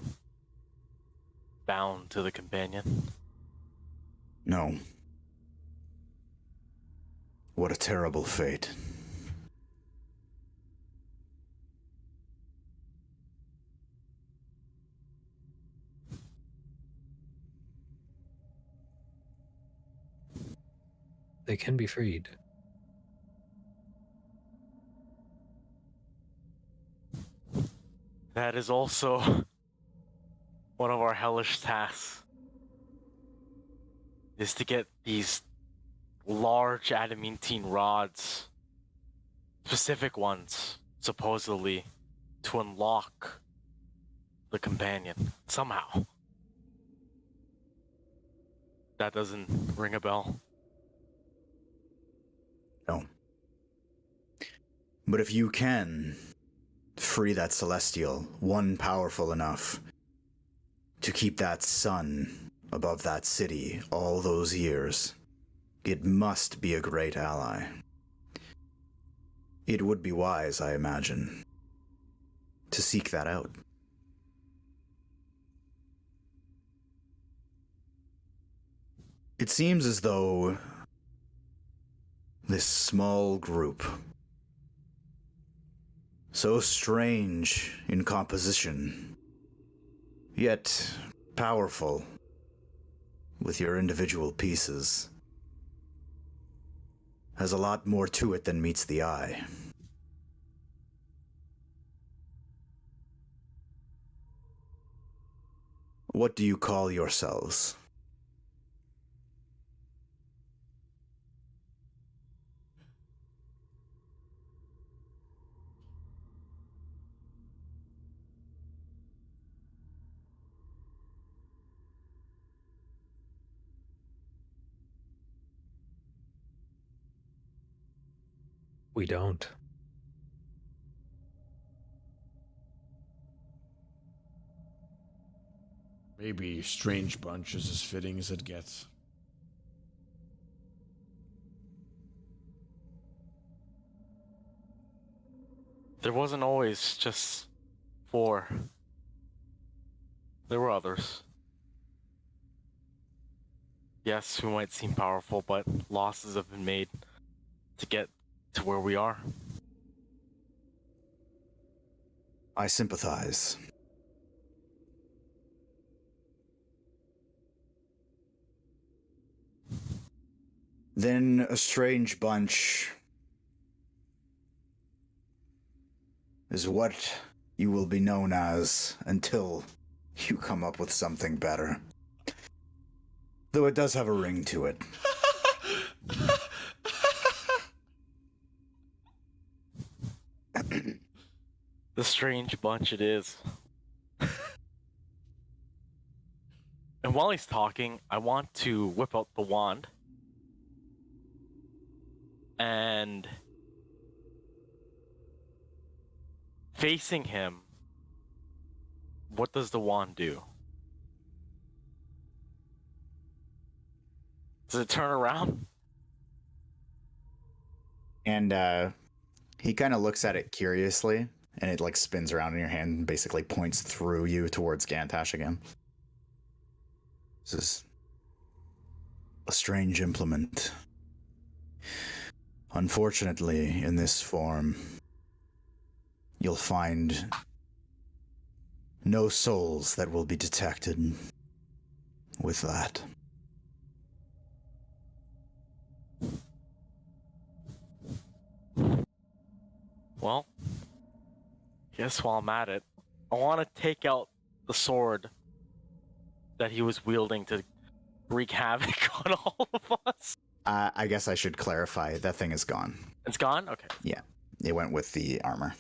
bound to the Companion? No. What a terrible fate. They can be freed. That is also one of our hellish tasks, is to get these large adamantine rods, specific ones, supposedly, to unlock the Companion, somehow. That doesn't ring a bell. No. But if you can free that Celestial, one powerful enough to keep that sun above that city all those years, it must be a great ally. It would be wise, I imagine, to seek that out. It seems as though this small group, so strange in composition, yet powerful with your individual pieces, has a lot more to it than meets the eye. What do you call yourselves? We don't. Maybe strange bunch is as fitting as it gets. There wasn't always just 4. There were others. Yes, who might seem powerful, but losses have been made to get to where we are. I sympathize. Then a strange bunch is what you will be known as until you come up with something better. Though it does have a ring to it. The strange bunch it is. And while he's talking, I want to whip out the wand. And facing him, what does the wand do? Does it turn around? And he kind of looks at it curiously, and it like spins around in your hand and basically points through you towards Gantash again. This is a strange implement. Unfortunately, in this form, you'll find no souls that will be detected with that. Well, guess while I'm at it, I want to take out the sword that he was wielding to wreak havoc on all of us. I guess I should clarify, that thing is gone. It's gone? Okay. Yeah, it went with the armor.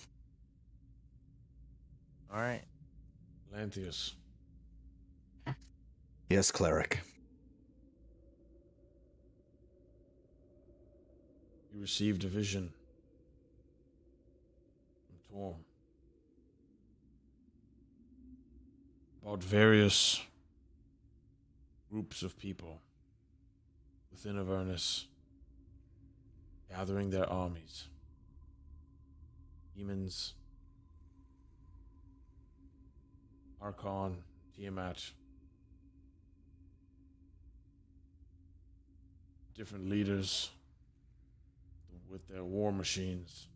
Alright. Lantheus. Yes, cleric. You received a vision from Torm about various groups of people within Avernus gathering their armies. Demons, Archon, Tiamat, different leaders with their war machines.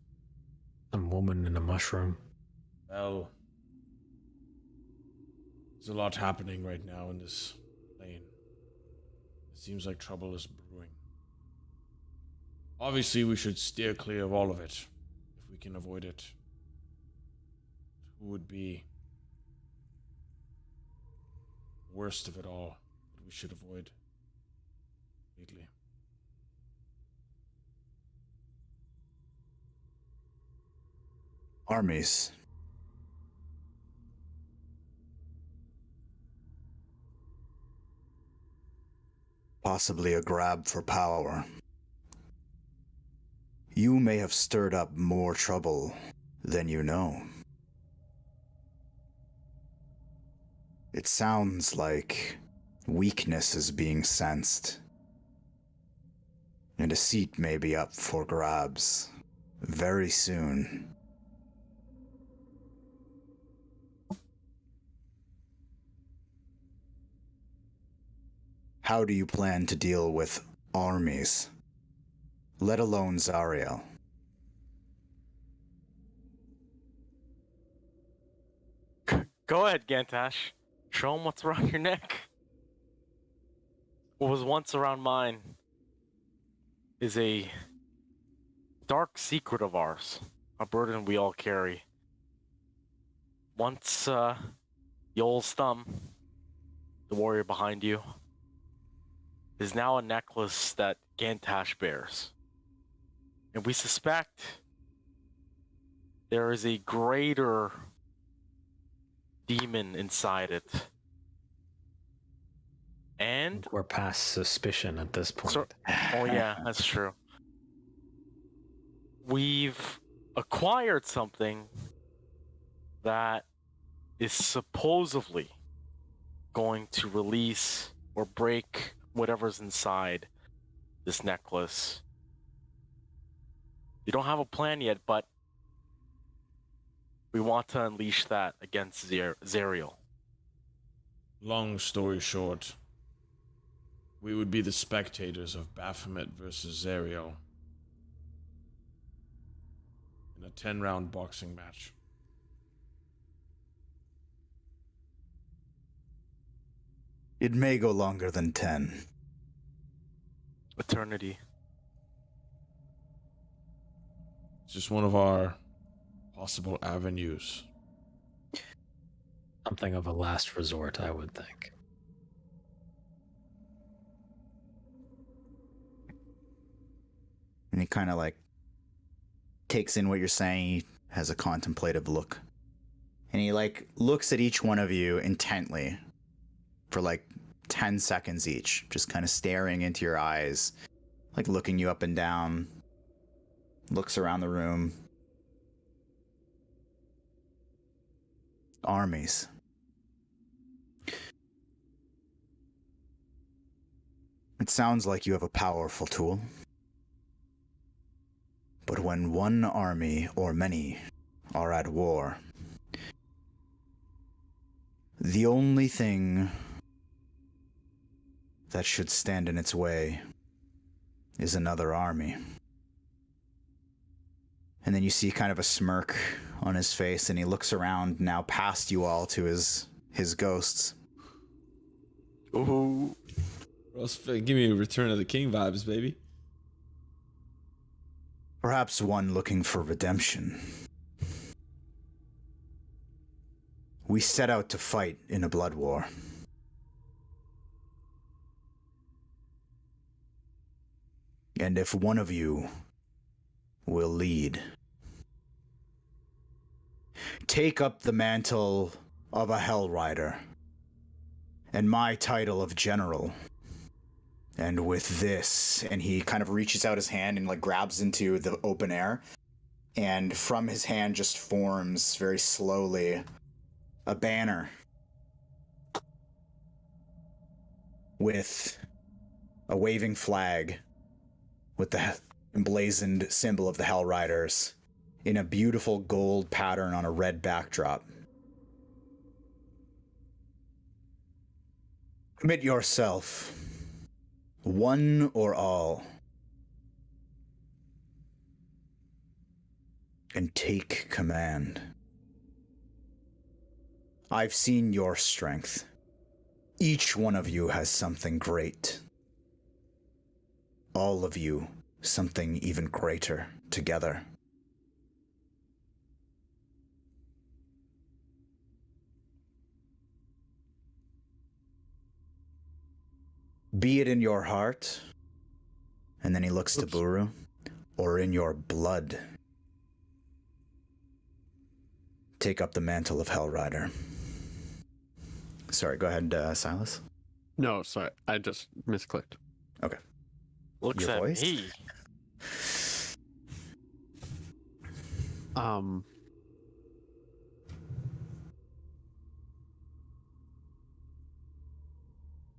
Some woman in a mushroom. Well, there's a lot happening right now in this plane. It seems like trouble is brewing. Obviously, we should steer clear of all of it, if we can avoid it. Who would be worst of it all that we should avoid completely? Armies. Possibly a grab for power. You may have stirred up more trouble than you know. It sounds like weakness is being sensed, and a seat may be up for grabs very soon. How do you plan to deal with armies? Let alone Zariel. Go ahead, Gantash. Show him what's around your neck. What was once around mine is a dark secret of ours, a burden we all carry. Once, Yol's thumb, the warrior behind you, is now a necklace that Gantash bears. And we suspect there is a greater demon inside it. And We're past suspicion at this point. oh yeah, that's true. We've acquired something that is supposedly going to release or break whatever's inside this necklace. We don't have a plan yet, but we want to unleash that against Zariel. Long story short, we would be the spectators of Baphomet versus Zariel in a 10-round boxing match. It may go longer than 10. Eternity. It's just one of our possible avenues. Something of a last resort, I would think. And he kind of like takes in what you're saying. He has a contemplative look. And he like looks at each one of you intently for like 10 seconds each, just kind of staring into your eyes, like looking you up and down, looks around the room. Armies. It sounds like you have a powerful tool. But when one army or many are at war, the only thing that should stand in its way is another army. And then you see kind of a smirk on his face, and he looks around now past you all to his ghosts. Ooh. Give me a Return of the King vibes, baby. Perhaps one looking for redemption. We set out to fight in a blood war. And if one of you will lead, take up the mantle of a Hell Rider and my title of General. And with this, and he kind of reaches out his hand and like grabs into the open air, and from his hand just forms very slowly a banner with a waving flag with the emblazoned symbol of the Hell Riders in a beautiful gold pattern on a red backdrop. Commit yourself, one or all, and take command. I've seen your strength. Each one of you has something great. All of you, something even greater together. Be it in your heart, and then he looks to Buru, or in your blood. Take up the mantle of Hell Rider. Sorry, go ahead, Silas. No, sorry, I just misclicked. Okay. Looks Your at voice? me.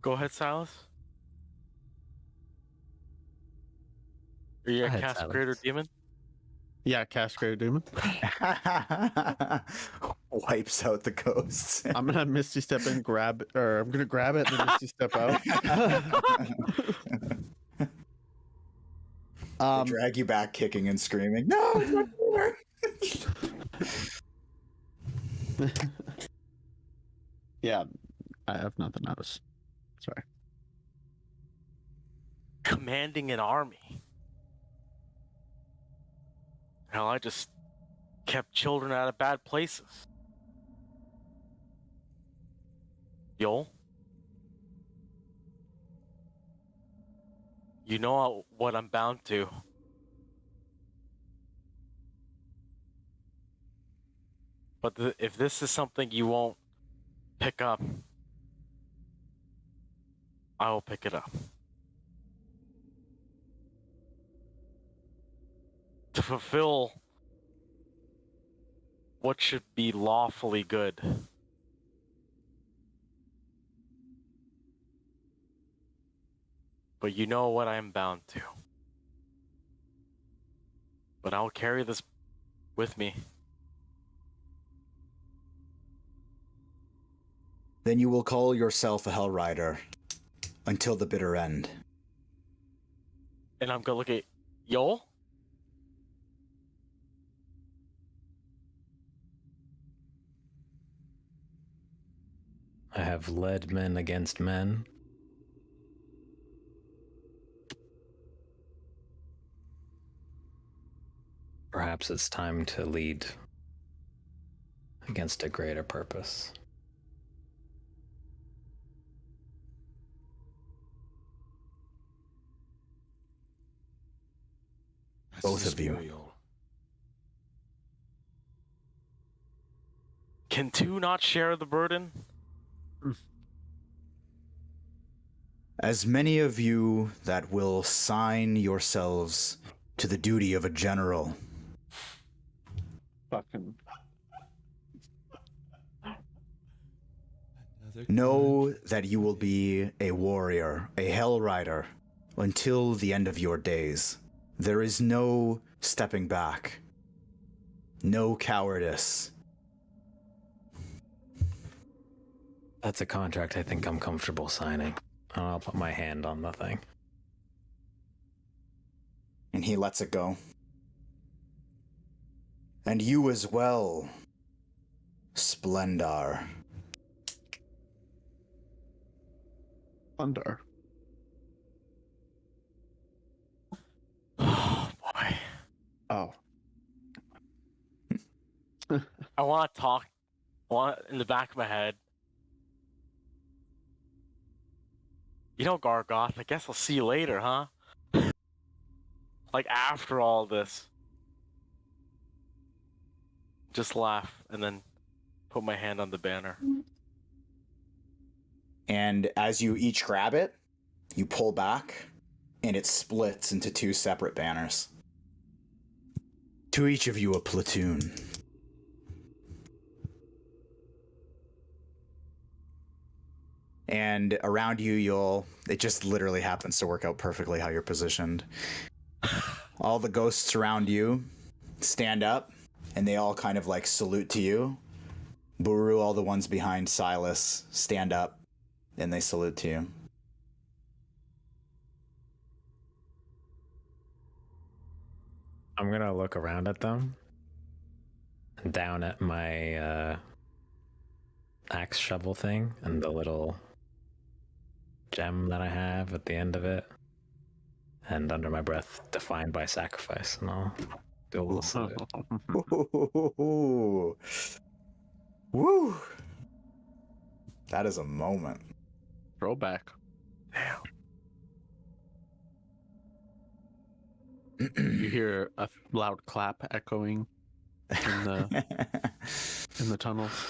Go ahead, Silas. Are you Go a ahead, cast Silas. creator demon? Yeah, cast Greater Demon. Wipes out the ghosts. I'm gonna Misty Step in, grab, or I'm gonna grab it and then Misty Step out. They drag you back, kicking and screaming. No, it's not here. Yeah, I have nothing else. Sorry. Commanding an army. Hell, I just kept children out of bad places. Yo? You know what I'm bound to. But if this is something you won't pick up, I will pick it up. To fulfill what should be lawfully good. But you know what I am bound to. But I'll carry this with me. Then you will call yourself a Hell Rider until the bitter end. And I'm gonna look at Yo. I have led men against men. Perhaps it's time to lead against a greater purpose. Both of you. Can two not share the burden? As many of you that will sign yourselves to the duty of a general. Fucking. Know that you will be a warrior, a Hell Rider, until the end of your days. There is no stepping back. No cowardice. That's a contract I think I'm comfortable signing. I'll put my hand on the thing. And he lets it go. And you as well, Splendor. Thunder. Oh boy. Oh. I want to talk. In the back of my head. You know, Gargoth, I guess I'll see you later, huh? Like, after all this. Just laugh, and then put my hand on the banner. And as you each grab it, you pull back, and it splits into two separate banners. To each of you a platoon. And around you, it just literally happens to work out perfectly how you're positioned. All the ghosts around you stand up, and they all kind of like salute to you. Buru, all the ones behind Silas, stand up, and they salute to you. I'm gonna look around at them, and down at my axe shovel thing, and the little gem that I have at the end of it, and under my breath, defined by sacrifice, and I'll do a little salute. Ooh. Woo! That is a moment. Throwback. You hear a loud clap echoing in the tunnels.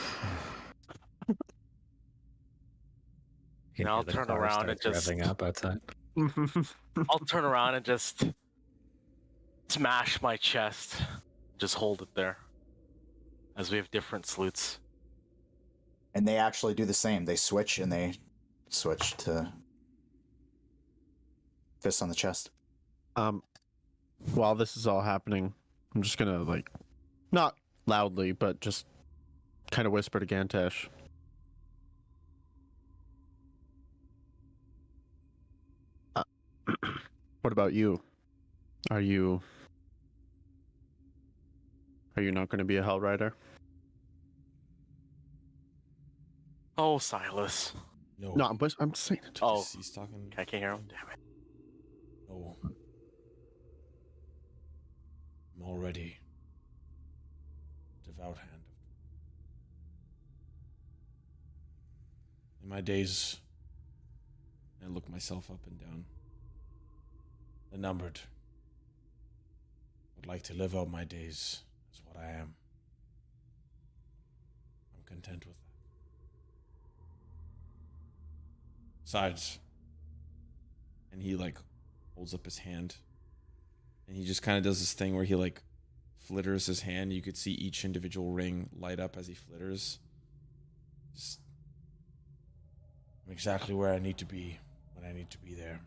You I'll hear the turn car around and starts just- revving up outside. I'll turn around and just smash my chest. Just hold it there. As we have different salutes. And they actually do the same. They switch to fists on the chest. While this is all happening, I'm just gonna like, not loudly, but just kind of whisper to Gantesh. What about you? Are you not going to be a Hell Rider? Oh, Silas. No. No, I'm saying it. Oh, He's talking. I can't hear him. Damn it. No. I'm already devout hand. In my days, I look myself up and down. They're numbered. Would like to live out my days as what I am. I'm content with that. Besides, and he like holds up his hand, and he just kind of does this thing where he like flitters his hand. You could see each individual ring light up as he flitters. Just, I'm exactly where I need to be when I need to be there.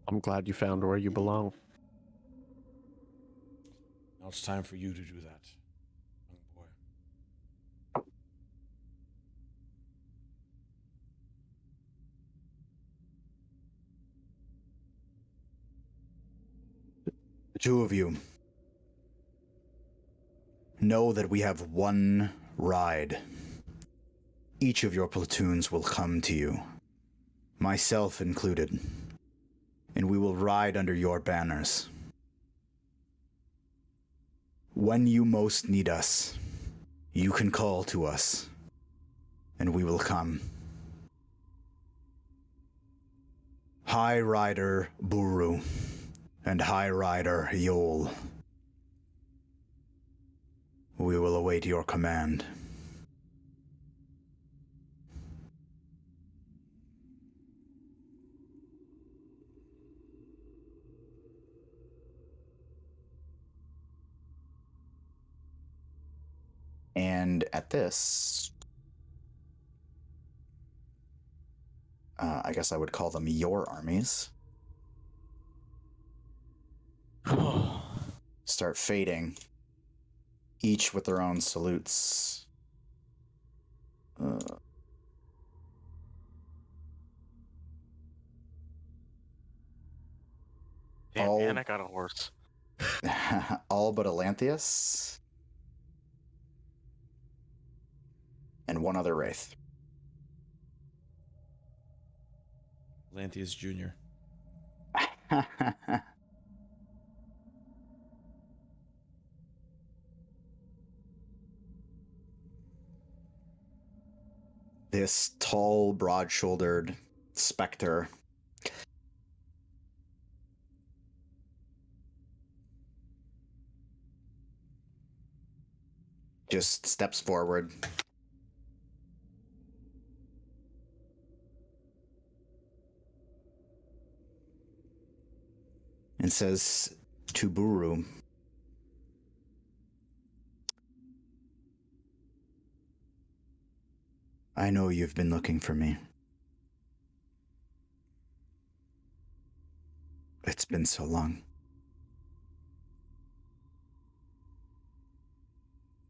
I'm glad you found where you belong. Now it's time for you to do that, young boy. The two of you know that we have one ride. Each of your platoons will come to you, myself included, and we will ride under your banners. When you most need us, you can call to us, and we will come. High Rider Buru and High Rider Yol, we will await your command. And at this, I guess I would call them your armies, start fading, each with their own salutes. Damn, man, I got a horse. All but Elanthius. And one other Wraith. Lantheus Jr. This tall, broad-shouldered specter just steps forward. And says to Buru, I know you've been looking for me. It's been so long.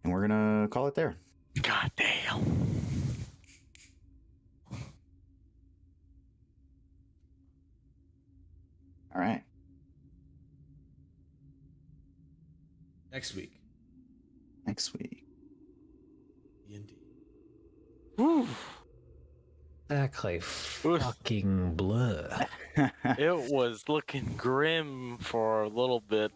And we're gonna call it there. God damn. All right. Next week, Next week. DnD. Woo. Exactly. Fucking blur. It was looking grim for a little bit.